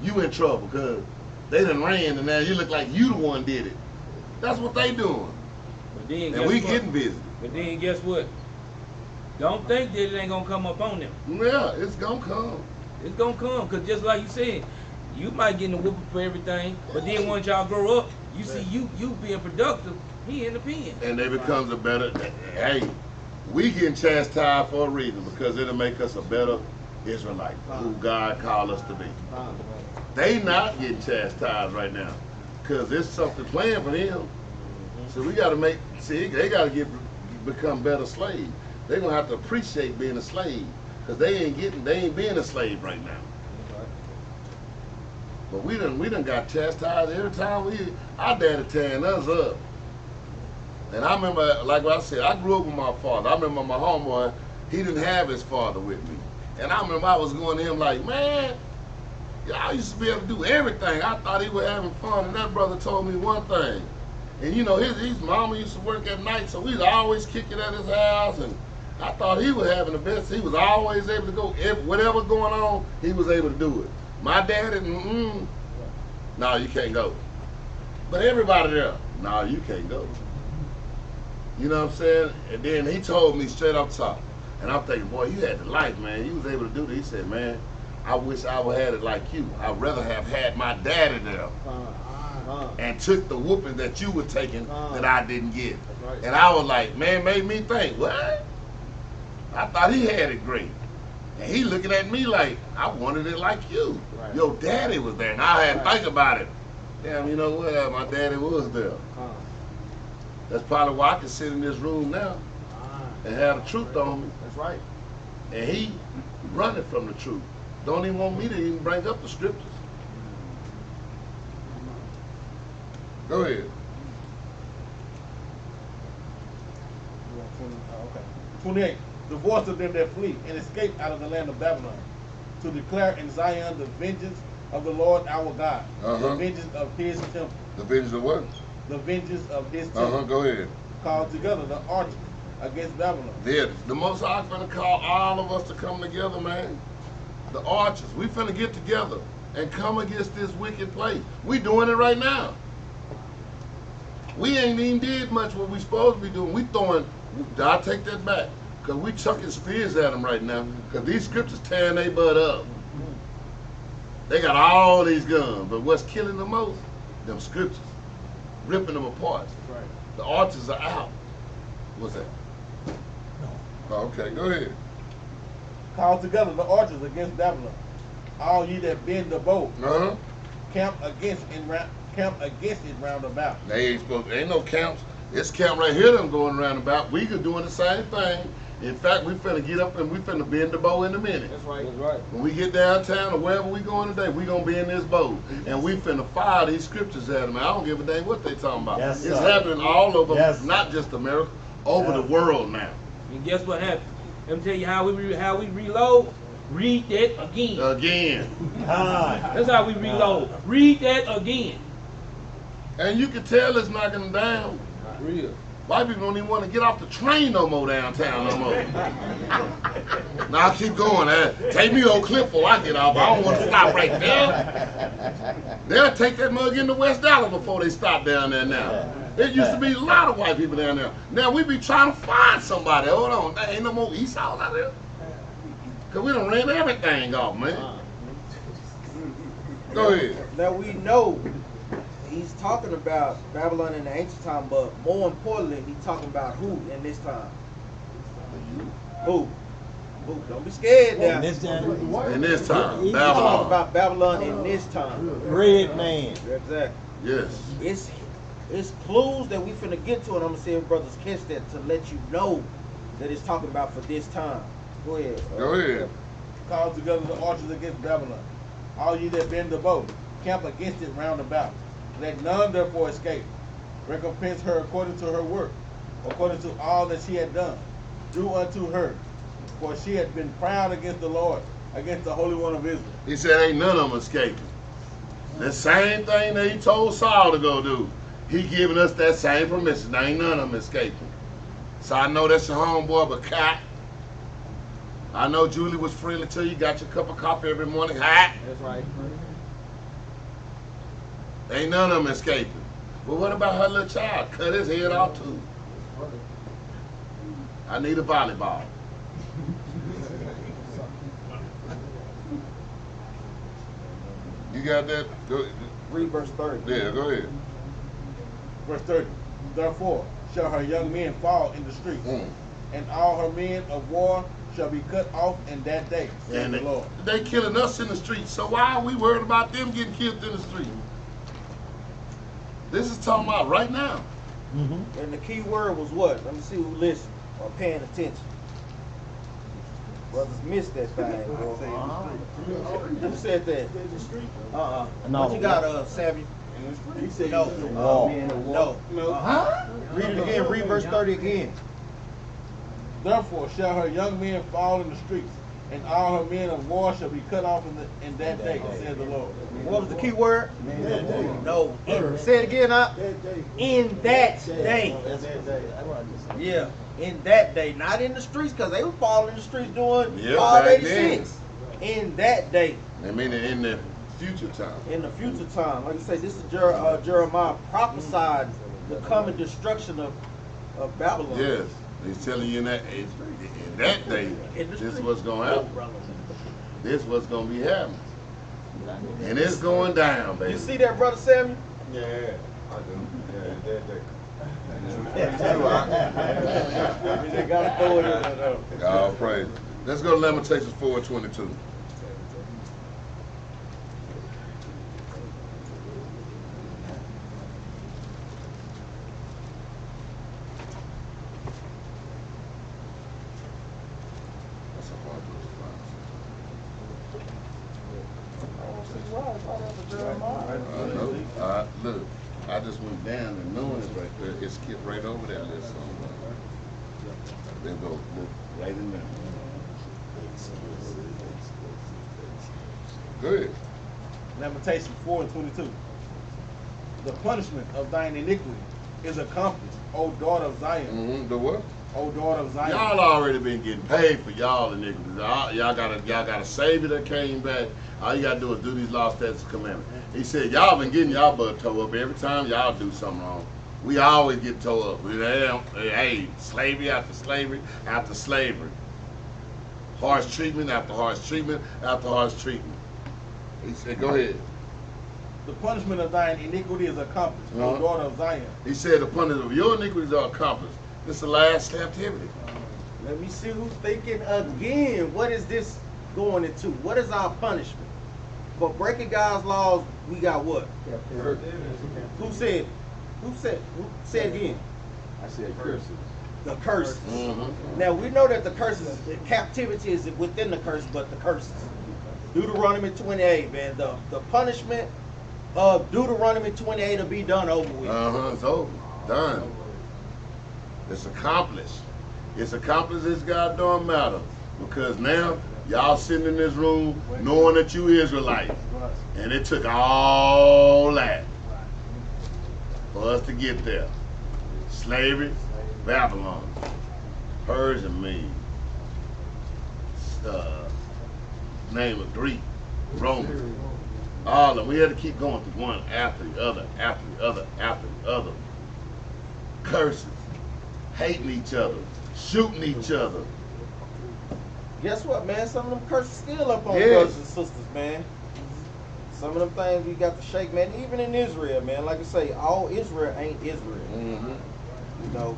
[SPEAKER 1] you in trouble because they done ran and now you look like you the one did it. That's what they doing.
[SPEAKER 3] But then
[SPEAKER 1] And we getting busy.
[SPEAKER 3] But then guess what? Don't think that it ain't gonna come up on them.
[SPEAKER 1] Yeah, it's gonna come.
[SPEAKER 3] It's gonna come, cause just like you said, you might get in the whooping for everything, but then once y'all grow up, you see you being productive, he in the pen.
[SPEAKER 1] And they becomes a better, hey, we getting chastised for a reason because it'll make us a better Israelite, who God called us to be. They not getting chastised right now because there's something planned for them. So we got to they got to become better slaves. they're gonna have to appreciate being a slave, because they ain't being a slave right now. But we done got chastised every time our daddy tearing us up. And I remember, like what I said, I grew up with my father. I remember my homeboy, he didn't have his father with me. And I remember I was going to him like, man, y'all used to be able to do everything. I thought he was having fun, and that brother told me one thing. And you know, his mama used to work at night, so we'd always kick it at his house, and I thought he was having the best. He was always able to go, whatever going on, he was able to do it. My daddy, no, you can't go. But everybody there, no, you can't go. You know what I'm saying? And then he told me straight up top, and I'm thinking, boy, you had the life, man. You was able to do this. He said, man, I wish I would have had it like you. I'd rather have had my daddy there and took the whooping that you were taking that I didn't get. Right. And I was like, man, made me think, what? I thought he had it great. And he looking at me like, I wanted it like you. Right. Your daddy was there. And I had to think about it. Damn, you know what? My daddy was there. That's probably why I can sit in this room now and have the truth on me.
[SPEAKER 5] That's right.
[SPEAKER 1] And he running from the truth. Don't even want me to even bring up the scriptures. Go ahead.
[SPEAKER 2] 28. The voice of them that flee and escape out of the land of Babylon, to declare in Zion the vengeance of the Lord our God, the vengeance of his temple.
[SPEAKER 1] The vengeance of what?
[SPEAKER 2] The vengeance of his temple.
[SPEAKER 1] Go ahead.
[SPEAKER 2] Called together the archers against Babylon.
[SPEAKER 1] There, the Most High finna call all of us to come together, man. The archers, we finna get together and come against this wicked place. We doing it right now. We ain't even did much what we supposed to be doing. We throwing, I'll take that back. Because we chucking spears at them right now. Because these scriptures tearing their butt up. They got all these guns. But what's killing the most? Them scriptures. Ripping them apart.
[SPEAKER 2] Right.
[SPEAKER 1] The archers are out. What's that? Oh, okay, go ahead.
[SPEAKER 2] Call together the archers against Babylon. All ye that bend the bow. Camp against it round about.
[SPEAKER 1] They ain't supposed to, ain't no camps. This camp right here them going round about. We could doing the same thing. In fact, we finna get up and we finna bend the bow in a minute.
[SPEAKER 5] That's right.
[SPEAKER 3] That's right.
[SPEAKER 1] When we get downtown or wherever we going today, we gonna be in this boat. And we finna fire these scriptures at them. I don't give a dang what they talking about.
[SPEAKER 5] Yes,
[SPEAKER 1] it's
[SPEAKER 5] sir.
[SPEAKER 1] happening all over,
[SPEAKER 5] Yes.
[SPEAKER 1] not just America, over the world now.
[SPEAKER 3] And guess what happened? Let me tell you how we reload. Read that again.
[SPEAKER 1] Again.
[SPEAKER 3] That's how we reload. Read that again.
[SPEAKER 1] And you can tell it's knocking them down.
[SPEAKER 3] Real.
[SPEAKER 1] White people don't even want to get off the train no more downtown no more. Now I keep going. Take me on Cliff before I get off. I don't want to stop right there. They'll take that mug into West Dallas before they stop down there now. There used to be a lot of white people down there. Now we be trying to find somebody. Hold on. There ain't no more East South out there. Because we done ran everything off, man. Go ahead.
[SPEAKER 5] Now we know he's talking about Babylon in the ancient time, but more importantly, he's talking about who in this time? Who? Don't be scared now.
[SPEAKER 6] In this time.
[SPEAKER 1] In this time,
[SPEAKER 5] He's talking
[SPEAKER 1] Babylon.
[SPEAKER 5] about Babylon in this time.
[SPEAKER 6] Red man.
[SPEAKER 5] Exactly.
[SPEAKER 1] Yes.
[SPEAKER 5] It's clues that we finna get to, and I'm gonna see if brothers catch that to let you know that it's talking about for this time. Go ahead.
[SPEAKER 1] Go ahead.
[SPEAKER 2] Call together the archers against Babylon. All ye that bend the bow, camp against it round about. Let none therefore escape. Recompense her according to her work, according to all that she had done. Do unto her, for she had been proud against the Lord, against the Holy One of Israel.
[SPEAKER 1] He said ain't none of them escaping. The same thing that he told Saul to go do. He giving us that same permission. There ain't none of them escaping. So I know that's your homeboy, but Capt. I know Julie was friendly to you. Got your cup of coffee every morning. Hot.
[SPEAKER 5] That's right.
[SPEAKER 1] Ain't none of them escaping. But what about her little child? Cut his head off too. I need a volleyball. You got that? Go,
[SPEAKER 5] Read verse 30.
[SPEAKER 1] yeah, go ahead.
[SPEAKER 2] Verse 30. Therefore shall her young men fall in the streets, and all her men of war shall be cut off in that day, says
[SPEAKER 1] And
[SPEAKER 2] the Lord.
[SPEAKER 1] they killing us in the streets. So why are we worried about them getting killed in the street? This is talking about right now.
[SPEAKER 5] And the key word was what? Let me see who listened or paying attention. Brothers missed that thing, boy. Who said that?
[SPEAKER 6] No.
[SPEAKER 5] What you got, Savvy?
[SPEAKER 2] He said
[SPEAKER 5] No.
[SPEAKER 2] No.
[SPEAKER 5] Read it again. Read verse 30 again.
[SPEAKER 2] Therefore shall her young men fall in the streets, and all her men of war shall be cut off in that day, says the Lord.
[SPEAKER 5] What was the key word? No. Say it again, in that day. Yeah, in that day. Not in the streets, because they were falling in the streets doing all
[SPEAKER 1] back
[SPEAKER 5] 86. In that day.
[SPEAKER 1] I mean, in the future time.
[SPEAKER 5] In the future time. Like I say, this is Jeremiah prophesied the coming destruction of Babylon.
[SPEAKER 1] Yes. He's telling you in that day, this is what's going to happen. This is what's going to be happening. And it's going down, baby.
[SPEAKER 5] You see that, Brother Samuel?
[SPEAKER 7] Yeah, I do.
[SPEAKER 5] They gotta throw it in there.
[SPEAKER 1] All praise. Let's go to Lamentations 4:22. That's a hard one to find. I know. Look, I just went down and knowing it right there. It skipped right over that list. There go. Look, right in there. Good.
[SPEAKER 2] Lamentations 4:22. The punishment of thine iniquity is accomplished, O daughter of Zion.
[SPEAKER 1] The what?
[SPEAKER 2] O daughter of Zion.
[SPEAKER 1] Y'all already been getting paid for y'all iniquities. Y'all got a savior that came back. All you gotta do is do these laws, statutes, and commandments. He said y'all been getting y'all butt towed up every time y'all do something wrong. We always get towed up. Hey, slavery after slavery after slavery. Harsh treatment after harsh treatment after harsh treatment. He said, go ahead.
[SPEAKER 2] The punishment of thine iniquity is accomplished, O daughter of Zion.
[SPEAKER 1] He said the punishment of your iniquities are accomplished. This is the last captivity.
[SPEAKER 5] Let me see who's thinking again. What is this going into? What is our punishment? For breaking God's laws, we got what? Who said? Say it again.
[SPEAKER 7] I said curses.
[SPEAKER 5] The curses. Now we know that the curses, the captivity is within the curse, but the curses. Deuteronomy 28, man. The punishment of Deuteronomy 28 will be done over with.
[SPEAKER 1] It's over. Done. It's accomplished. It's accomplished this goddamn matter. Because now y'all sitting in this room knowing that you Israelites. And it took all that for us to get there. Slavery, Babylon, Persian Medes, name of Greek, Roman, all of them. We had to keep going through one after the other, after the other, after the other. Curses, hating each other, shooting each other.
[SPEAKER 5] Guess what, man? Some of them curses still up on brothers and sisters, man. Some of them things we got to shake, man. Even in Israel, man. Like I say, all Israel ain't Israel. You know,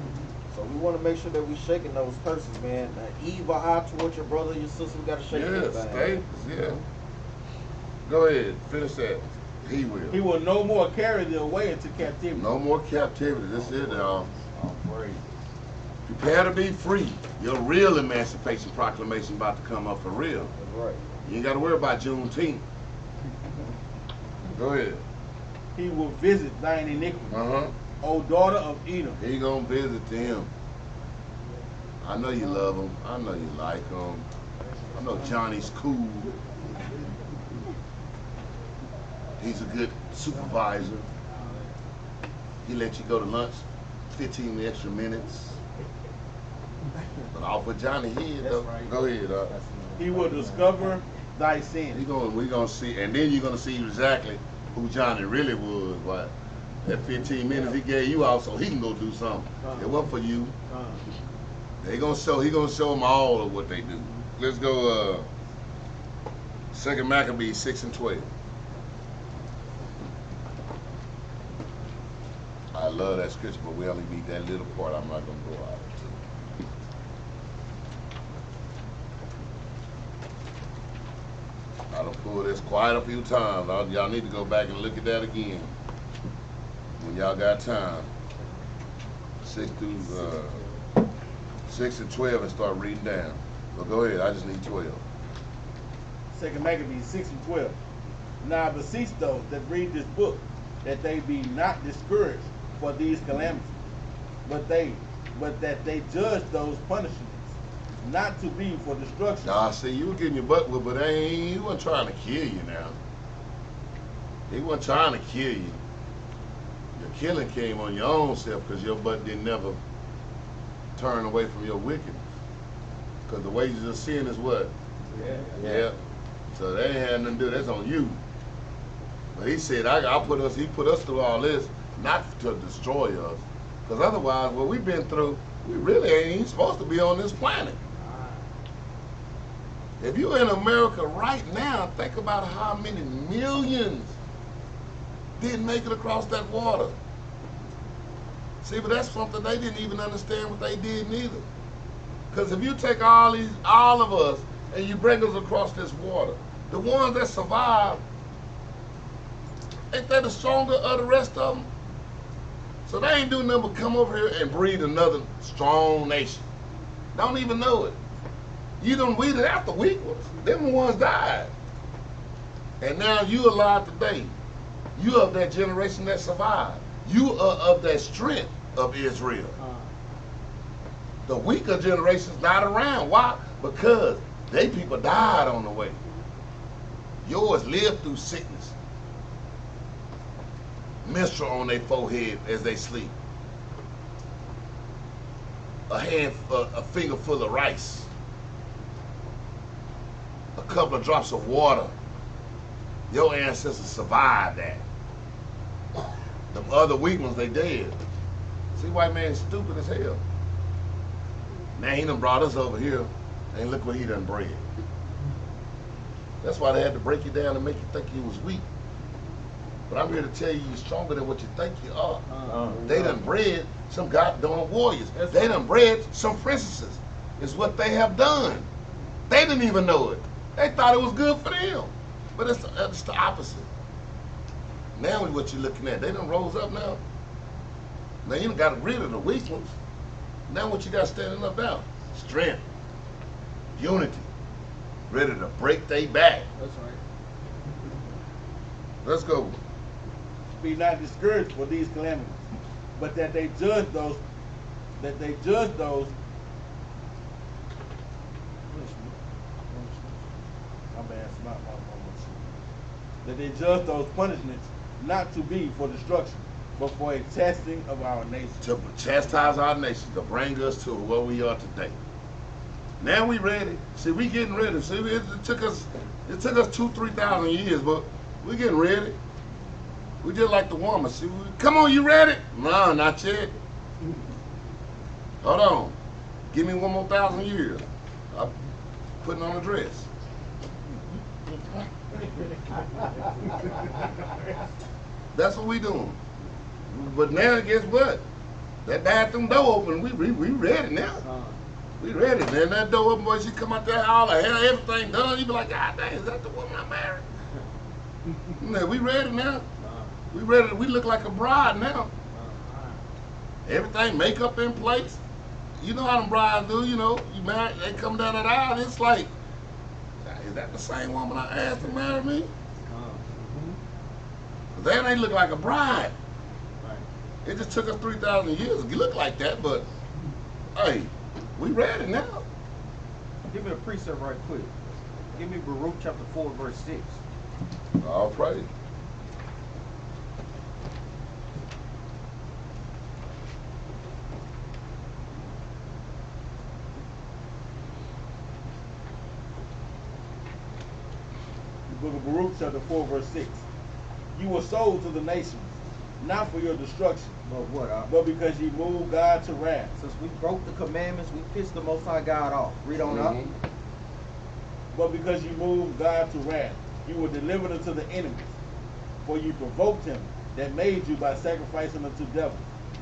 [SPEAKER 5] so we want to make sure that we shaking those curses, man. An evil eye towards your brother, your sister, we got to shake that thing.
[SPEAKER 1] Go ahead, finish that. He will.
[SPEAKER 2] He will no more carry thee away into captivity.
[SPEAKER 1] No more captivity. This is it, y'all. Prepare to be free. Your real emancipation proclamation about to come up for real.
[SPEAKER 5] That's right.
[SPEAKER 1] You ain't got to worry about Juneteenth. Go ahead.
[SPEAKER 2] He will visit thine iniquity. O daughter of Edom.
[SPEAKER 1] He gonna visit him. I know you love him. I know you like him. I know Johnny's cool. He's a good supervisor. He let you go to lunch 15 extra minutes. But off with Johnny here, though. Go ahead.
[SPEAKER 2] He will discover thy sin.
[SPEAKER 1] We gonna see, and then you're gonna see exactly who Johnny really was. What? That 15 minutes he gave you out so he can go do something. It wasn't for you. He gonna show them all of what they do. Let's go 2 Maccabees 6:12. I love that scripture, but we only need that little part. I'm not gonna go out into. I done pulled this quite a few times. Y'all need to go back and look at that again when y'all got time. 6 and 12 and start reading down. So go ahead. I just need 12.
[SPEAKER 2] 2 Maccabees 6 and 12. Now I beseech those that read this book that they be not discouraged for these calamities, but that they judge those punishments not to be for destruction.
[SPEAKER 1] Nah, see, you were getting your butt whipped, but he wasn't trying to kill you now. He wasn't trying to kill you. Your killing came on your own self because your butt didn't never turn away from your wickedness. Because the wages of sin is what? Yeah. So they ain't had nothing to do. That's on you. But he said, he put us through all this, not to destroy us. Because otherwise, what we've been through, we really ain't even supposed to be on this planet. If you're in America right now, think about how many millions didn't make it across that water. See, but that's something they didn't even understand what they did neither. Because if you take all of us, and you bring us across this water, the ones that survive, ain't they the stronger of the rest of them? So they ain't doing nothing but come over here and breed another strong nation. Don't even know it. You done weeded out the weak ones. Them ones died. And now you alive today. You of that generation that survived. You are of that strength of Israel. The weaker generation's not around. Why? Because they people died on the way. Yours lived through sickness. Menstrual on their forehead as they sleep. A finger full of rice. A couple of drops of water. Your ancestors survived that. The other weak ones, they dead. See, white man's stupid as hell. Now he done brought us over here, and look what he done bred. That's why they had to break you down and make you think you was weak. But I'm here to tell you, you're stronger than what you think you are. They done bred some goddamn warriors. They done bred some princesses. Is what they have done. They didn't even know it. They thought it was good for them. But it's the opposite. Now what you're looking at, they done rose up now. Now you done got rid of the weak ones. Now what you got standing up now? Strength, unity, ready to break they back.
[SPEAKER 2] That's right.
[SPEAKER 1] Let's go.
[SPEAKER 2] Be not discouraged for these calamities, but that they judge those. My bad, it's not my that they judge those punishments not to be for destruction, but for a testing of our nation.
[SPEAKER 1] To chastise our nation, to bring us to where we are today. Now we ready. See, we getting ready. See, it took us 2,000-3,000 years, but we getting ready. We just like the woman. See, come on, you ready? No, not yet. Hold on. Give me 1 more 1,000 years. I'm putting on a dress. That's what we doing. But now, guess what? That bathroom door open. We ready now. We ready. Then that door open, boy, she come out there, all the hell, everything done. You be like, God dang, is that the woman I married? No, we ready now. We ready. We look like a bride now. Everything, makeup in place. You know how them brides do. You know, you married, they come down that aisle. It's like, is that the same woman I asked to marry me? Then they look like a bride. It just took us 3,000 years to look like that, but hey, we ready now.
[SPEAKER 5] Give me a precept right quick. Give me Baruch chapter 4, verse 6.
[SPEAKER 1] All praise.
[SPEAKER 2] The book of Baruch, chapter 4, verse 6. You were sold to the nations, not for your destruction, but because you moved God to wrath.
[SPEAKER 5] Since we broke the commandments, we pissed the Most High God off. Read on up.
[SPEAKER 2] But because you moved God to wrath, you were delivered unto the enemies. For you provoked him that made you by sacrificing unto devils,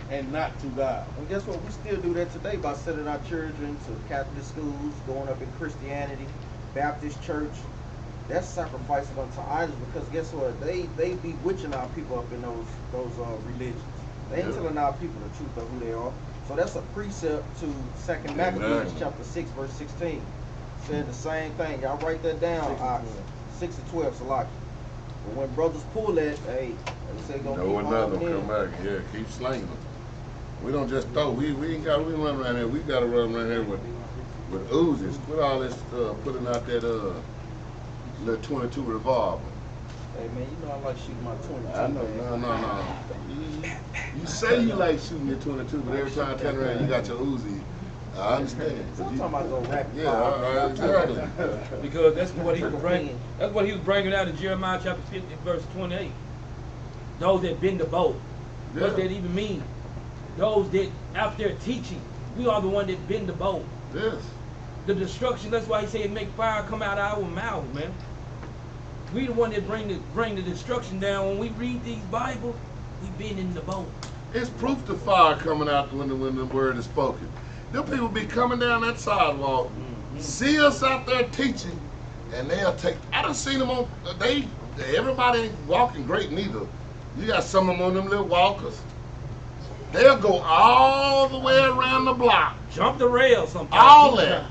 [SPEAKER 2] and not to God.
[SPEAKER 5] And guess what? We still do that today by sending our children to Catholic schools, going up in Christianity, Baptist church. That's sacrificing unto idols, because guess what? They bewitching our people up in those religions. They ain't telling our people the truth of who they are. So that's a precept to 2 Maccabees chapter 6, verse 16. said the same thing. Y'all write that down. 6 and 12, Salaki. But when brothers pull that, hey, they say gonna
[SPEAKER 1] No,
[SPEAKER 5] keep
[SPEAKER 1] another
[SPEAKER 5] on
[SPEAKER 1] come back. Yeah, keep slinging them. We don't just throw. We ain't got. We run around here. We got to run around here with Uzis. Quit all this putting out that little 22 revolver.
[SPEAKER 5] Hey man, you know I like shooting my 22.
[SPEAKER 1] I know.
[SPEAKER 5] man.
[SPEAKER 1] No. You say you like shooting your 22, but every time I turn around, you got your Uzi. I understand.
[SPEAKER 5] Sometimes I go rapid
[SPEAKER 1] Yeah,
[SPEAKER 5] fire.
[SPEAKER 1] exactly.
[SPEAKER 3] Because that's what he was bringing. That's what he was bringing out in Jeremiah chapter 50, verse 28. Those that bend the bow.
[SPEAKER 1] Yeah.
[SPEAKER 3] What that even mean? Those that out there teaching. We are the one that bend the bow.
[SPEAKER 1] Yes.
[SPEAKER 3] The destruction. That's why he said make fire come out of our mouths, man. We the one that bring the destruction down. When we read these Bibles, we bending the bow.
[SPEAKER 1] It's proof the fire coming out when the word is spoken. Them people be coming down that sidewalk, see us out there teaching, and they'll take. I done seen them on. Everybody ain't walking great neither. You got some of them on them little walkers. They'll go all the way around the block.
[SPEAKER 3] Jump the rail sometimes.
[SPEAKER 1] All that.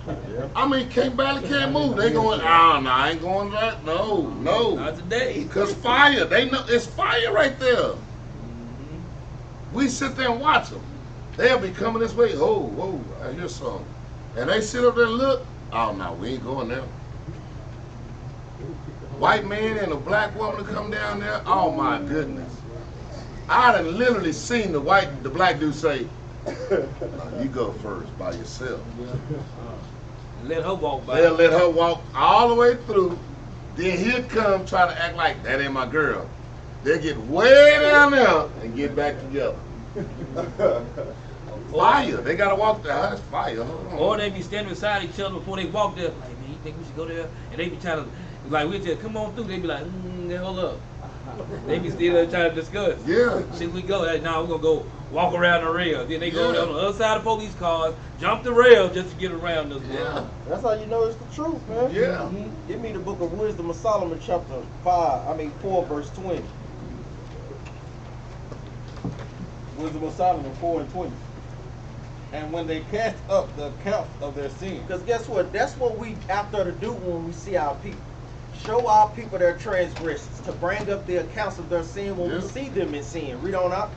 [SPEAKER 1] I mean, barely can't move. They going, no, I ain't going that. No.
[SPEAKER 3] Not today.
[SPEAKER 1] Because fire, they know it's fire right there. We sit there and watch them. They'll be coming this way. Oh, whoa, I hear something. And they sit up there and look. Oh, no, we ain't going there. White man and a black woman to come down there. Oh, my goodness. I done literally seen the black dude say, no, you go first by yourself.
[SPEAKER 3] Let her walk by.
[SPEAKER 1] They'll let her walk all the way through. Then he'll come try to act like that ain't my girl. They'll get way down there and get back together. Fire. They gotta walk there. That's fire.
[SPEAKER 3] Or they be standing beside each other before they walk there. Like, man, you think we should go there? And they be trying to, like, we just come on through. They be like, hold up. They be still there trying to discuss.
[SPEAKER 1] Yeah.
[SPEAKER 3] Should we go? Like, nah, we're gonna go walk around the rail. Then they go down the other side of police cars, jump the rail just to get around us.
[SPEAKER 1] Yeah.
[SPEAKER 5] That's how you know it's the truth, man.
[SPEAKER 1] Yeah.
[SPEAKER 5] Give me the book of Wisdom of Solomon, chapter 4, verse 20.
[SPEAKER 2] Wisdom of Solomon 4 and 20. And when they cast up the account of their sin.
[SPEAKER 5] Because guess what? That's what we after to do when we see our people. Show our people their transgressions, to bring up the accounts of their sin when we see them in sin. Read on up.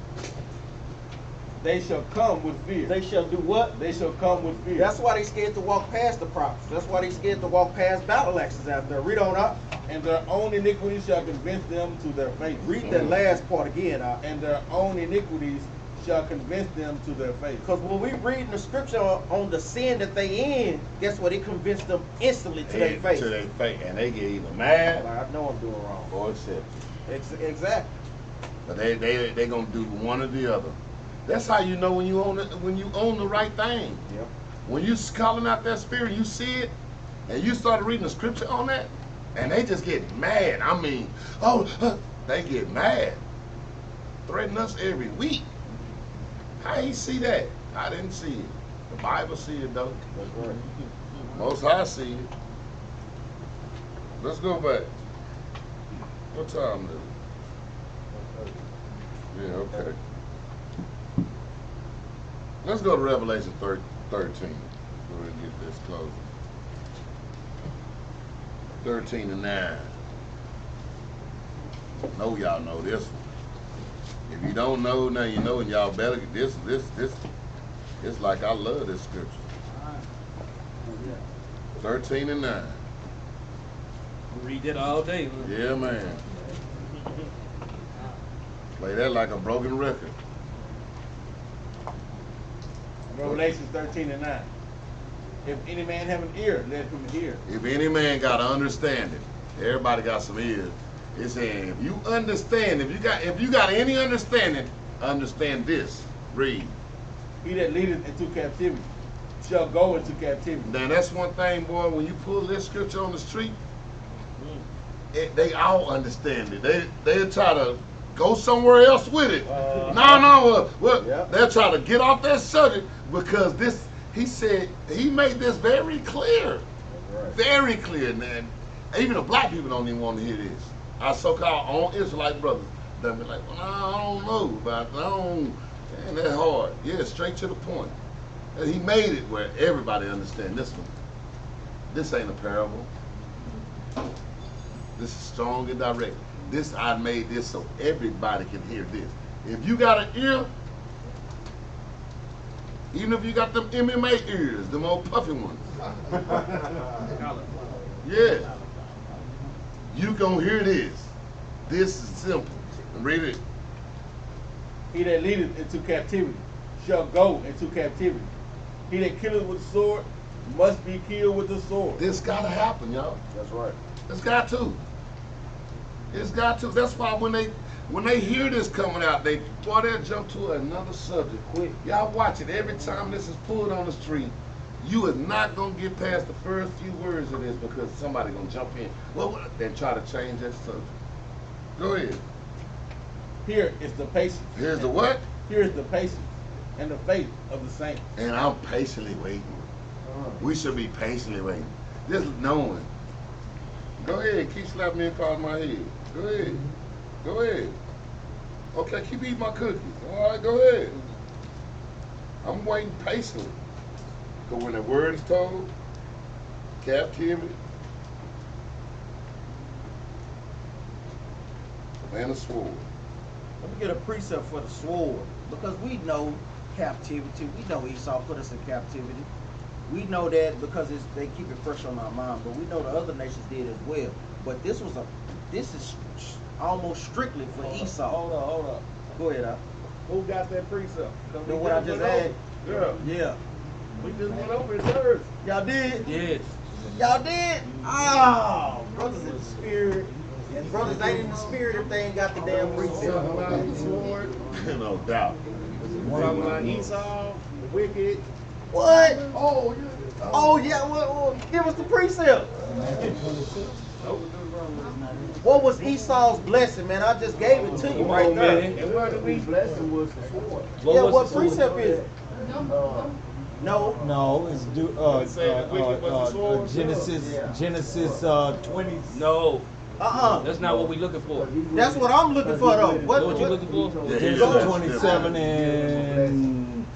[SPEAKER 2] They shall come with fear.
[SPEAKER 5] They shall do what?
[SPEAKER 2] They shall come with fear.
[SPEAKER 5] That's why they scared to walk past the prophets. That's why they scared to walk past battle axes out there. Read on up.
[SPEAKER 2] And their own iniquities shall convince them to their face.
[SPEAKER 5] Read that last part again.
[SPEAKER 2] And their own iniquities shall convince them to their face.
[SPEAKER 5] Because when we read the scripture on the sin that they in, guess what? It convinced them instantly to their face.
[SPEAKER 1] To their face. And they get either mad
[SPEAKER 5] Like, I know I'm doing wrong.
[SPEAKER 1] or accept.
[SPEAKER 5] Exactly.
[SPEAKER 1] But they gonna do one or the other. That's how you know when you own the right thing.
[SPEAKER 5] Yep.
[SPEAKER 1] When you calling out that spirit, you see it, and you start reading the scripture on that, and they just get mad. I mean, they get mad. Threaten us every week. How you see that? I didn't see it. The Bible see it though.
[SPEAKER 5] That's right.
[SPEAKER 1] Most High see it. Let's go back. What time is it? Yeah, okay. Let's go to Revelation 13. We'll get this close. 13 and 9. I know y'all know this one. If you don't know, now you know, and y'all better get this. It's like I love this scripture. 13 and 9.
[SPEAKER 3] Read that all day.
[SPEAKER 1] Yeah, man. Play that like a broken record.
[SPEAKER 2] Revelation 13 and 9. If any man have an ear, let him hear.
[SPEAKER 1] If any man got to understand it, everybody got some ears. It's saying if you understand, if you got any understanding, understand this. Read.
[SPEAKER 2] He that leadeth into captivity shall go into captivity.
[SPEAKER 1] Now that's one thing, boy. When you pull this scripture on the street, they all understand it. They'll try to go somewhere else with it. They'll try to get off that subject because this. He said he made this very clear, very clear. Man, even the black people don't even want to hear this. Our so-called own Israelite brothers, they'll be like, well, I don't know about that. Man, that's hard. Yeah, straight to the point. And he made it where everybody understand this one. This ain't a parable. This is strong and direct. This, I made this so everybody can hear this. If you got an ear, even if you got them MMA ears, them old puffy ones, yeah, you gonna hear this. This is simple. Read it.
[SPEAKER 2] He that leadeth into captivity shall go into captivity. He that killeth with the sword must be killed with the sword.
[SPEAKER 1] This gotta happen, y'all.
[SPEAKER 4] That's right.
[SPEAKER 1] It's got to. It's got to. That's why when they hear this coming out, they'll jump to another subject quick. Y'all watch it. Every time this is pulled on the street, you is not gonna get past the first few words of this because somebody gonna jump in. Well, then try to change that subject. Go ahead.
[SPEAKER 2] Here is the patience.
[SPEAKER 1] Here's the what?
[SPEAKER 2] Here is the patience and the faith of the saints.
[SPEAKER 1] And I'm patiently waiting. We should be patiently waiting. Just knowing. Go ahead, keep slapping me across my head. Go ahead. Go ahead. Okay, keep eating my cookies. All right, go ahead. I'm waiting patiently. Because when the word is told, captivity, and a sword.
[SPEAKER 5] Let me get a precept for the sword, because we know captivity. We know Esau put us in captivity. We know that because they keep it fresh on our mind, but we know the other nations did as well. But this is almost strictly for Esau.
[SPEAKER 2] Hold up.
[SPEAKER 5] Go ahead, Al.
[SPEAKER 4] Who got that precept?
[SPEAKER 5] Know what I just had?
[SPEAKER 4] Yeah.
[SPEAKER 5] Yeah.
[SPEAKER 4] We just went over it Thursday.
[SPEAKER 5] Y'all did?
[SPEAKER 3] Yes.
[SPEAKER 5] Y'all did? Oh, brothers in the spirit. And brothers ain't in the spirit if they ain't got the damn precept.
[SPEAKER 4] Talking about the sword.
[SPEAKER 1] No doubt.
[SPEAKER 4] Talking about Esau, the wicked.
[SPEAKER 5] What?
[SPEAKER 1] Oh, yeah.
[SPEAKER 5] Oh, yeah. Well, give us the precept. What was Esau's blessing, man? I just gave it to you right there.
[SPEAKER 4] And what do we blessing was the sword.
[SPEAKER 5] Yeah, what precept is it? No.
[SPEAKER 6] No, it's Genesis 20.
[SPEAKER 3] No,
[SPEAKER 5] Uh-uh.
[SPEAKER 3] that's not what we're looking for.
[SPEAKER 5] That's what I'm looking for, though.
[SPEAKER 3] What you looking for?
[SPEAKER 1] Yeah,
[SPEAKER 6] Genesis 27 and.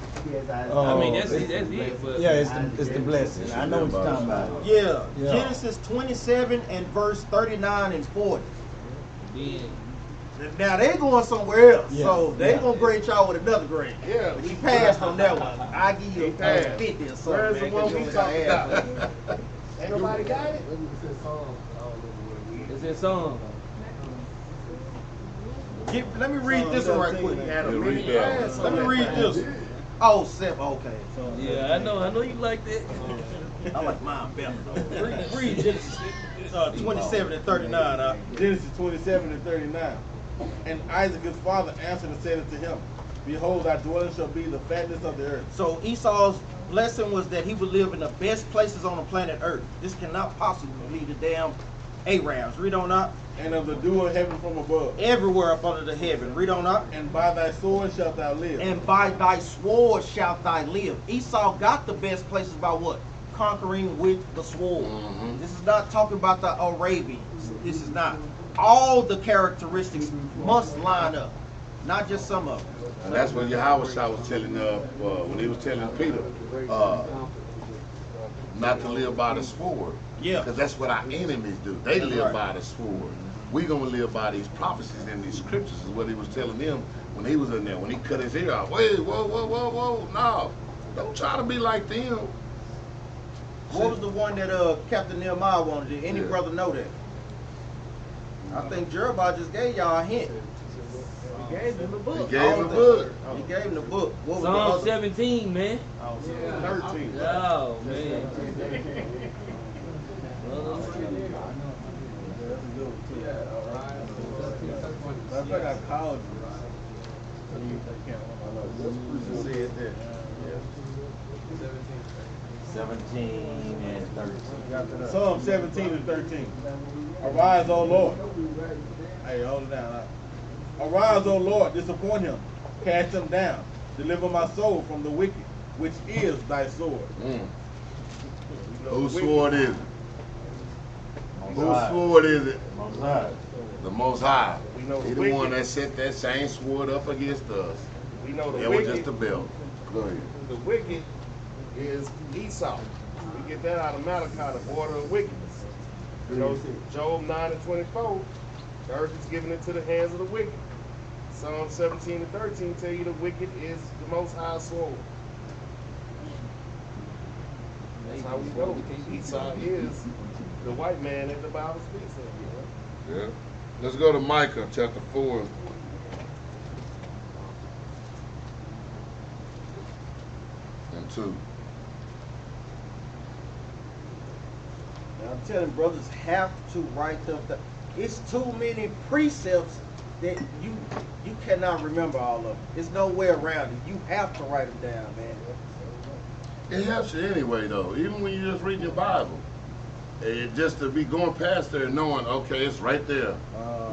[SPEAKER 3] I mean, that's it. But
[SPEAKER 6] Yeah, it's the blessing. I know what you're talking about.
[SPEAKER 5] Yeah.
[SPEAKER 6] Yeah.
[SPEAKER 5] Genesis 27 and verse 39 and 40.
[SPEAKER 3] then
[SPEAKER 5] Now they going somewhere else,
[SPEAKER 6] Yeah,
[SPEAKER 5] so they
[SPEAKER 6] yeah.
[SPEAKER 5] gonna grade y'all with another grade.
[SPEAKER 4] Yeah.
[SPEAKER 5] But you passed on that one. I give you a
[SPEAKER 4] passed.
[SPEAKER 5] 50 or something.
[SPEAKER 4] Where's the
[SPEAKER 5] man,
[SPEAKER 4] one
[SPEAKER 5] 'cause you
[SPEAKER 4] we
[SPEAKER 5] only got
[SPEAKER 4] talking
[SPEAKER 5] half.
[SPEAKER 4] about? Ain't nobody got it?
[SPEAKER 3] it's in Psalm.
[SPEAKER 5] Let me read this one right quick.
[SPEAKER 4] Had a
[SPEAKER 1] Yeah,
[SPEAKER 4] mini
[SPEAKER 1] read that.
[SPEAKER 4] class
[SPEAKER 5] Let
[SPEAKER 4] on
[SPEAKER 5] me
[SPEAKER 4] that
[SPEAKER 5] read
[SPEAKER 4] thing.
[SPEAKER 5] this. Oh, 7. Okay.
[SPEAKER 3] Yeah, I know you like that.
[SPEAKER 5] I like mine better though. Read Genesis 27 and 39.
[SPEAKER 2] Genesis 27 and 39. And Isaac his father answered and said unto him, Behold, thy dwelling shall be the fatness of the earth.
[SPEAKER 5] So Esau's blessing was that he would live in the best places on the planet Earth. This cannot possibly be the damn Arabs. Read on up.
[SPEAKER 2] And of the dew of heaven from above.
[SPEAKER 5] Everywhere up under the heaven. Read on up.
[SPEAKER 2] And by thy sword shalt thou live.
[SPEAKER 5] And by thy sword shalt thou live. Esau got the best places by what? Conquering with the sword.
[SPEAKER 1] Mhm.
[SPEAKER 5] This is not talking about the Arabians. This is not. All the characteristics must line up, not just some of them.
[SPEAKER 1] And that's what Yahweh was telling, when he was telling Peter, not to live by the sword.
[SPEAKER 5] Yeah.
[SPEAKER 1] Because that's what our enemies do. They
[SPEAKER 5] That's
[SPEAKER 1] live
[SPEAKER 5] right.
[SPEAKER 1] by the sword. We gonna live by these prophecies and these scriptures is what he was telling them when he was in there, when he cut his ear off. Wait, whoa, no. Don't try to be like them.
[SPEAKER 5] What was the one that Captain Nehemiah wanted? Did any
[SPEAKER 1] Yeah.
[SPEAKER 5] brother know that? I think Jerubbaal just gave y'all a hint.
[SPEAKER 4] He gave him the
[SPEAKER 1] He
[SPEAKER 4] book.
[SPEAKER 1] gave him the book.
[SPEAKER 5] He gave him the book. What was the
[SPEAKER 3] Psalm
[SPEAKER 5] other?
[SPEAKER 3] 17, man.
[SPEAKER 4] 13.
[SPEAKER 3] Oh man.
[SPEAKER 2] I think I called you.
[SPEAKER 5] Said that.
[SPEAKER 6] 17 and 13.
[SPEAKER 2] Psalm 17 and 13. Arise, O Lord. Hey, hold it down. Arise, O Lord, disappoint him. Cast him down. Deliver my soul from the wicked, which is thy sword.
[SPEAKER 1] Whose sword is it? Whose
[SPEAKER 6] High.
[SPEAKER 1] sword is it?
[SPEAKER 6] Most High.
[SPEAKER 1] The Most High.
[SPEAKER 4] We know
[SPEAKER 1] He
[SPEAKER 4] the
[SPEAKER 1] the one
[SPEAKER 4] wicked.
[SPEAKER 1] that set that same sword up against us.
[SPEAKER 4] We know the
[SPEAKER 1] It was
[SPEAKER 4] wicked.
[SPEAKER 1] just a belt. Go ahead.
[SPEAKER 4] The wicked is Esau. We get that out of Malachi, the border of wickedness. You know, Job 9 and 24, the earth is given into the hands of the wicked. Psalm 17 and 13 tell you the wicked is the Most High sword. That's how we know Esau is the white man that the Bible speaks of.
[SPEAKER 1] Yeah. Let's go to Micah chapter 4. And 2.
[SPEAKER 5] Now, I'm telling brothers have to write them. It's too many precepts that you cannot remember all of them. There's no way around it. You have to write them down, man.
[SPEAKER 1] It helps you anyway, though. Even when you just read your Bible, just to be going past there and knowing, okay, it's right there.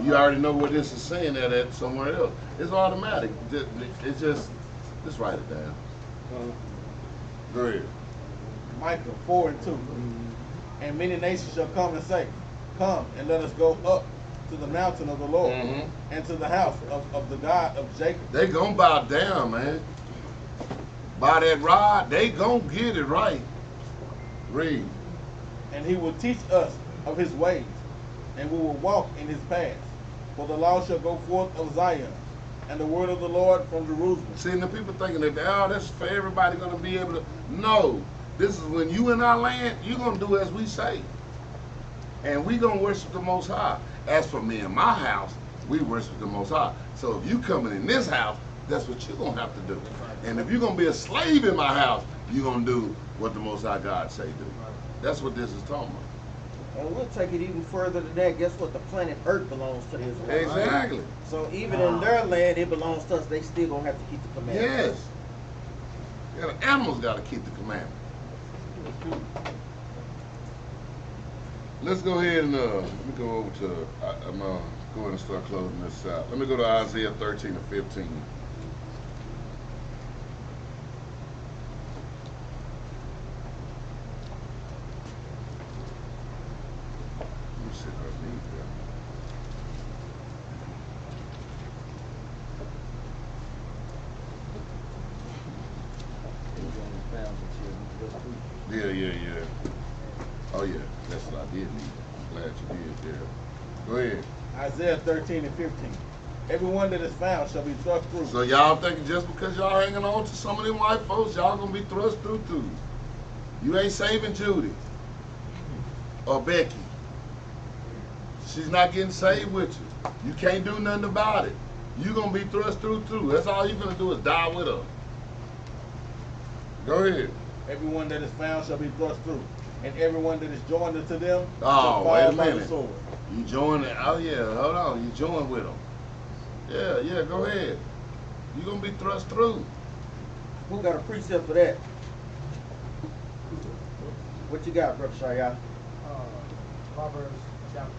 [SPEAKER 1] You already know what this is saying at somewhere else. It's automatic. It's just write it down. Go ahead.
[SPEAKER 2] Micah 4 and 2. And many nations shall come and say, come and let us go up to the mountain of the Lord and to the house of the God of Jacob.
[SPEAKER 1] They gonna bow down, man. By that rod, they gonna get it right. Read.
[SPEAKER 2] And he will teach us of his ways, and we will walk in his paths. For the law shall go forth of Zion, and the word of the Lord from Jerusalem.
[SPEAKER 1] See, and the people thinking that, oh, that's for everybody gonna be able to. No, this is when you in our land, you gonna do as we say. And we gonna worship the Most High. As for me and my house, we worship the Most High. So if you coming in this house, that's what you're gonna have to do. And if you're gonna be a slave in my house, you're gonna do what the Most High God say do. That's what this is talking about.
[SPEAKER 5] And we'll take it even further than that. Guess what? The planet Earth belongs to the Israelites.
[SPEAKER 1] Exactly.
[SPEAKER 5] So even in their land, it belongs to us. They still gonna have to keep the commandments.
[SPEAKER 1] Yes. Yeah, the animals got to keep the commandments. Let's go ahead and let me go over to. I'm go ahead and start closing this out. Let me go to Isaiah 13 and 15. Yeah. Oh yeah, that's what I did need. I'm glad you did there. Go ahead.
[SPEAKER 2] Isaiah 13 and 15. Everyone that is found shall be thrust through.
[SPEAKER 1] So y'all thinking just because y'all hanging on to some of them white folks, y'all gonna be thrust through too. You ain't saving Judy or Becky. She's not getting saved with you. You can't do nothing about it. You gonna be thrust through too. That's all you gonna do is die with her. Go ahead.
[SPEAKER 2] Everyone that is found shall be thrust through, and everyone that is joined unto them shall
[SPEAKER 1] Oh,
[SPEAKER 2] fall
[SPEAKER 1] wait a
[SPEAKER 2] by the
[SPEAKER 1] minute.
[SPEAKER 2] sword.
[SPEAKER 1] You join it. Oh yeah, hold on. You join with them. Yeah, go ahead. You gonna be thrust through.
[SPEAKER 5] Who got a precept for that? What you got, Brother Shaya?
[SPEAKER 6] Proverbs chapter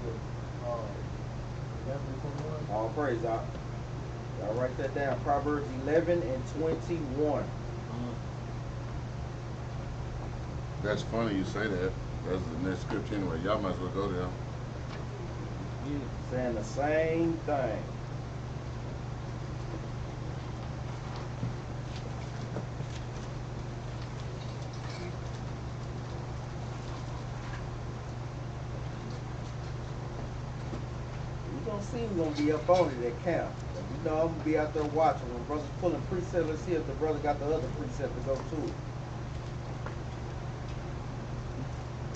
[SPEAKER 6] 11 and 21.
[SPEAKER 5] All praise out. Y'all write that down. Proverbs 11 and 21.
[SPEAKER 1] That's funny you say that. That's the next scripture anyway. Y'all might as well go there.
[SPEAKER 5] Saying the same thing. We're gonna see who's gonna be up on it at camp. You know, I'm gonna be out there watching. When brothers pulling precept, let's see if the brother got the other precept to go to it.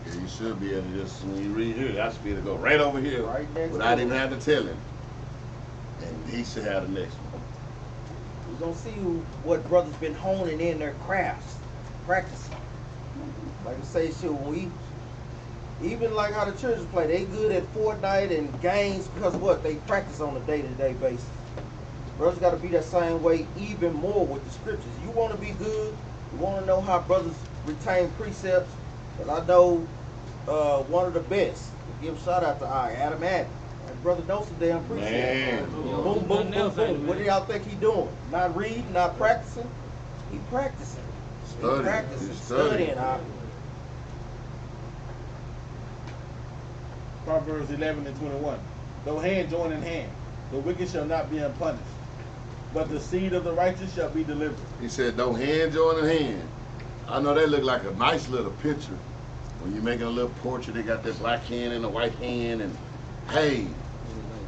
[SPEAKER 1] Yeah, you should be able to just, when you read here, I should be able to go right over here
[SPEAKER 5] Right next
[SPEAKER 1] without
[SPEAKER 5] to
[SPEAKER 1] even
[SPEAKER 5] it.
[SPEAKER 1] having to tell him. And he should have the next one.
[SPEAKER 5] We're gonna see what brothers been honing in their crafts, practicing. Like I say, shit, when we, even like how the children play, they good at Fortnite and games because what? They practice on a day-to-day basis. Brothers gotta be that same way, even more with the scriptures. You wanna be good, you wanna know how brothers retain precepts, and I know one of the best. Give a shout out to Adam Addy. That brother knows some damn precepts.
[SPEAKER 1] Man.
[SPEAKER 5] Boom, boom, boom, boom. What do y'all think he doing? Not reading, not practicing? He practicing.
[SPEAKER 1] Studying.
[SPEAKER 5] He practicing,
[SPEAKER 1] He's studying.
[SPEAKER 5] studying.
[SPEAKER 2] Proverbs 11 and 21. Though hand join in hand, the wicked shall not be unpunished, but the seed of the righteous shall be delivered.
[SPEAKER 1] He said, don't hand join in hand. I know they look like a nice little picture. When you're making a little portrait, they got that black hand and a white hand, and hey,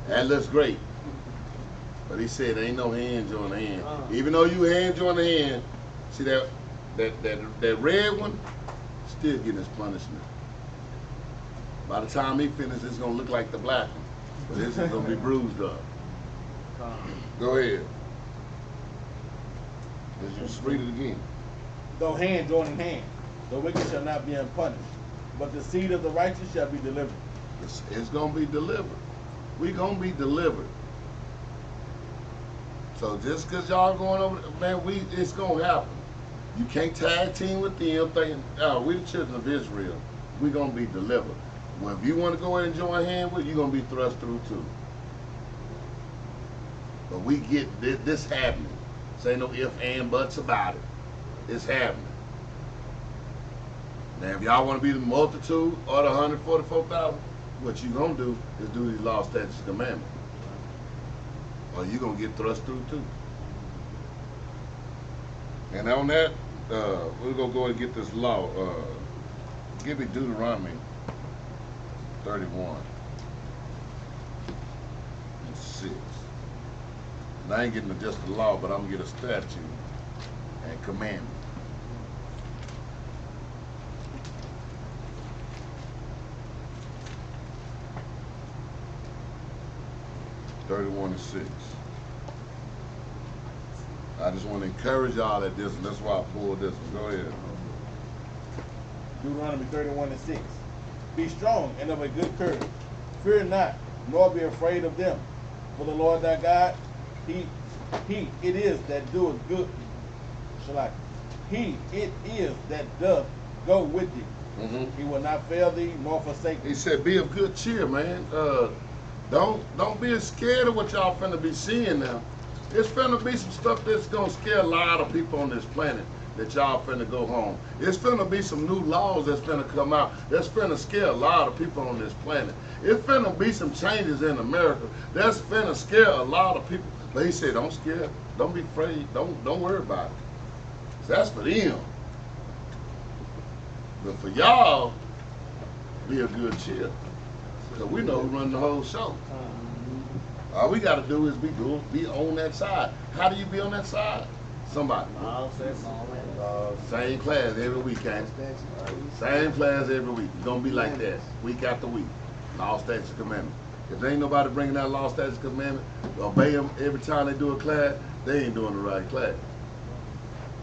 [SPEAKER 1] that looks great. But he said there ain't no hand join the hand. Even though you hand join the hand, see that red one still getting his punishment. By the time he finishes, it's gonna look like the black one, but this is gonna be bruised up. Go ahead. Just read it again.
[SPEAKER 2] Though hand joining hand, the wicked shall not be unpunished, but the seed of the righteous shall be delivered.
[SPEAKER 1] It's gonna be delivered. We gonna be delivered. So just cause y'all going over, man, it's gonna happen. You can't tag team with them thinking, oh, we the children of Israel. We gonna be delivered. Well, if you want to go ahead and join hand with, you're gonna be thrust through too. But we get this happening. Say no ifs and buts about it. It's happening. Now, if y'all want to be the multitude or the 144,000, what you gonna do is do these law, statutes, and commandments, or you gonna get thrust through too. And on that, we're gonna go and get this law. Give me Deuteronomy 31 and 6. And I ain't getting just the law, but I'm gonna get a statute and commandment. (31 and 6). I just want to encourage y'all at this, and that's why I pulled this one. Go ahead.
[SPEAKER 2] Deuteronomy 31 and 6. Be strong and of a good courage. Fear not, nor be afraid of them. For the Lord thy God, He it is that doeth good. He it is that doth go with thee. He will not fail thee nor forsake thee.
[SPEAKER 1] He said, be of good cheer, man. Don't be scared of what y'all finna be seeing now. It's finna be some stuff that's gonna scare a lot of people on this planet that y'all finna go home. It's finna be some new laws that's finna come out that's finna scare a lot of people on this planet. It's finna be some changes in America that's finna scare a lot of people. But he said, don't scare, don't be afraid, don't worry about it. That's for them. But for y'all, be a good cheer. Because we know who run the whole show. All we got to do is be on that side. How do you be on that side? Somebody. Same class every week, ain't it? Same class every week. It's going to be like that, week after week. Law, statutes, and commandments. If there ain't nobody bringing out law, statutes, and commandments, obey them every time they do a class, they ain't doing the right class.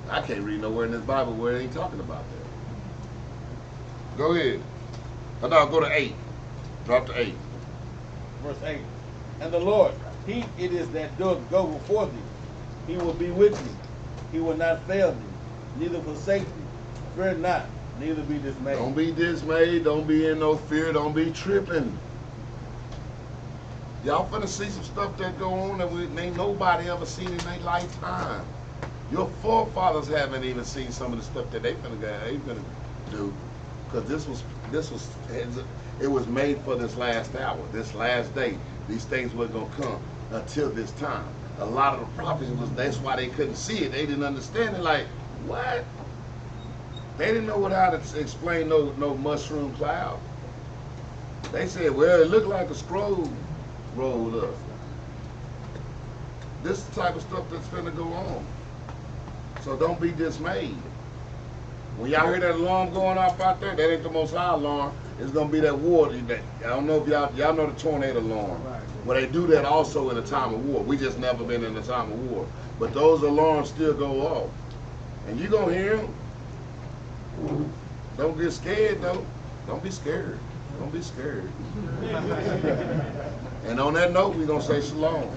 [SPEAKER 1] I can't read nowhere in this Bible where it ain't talking about that. Go ahead. Oh, no, go to 8. Drop to 8.
[SPEAKER 2] Verse 8. And the Lord, He it is that doth go before thee. He will be with thee. He will not fail thee, neither forsake thee. Fear not, neither be dismayed.
[SPEAKER 1] Don't be dismayed. Don't be in no fear. Don't be tripping. Y'all finna see some stuff that go on that ain't nobody ever seen in their lifetime. Your forefathers haven't even seen some of the stuff that they finna do, because it was made for this last hour, this last day. These things weren't gonna come until this time. A lot of the prophets that's why they couldn't see it. They didn't understand it. Like, what? They didn't know how to explain no mushroom cloud. They said, well, it looked like a scroll rolled up. This is the type of stuff that's finna go on. So don't be dismayed. When y'all hear that alarm going off out there, that ain't the Most High alarm. It's gonna be that war. I don't know if y'all know the tornado alarm. Well, they do that also in a time of war. We just never been in a time of war. But those alarms still go off. And you gonna hear them. Don't get scared though. Don't be scared. Don't be scared. And on that note, we're gonna say shalom.